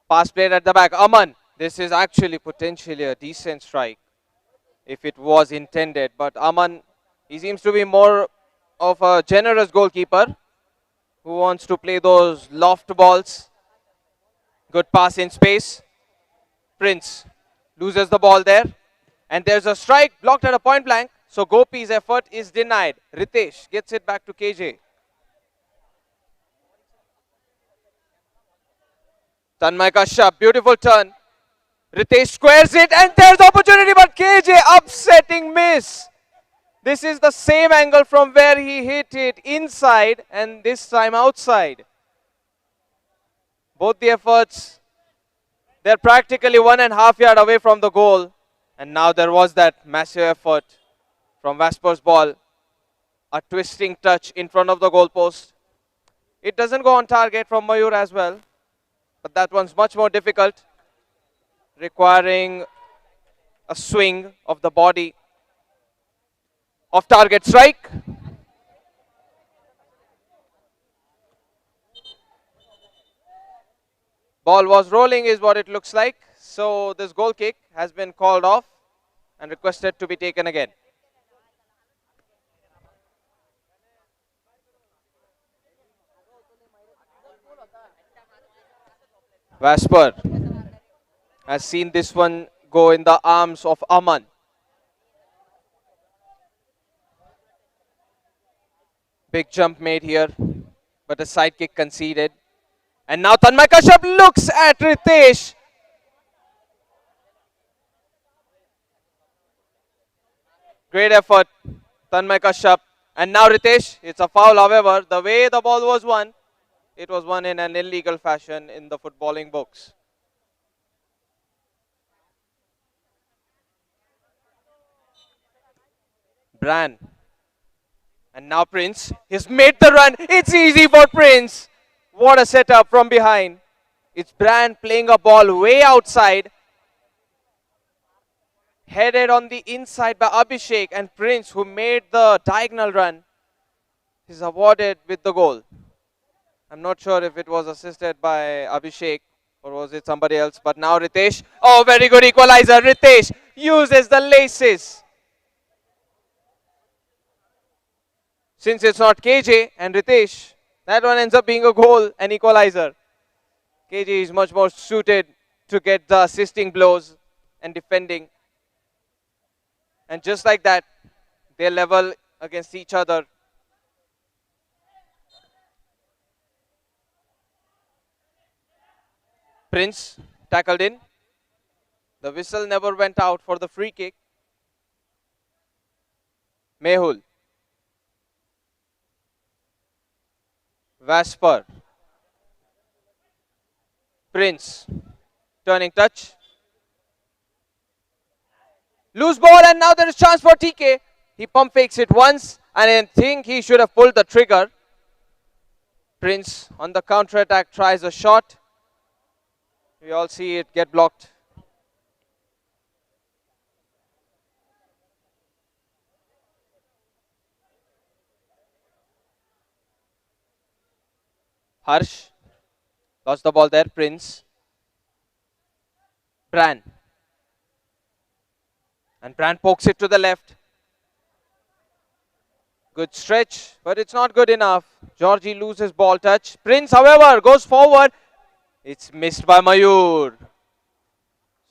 Pass played at the back. Aman. This is actually potentially a decent strike if it was intended. But Aman, he seems to be more of a generous goalkeeper who wants to play those loft balls. Good pass in space. Prince loses the ball there. And there's a strike blocked at a point blank. So Gopi's effort is denied. Ritesh gets it back to KJ. Tanmay Kashyap, beautiful turn. Ritesh squares it and there's opportunity, but KJ upsetting miss. This is the same angle from where he hit it inside and this time outside. Both the efforts, they're practically 1.5 yards away from the goal. And now there was that massive effort from Vasper's ball. A twisting touch in front of the goalpost. It doesn't go on target from Mayur as well. But that one's much more difficult, requiring a swing of the body. Off target strike. Ball was rolling is what it looks like. So this goal kick has been called off and requested to be taken again. Vasper has seen this one go in the arms of Aman. Big jump made here, but a side kick conceded. And now Tanmay Kashyap looks at Ritesh. Great effort, Tanmay Kashyap. And now Ritesh, it's a foul. However, the way the ball was won, it was won in an illegal fashion in the footballing books. Bran. And now Prince. He's made the run. It's easy for Prince. What a setup from behind. It's Bran playing a ball way outside. Headed on the inside by Abhishek, and Prince, who made the diagonal run, is awarded with the goal. I'm not sure if it was assisted by Abhishek or was it somebody else, but now Ritesh. Oh, very good equalizer. Ritesh uses the laces. Since it's not KJ and Ritesh, that one ends up being a goal, an equalizer. KJ is much more suited to get the assisting blows and defending. And just like that, they level against each other. Prince tackled in. The whistle never went out for the free kick. Mehul. Vasper. Prince. Turning touch. Loose ball, and now there is chance for TK. He pump fakes it once and I think he should have pulled the trigger. Prince on the counter attack tries a shot. We all see it get blocked. Harsh lost the ball there. Prince. Bran. And Bran pokes it to the left. Good stretch, but it's not good enough. Georgie loses ball touch. Prince, however, goes forward. It's missed by Mayur.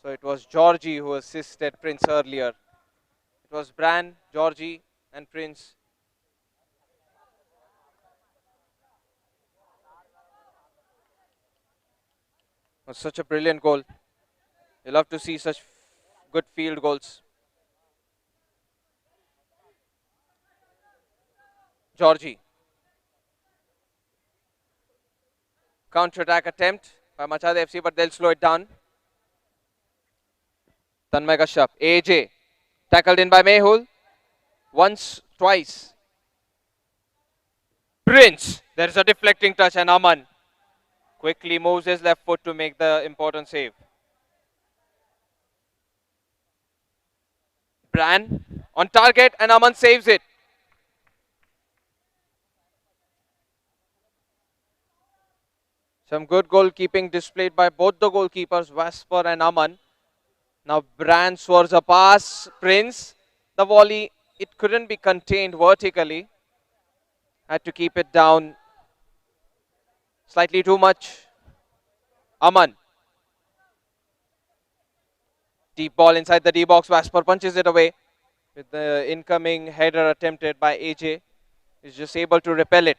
So it was Georgie who assisted Prince earlier. It was Bran, Georgie, and Prince. It was such a brilliant goal. You love to see such good field goals. Georgie. Counter-attack attempt by Machade FC, but they'll slow it down. Tanmay Kashyap. AJ. Tackled in by Mehul. Once, twice. Prince. There's a deflecting touch and Aman quickly moves his left foot to make the important save. Bran on target and Aman saves it. Some good goalkeeping displayed by both the goalkeepers, Vasper and Aman. Now Bran swerves a pass. Prince, the volley, it couldn't be contained vertically. Had to keep it down slightly too much. Aman. Deep ball inside the D box. Vasper punches it away. With the incoming header attempted by AJ. Is just able to repel it.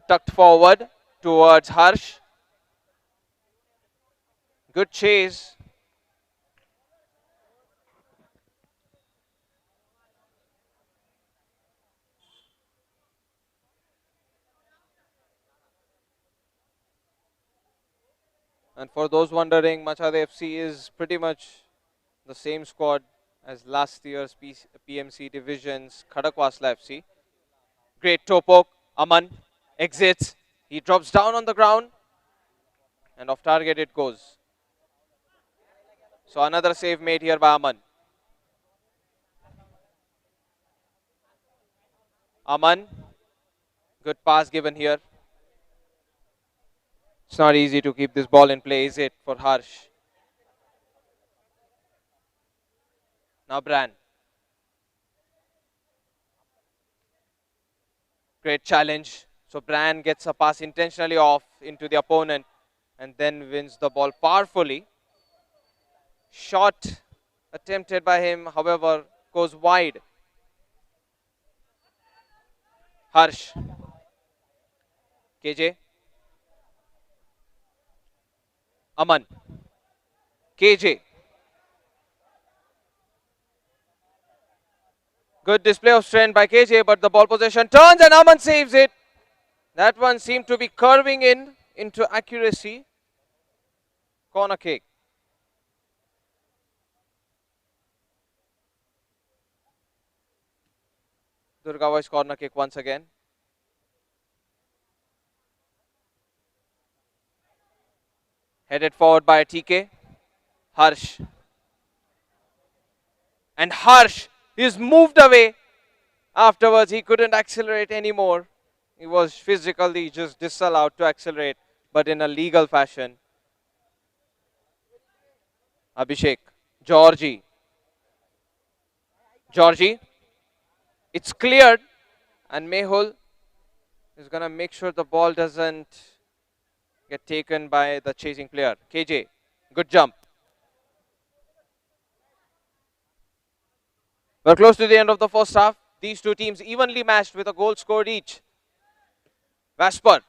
Tucked forward towards Harsh. Good chase. And for those wondering, Machade FC is pretty much the same squad as last year's PMC division's Khadakwasla FC. Great toe poke. Aman exits. He drops down on the ground. And off target it goes. So another save made here by Aman. Aman. Good pass given here. It's not easy to keep this ball in play, is it, for Harsh? Now Bran. Great challenge. So Bran gets a pass intentionally off into the opponent and then wins the ball powerfully. Shot attempted by him, however, goes wide. Harsh. KJ. Aman. KJ. Good display of strength by KJ, but the ball possession turns and Aman saves it. That one seemed to be curving in into accuracy. Corner kick. Durga Boys corner kick once again. Headed forward by TK. Harsh. And Harsh is moved away. Afterwards, he couldn't accelerate anymore. He was physically just disallowed to accelerate, but in a legal fashion. Abhishek. Georgie. Georgie. It's cleared. And Mehul is going to make sure the ball doesn't get taken by the chasing player. KJ. Good jump. We're close to the end of the first half. These two teams evenly matched with a goal scored each. Vasper.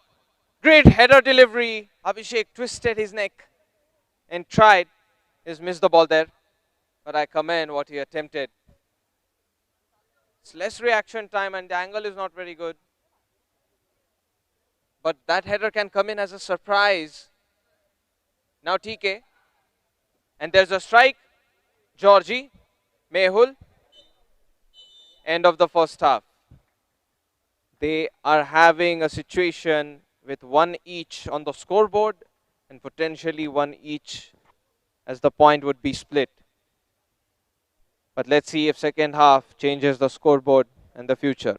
Great header delivery. Abhishek twisted his neck and tried. He's missed the ball there. But I commend what he attempted. It's less reaction time and the angle is not very good. But that header can come in as a surprise. Now TK. And there's a strike. Georgie. Mehul. End of the first half. They are having a situation with one each on the scoreboard and potentially one each as the point would be split. But let's see if second half changes the scoreboard and the future.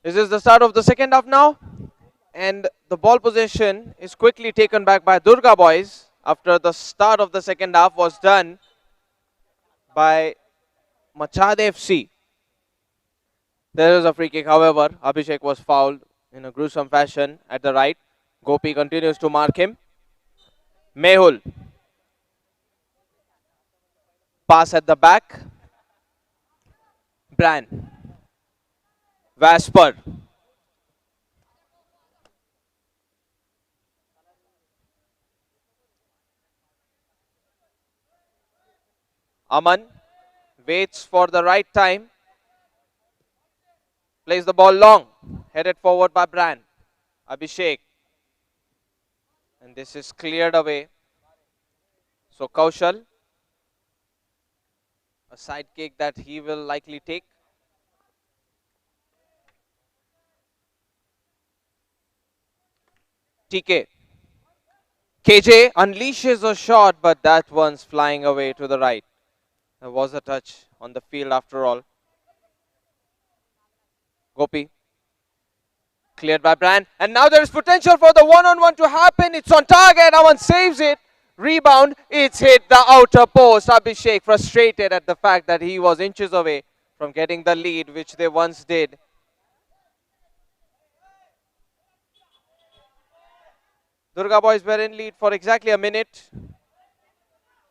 This is the start of the second half now. And the ball possession is quickly taken back by Durga Boys after the start of the second half was done by Machad FC. There is a free kick, however. Abhishek was fouled in a gruesome fashion at the right. Gopi continues to mark him. Mehul. Pass at the back. Bran. Vasper. Aman waits for the right time. Plays the ball long. Headed forward by Bran. Abhishek. And this is cleared away. So Kaushal. A side kick that he will likely take. TK. KJ unleashes a shot, but that one's flying away to the right. There was a touch on the field after all. Gopi. Cleared by Bran. And now there is potential for the one-on-one to happen. It's on target. Aman saves it. Rebound. It's hit the outer post. Abhishek frustrated at the fact that he was inches away from getting the lead, which they once did. Durga boys were in lead for exactly a minute.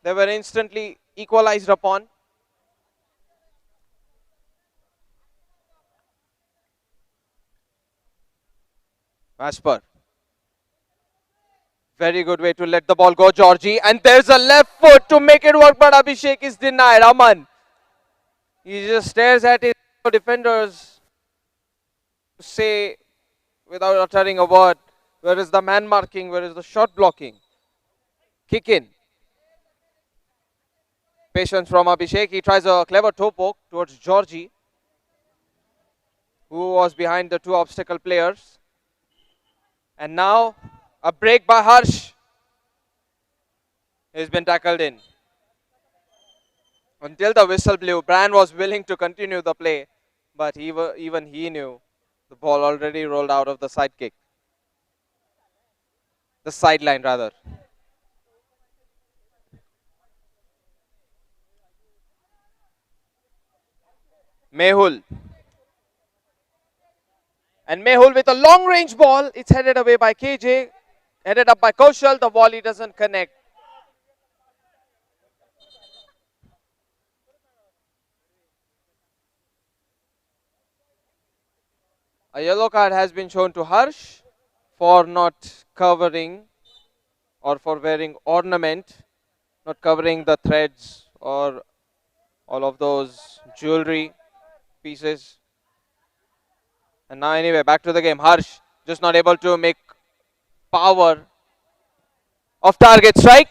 They were instantly equalized upon. Vasper. Very good way to let the ball go, Georgie. And there's a left foot to make it work, but Abhishek is denied. Aman. He just stares at his defenders to say, without uttering a word, where is the man marking? Where is the shot blocking? Kick in. Patience from Abhishek. He tries a clever toe poke towards Georgie, who was behind the two obstacle players. And now a break by Harsh. He's been tackled in. Until the whistle blew, Bran was willing to continue the play, but even he knew the ball already rolled out of the side kick. The sideline, rather. Mehul. And Mehul with a long range ball. It's headed away by KJ. Headed up by Kaushal. The volley doesn't connect. A yellow card has been shown to Harsh for not covering or for wearing ornament, not covering the threads or all of those jewelry pieces. And now anyway, back to the game. Harsh just not able to make power of target strike.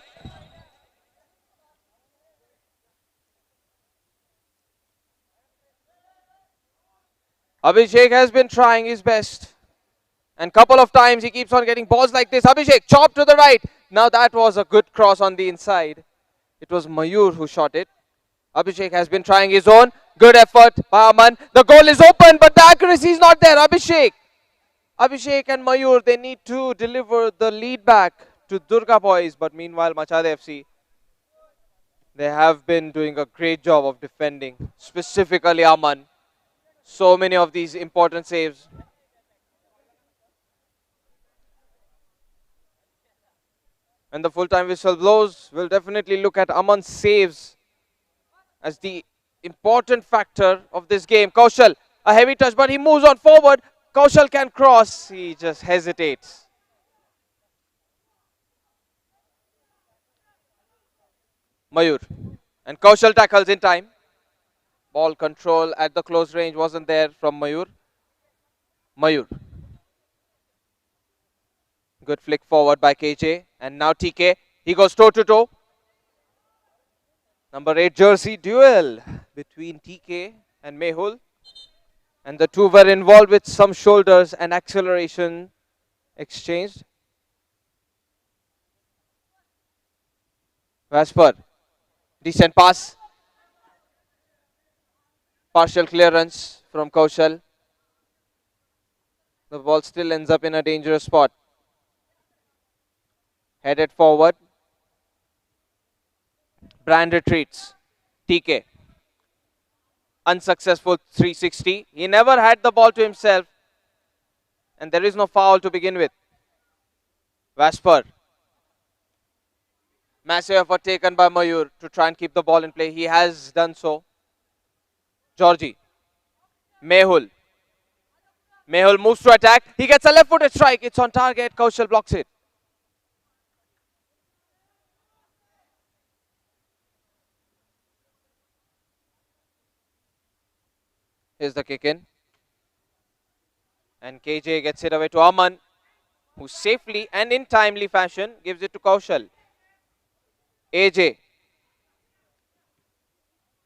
Abhishek has been trying his best. And couple of times he keeps on getting balls like this. Abhishek chop to the right. Now that was a good cross on the inside. It was Mayur who shot it. Abhishek has been trying his own. Good effort by Aman. The goal is open, but the accuracy is not there. Abhishek and Mayur, they need to deliver the lead back to Durga boys. But meanwhile, Machade FC, they have been doing a great job of defending, specifically Aman. So many of these important saves. When the full-time whistle blows, we'll definitely look at Aman's saves as the important factor of this game. Kaushal, a heavy touch, but he moves on forward. Kaushal can cross. He just hesitates. Mayur. And Kaushal tackles in time. Ball control at the close range wasn't there from Mayur. Mayur. Good flick forward by KJ. And now TK. He goes toe to toe. Number 8 jersey duel between TK and Mehul. And the two were involved with some shoulders and acceleration exchanged. Vasper. Decent pass. Partial clearance from Kaushal. The ball still ends up in a dangerous spot. Headed forward. Brand retreats. TK. Unsuccessful 360. He never had the ball to himself. And there is no foul to begin with. Vasper. Massive effort taken by Mayur to try and keep the ball in play. He has done so. Georgie. Mehul. Mehul moves to attack. He gets a left-footed strike. It's on target. Kaushal blocks it. Here's the kick in. And KJ gets it away to Aman, who safely and in timely fashion gives it to Kaushal. AJ.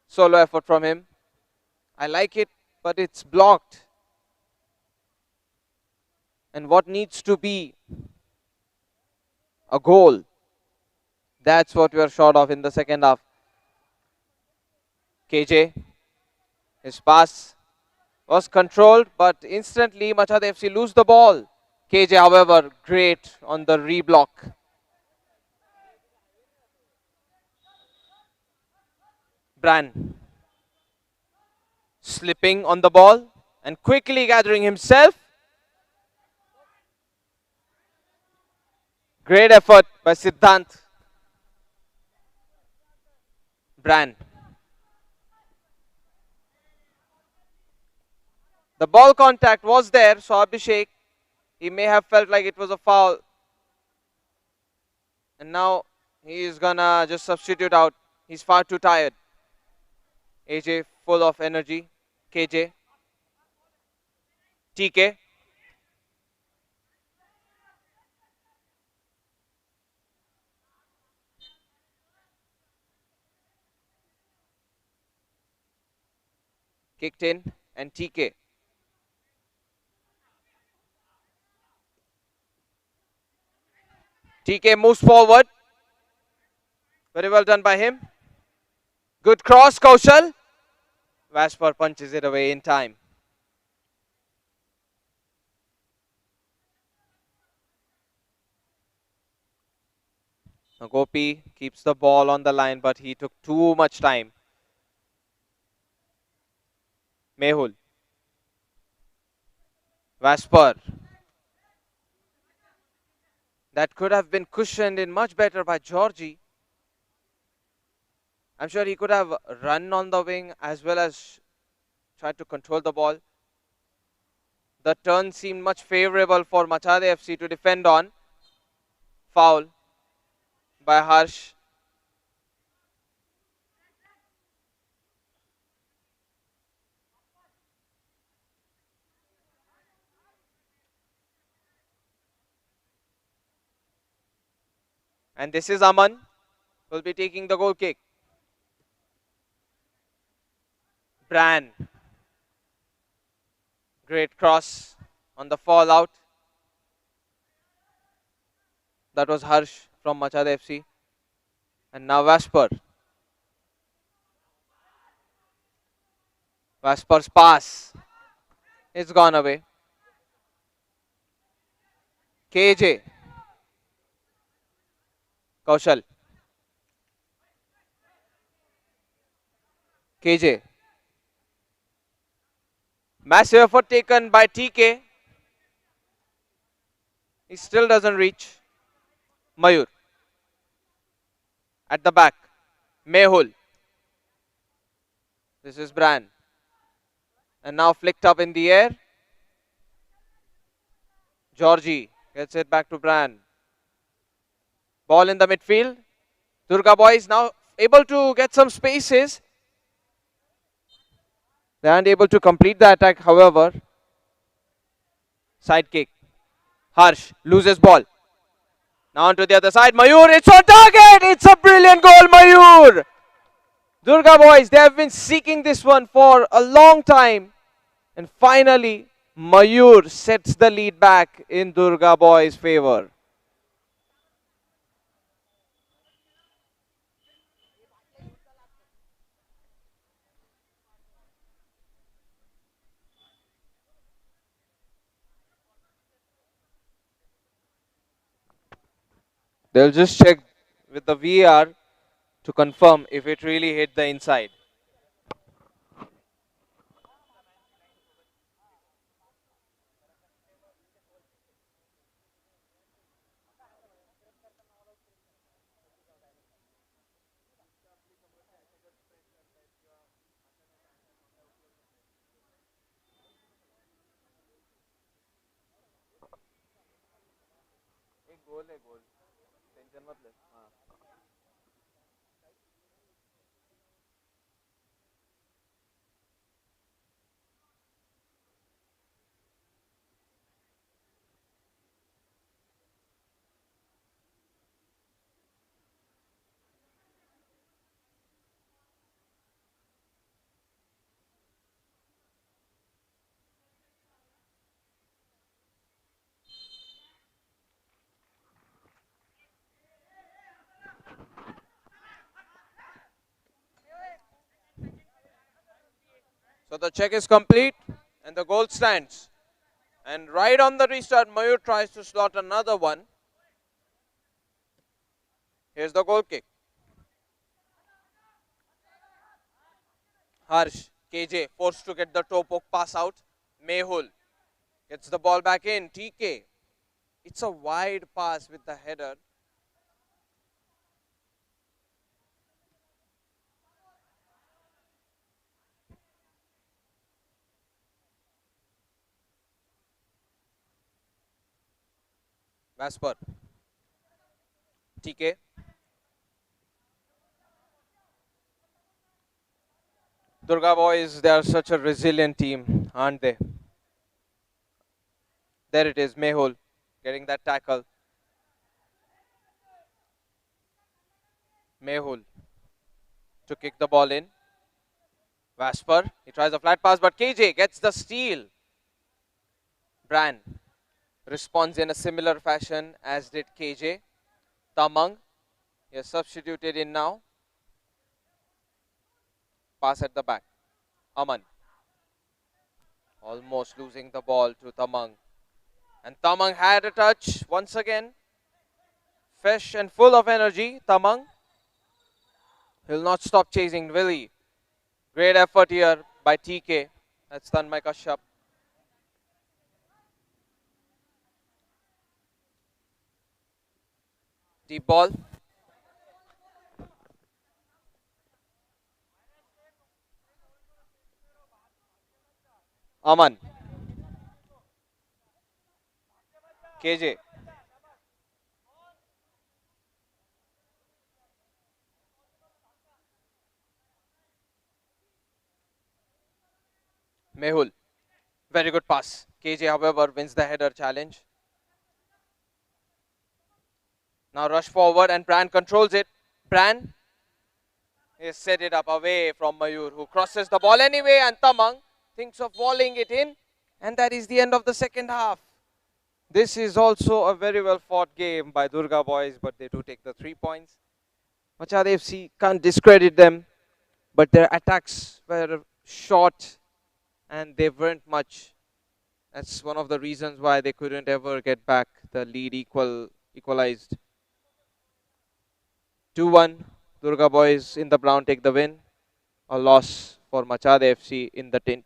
Solo effort from him. I like it, but it's blocked. And what needs to be a goal, that's what we are short of in the second half. KJ. His pass was controlled, but instantly Machade FC lose the ball. KJ, however, great on the reblock. Bran slipping on the ball and quickly gathering himself. Great effort by Siddhant. Bran. The ball contact was there, so Abhishek, he may have felt like it was a foul. And now he is gonna just substitute out. He's far too tired. AJ full of energy. KJ. TK. Kicked in and TK. TK moves forward. Very well done by him. Good cross, Kaushal. Vashpar punches it away in time. Now Gopi keeps the ball on the line, but he took too much time. Mehul. Vashpar. That could have been cushioned in much better by Georgie. I'm sure he could have run on the wing as well as tried to control the ball. The turn seemed much favorable for Machade FC to defend on. Foul by Harsh. And this is Aman, will be taking the goal kick. Bran. Great cross on the fallout. That was Harsh from Machade FC. And now Vashpar. Vashpar's pass. It's gone away. KJ. Kaushal. KJ. Massive effort taken by TK. He still doesn't reach. Mayur. At the back. Mehul. This is Bran. And now flicked up in the air. Georgie gets it back to Bran. Ball in the midfield. Durga boys now able to get some spaces. They aren't able to complete the attack, however. Side kick. Harsh loses ball. Now onto the other side. Mayur, it's on target. It's a brilliant goal, Mayur. Durga boys, they have been seeking this one for a long time. And finally, Mayur sets the lead back in Durga boys' favor. They'll just check with the VAR to confirm if it really hit the inside. So the check is complete and the goal stands. And right on the restart, Mayur tries to slot another one. Here's the goal kick. Harsh, KJ forced to get the toe poke pass out. Mehul gets the ball back in. TK. It's a wide pass with the header. Vasper. TK. Durga boys, they are such a resilient team, aren't they? There it is, Mehul getting that tackle. Mehul to kick the ball in. Vasper, he tries a flat pass, but KJ gets the steal. Bran responds in a similar fashion as did KJ. Tamang is substituted in now. Pass at the back. Aman almost losing the ball to Tamang. And Tamang had a touch once again. Fresh and full of energy, Tamang. He'll not stop chasing, will he? Great effort here by TK. That's done by Kashyap. Deep ball. Aman. KJ. Mehul. Very good pass. KJ, however, wins the header challenge. Now rush forward and Bran controls it. Bran is set it up away from Mayur, who crosses the ball anyway, and Tamang thinks of volleying it in. And that is the end of the second half. This is also a very well fought game by Durga boys, but they do take the 3 points. Machad FC can't discredit them, but their attacks were short and they weren't much. That's one of the reasons why they couldn't ever get back the lead equalized. 2-1, Durga boys in the brown take the win. A loss for Machad FC in the tint.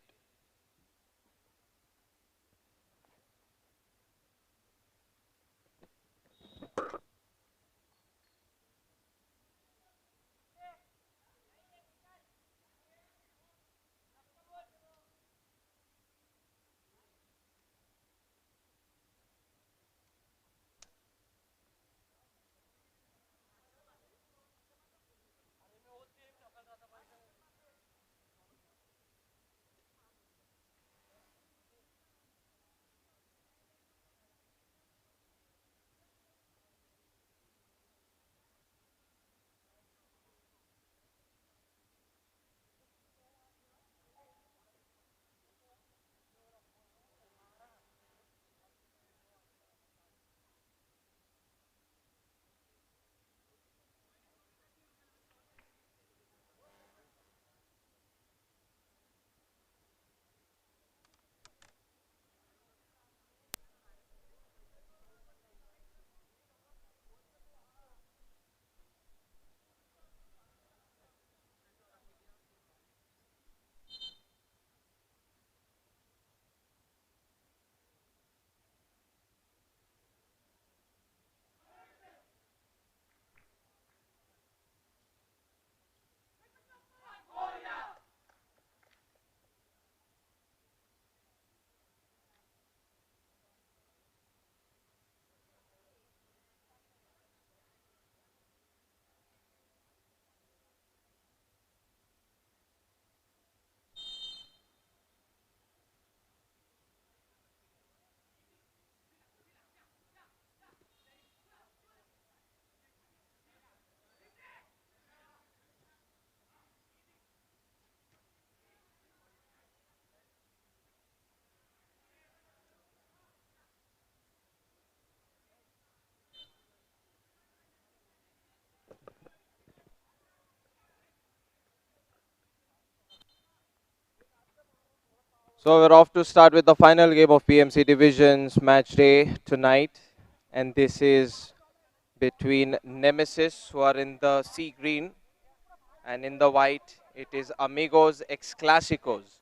So we're off to start with the final game of PMC Division's match day tonight. And this is between Nemesis, who are in the sea green, and in the white, it is Amigos ex Clásicos.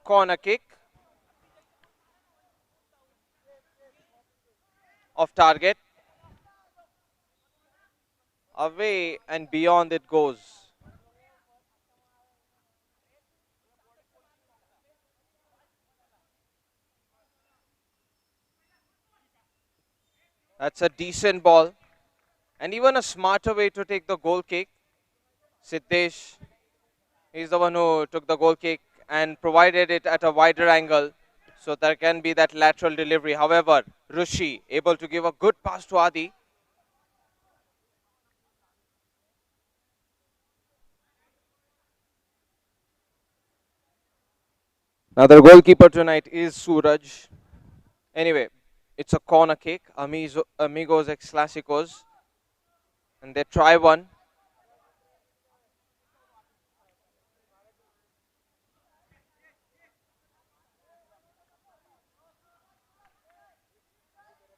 Corner kick. of target. Away and beyond it goes. That's a decent ball. And even a smarter way to take the goal kick. Siddesh, he's the one who took the goal kick and provided it at a wider angle. So there can be that lateral delivery. However, Rushi able to give a good pass to Adi. Now the goalkeeper tonight is Suraj. Anyway, it's a corner kick. Amigos ex Clásicos. And they try one.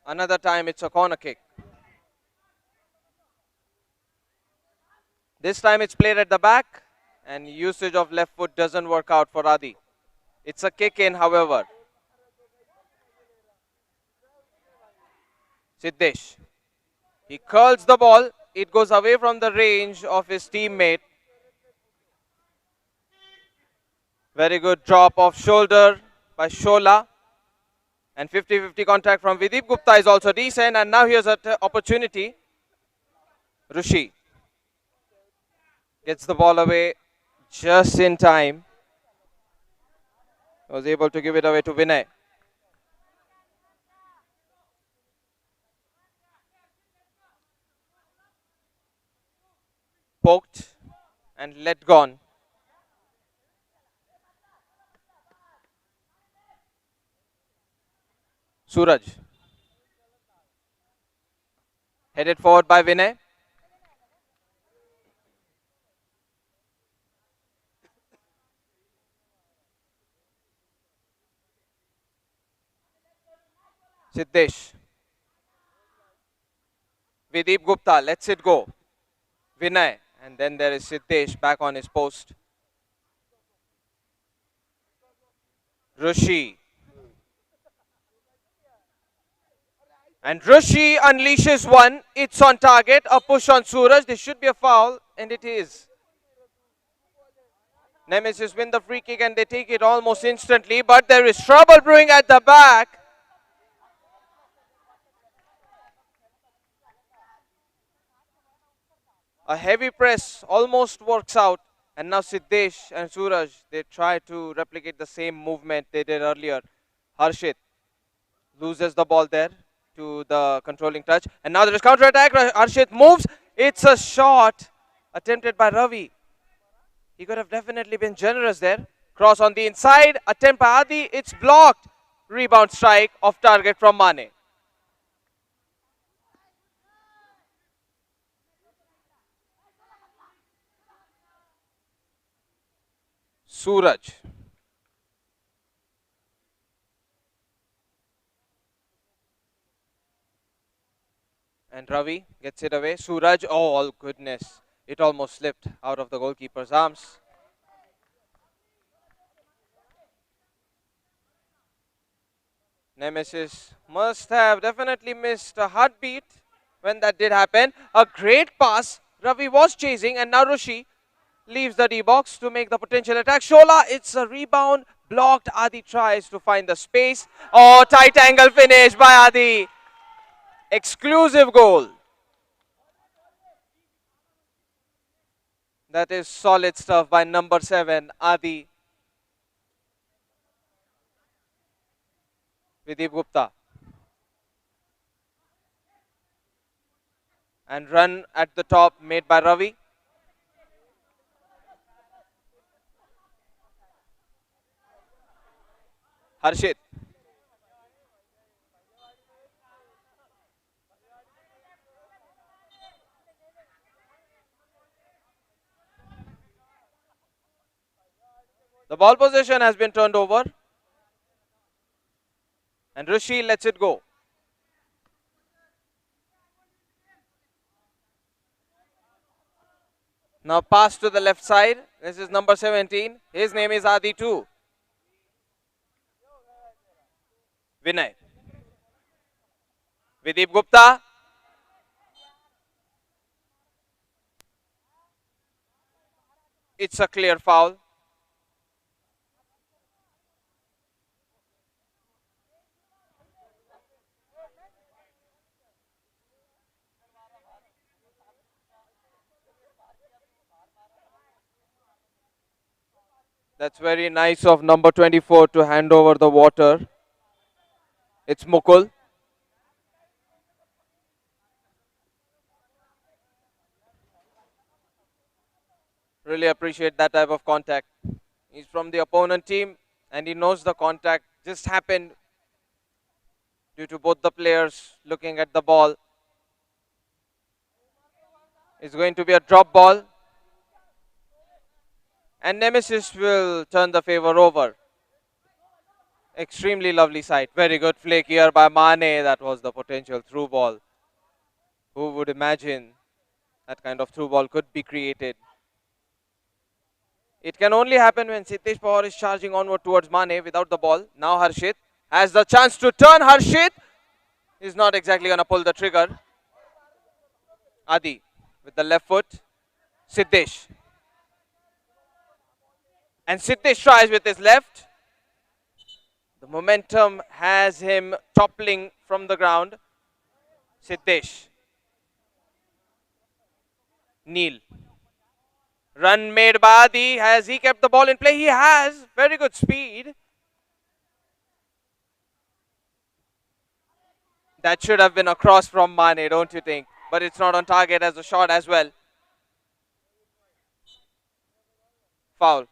Another time it's a corner kick. This time it's played at the back and usage of left foot doesn't work out for Adi. It's a kick in, however. Siddesh. He curls the ball. It goes away from the range of his teammate. Very good drop of shoulder by Shola. And 50-50 contact from Vidip Gupta is also decent. And now here's an opportunity. Rushi gets the ball away just in time. Was able to give it away to Vinay. Poked and let gone. Suraj. Headed forward by Vinay. Siddesh. Vidip Gupta lets it go. Vinay. And then there is Siddesh back on his post. Rushi. And Rushi unleashes one. It's on target. A push on Suraj. This should be a foul. And it is. Nemesis win the free kick and they take it almost instantly. But there is trouble brewing at the back. A heavy press almost works out. And now Siddesh and Suraj, they try to replicate the same movement they did earlier. Harshit loses the ball there to the controlling touch. And now there is counter-attack. Harshit moves. It's a shot attempted by Ravi. He could have definitely been generous there. Cross on the inside. Attempt by Adi. It's blocked. Rebound strike off target from Mane. Suraj. And Ravi gets it away. Suraj, oh goodness. It almost slipped out of the goalkeeper's arms. Nemesis must have definitely missed a heartbeat when that did happen. A great pass. Ravi was chasing and now Rushi leaves the D-box to make the potential attack. Shola, it's a rebound. Blocked. Adi tries to find the space. Oh, tight angle finish by Adi. Exclusive goal. That is solid stuff by number 7, Adi. Vidip Gupta. And run at the top made by Ravi. Harshit. The ball possession has been turned over. And Rushi lets it go. Now pass to the left side. This is number 17. His name is Adi too. Vinay. Videep Gupta. It's a clear foul. That's very nice of number 24 to hand over the water. It's Mukul. Really appreciate that type of contact. He's from the opponent team and he knows the contact just happened due to both the players looking at the ball. It's going to be a drop ball. And Nemesis will turn the favor over. Extremely lovely sight. Very good flick here by Mane. That was the potential through ball. Who would imagine that kind of through ball could be created? It can only happen when Siddesh Pawar is charging onward towards Mane without the ball. Now Harshit has the chance to turn. Harshit is not exactly going to pull the trigger. Adi with the left foot. Siddesh. And Siddesh tries with his left. The momentum has him toppling from the ground. Siddesh. Neil. Run made by Adi. Has he kept the ball in play? He has. Very good speed. That should have been a cross from Mane, don't you think? But it's not on target as a shot as well. Foul.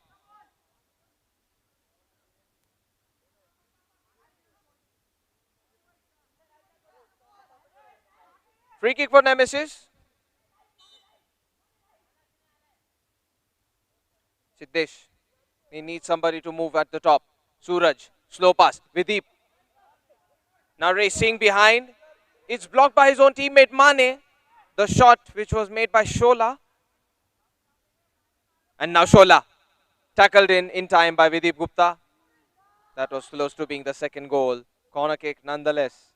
Free kick for Nemesis. Siddesh. He needs somebody to move at the top. Suraj. Slow pass. Videep. Now racing behind. It's blocked by his own teammate Mane. The shot which was made by Shola. And now Shola. Tackled in time by Videep Gupta. That was close to being the second goal. Corner kick nonetheless.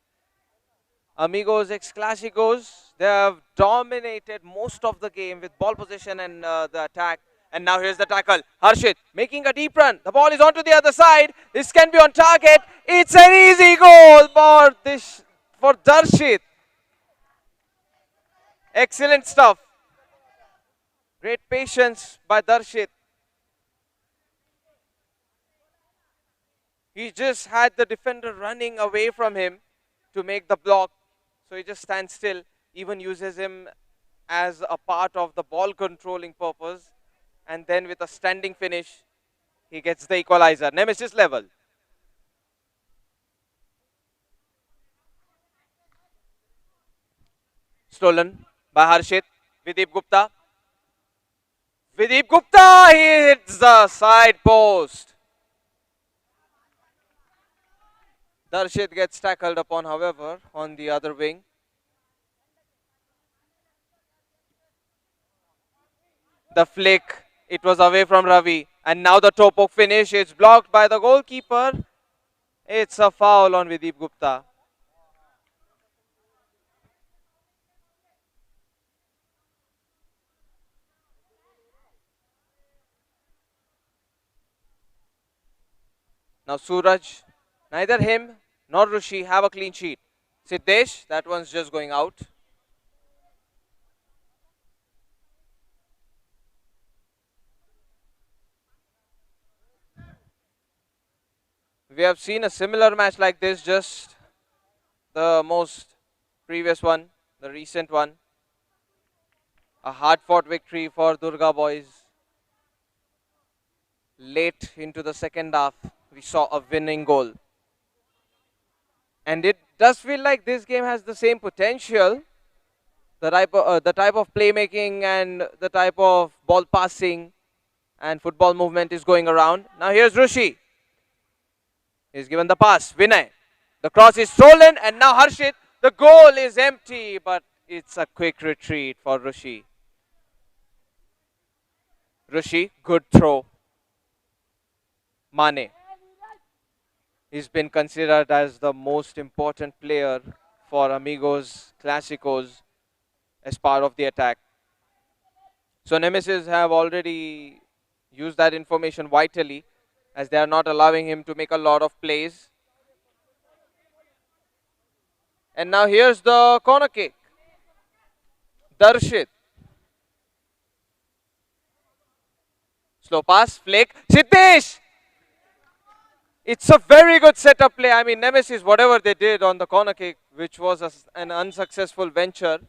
Amigos ex Clásicos, they have dominated most of the game with ball possession and the attack. And now here's the tackle. Harshit making a deep run. The ball is onto the other side. This can be on target. It's an easy goal for Darshit. Excellent stuff. Great patience by Darshit. He just had the defender running away from him to make the block. So he just stands still, even uses him as a part of the ball controlling purpose. And then with a standing finish, he gets the equalizer. Nemesis level. Stolen by Harshit. Videep Gupta. Videep Gupta, he hits the side post. Darshit gets tackled upon, however, on the other wing. The flick, it was away from Ravi. And now the toe poke finish, it's blocked by the goalkeeper. It's a foul on Videep Gupta. Now Suraj, neither him nor Rushi have a clean sheet. Siddesh, that one's just going out. We have seen a similar match like this, just the most previous one, the recent one. A hard-fought victory for Durga boys. Late into the second half, we saw a winning goal. And it does feel like this game has the same potential. The type of playmaking and the type of ball passing and football movement is going around. Now here's Rushi. He's given the pass. Vinay. The cross is stolen and now Harshit. The goal is empty, but it's a quick retreat for Rushi. Rushi, good throw. Mane. He's been considered as the most important player for Amigos Clásicos as part of the attack. So Nemesis have already used that information vitally, as they are not allowing him to make a lot of plays. And now here's the corner kick. Darshit. Slow pass, flick. Siddesh! It's a very good setup play. I mean, Nemesis, whatever they did on the corner kick, which was an unsuccessful venture,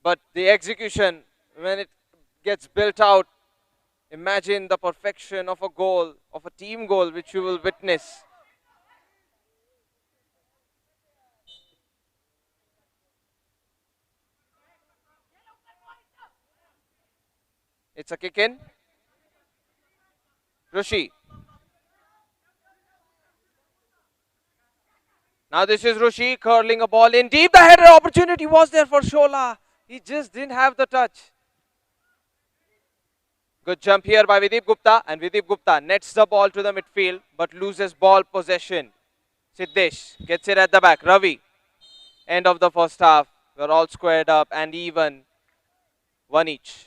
but the execution, when it gets built out, imagine the perfection of a goal, of a team goal, which you will witness. It's a kick in. Rushi. Now this is Rushi curling a ball in deep. The header opportunity was there for Shola. He just didn't have the touch. Good jump here by Vidip Gupta, and Vidip Gupta nets the ball to the midfield but loses ball possession. Siddesh gets it at the back. Ravi. End of the first half. We're all squared up and even. One each.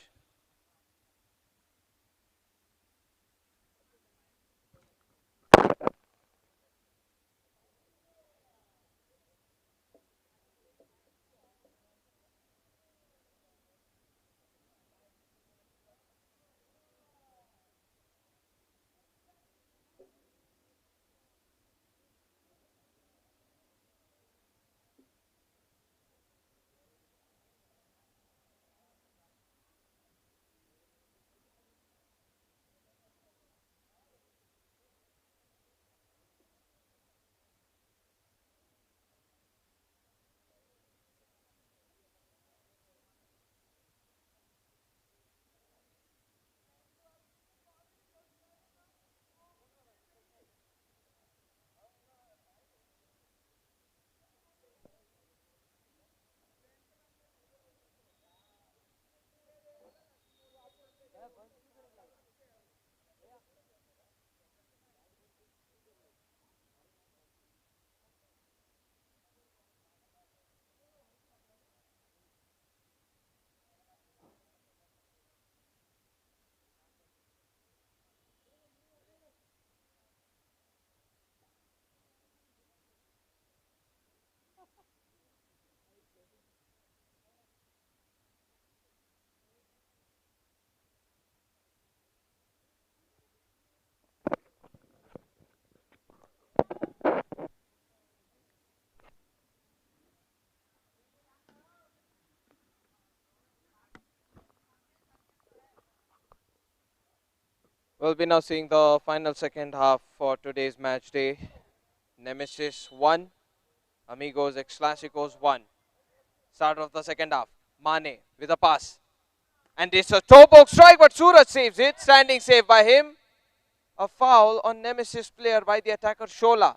We'll be now seeing the final second half for today's match day. Nemesis 1, Amigos Ex Clásicos 1. Start of the second half. Mane with a pass. And it's a toe poke strike, but Suraj saves it. Standing save by him. A foul on Nemesis player by the attacker Shola.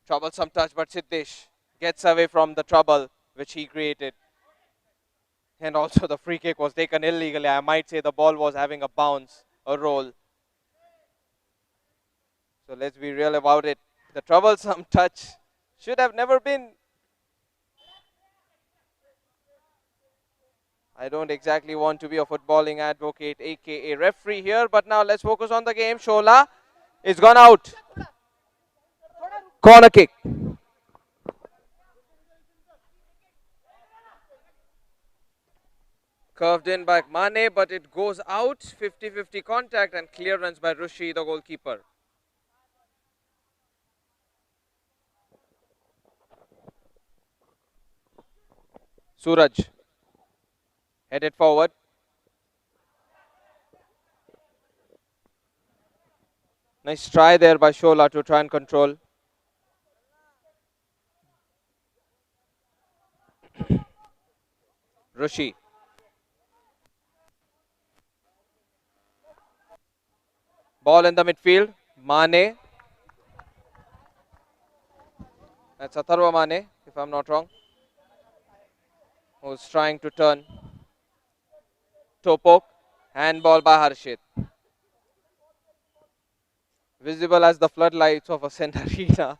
Troublesome touch, but Siddesh gets away from the trouble which he created. And also the free kick was taken illegally. I might say the ball was having a bounce, a roll. So let's be real about it. The troublesome touch should have never been. I don't exactly want to be a footballing advocate, aka referee here, but now let's focus on the game. Shola is gone out. Corner kick. Curved in by Mane, but it goes out. 50-50 contact and clearance by Rushi, the goalkeeper. Suraj headed forward. Nice try there by Shola to try and control. Rushi. Ball in the midfield. Mane. That's Atharva Mane, if I'm not wrong, who's trying to turn. Toe poke. Handball by Harshit. visible as the floodlights of a Sen arena.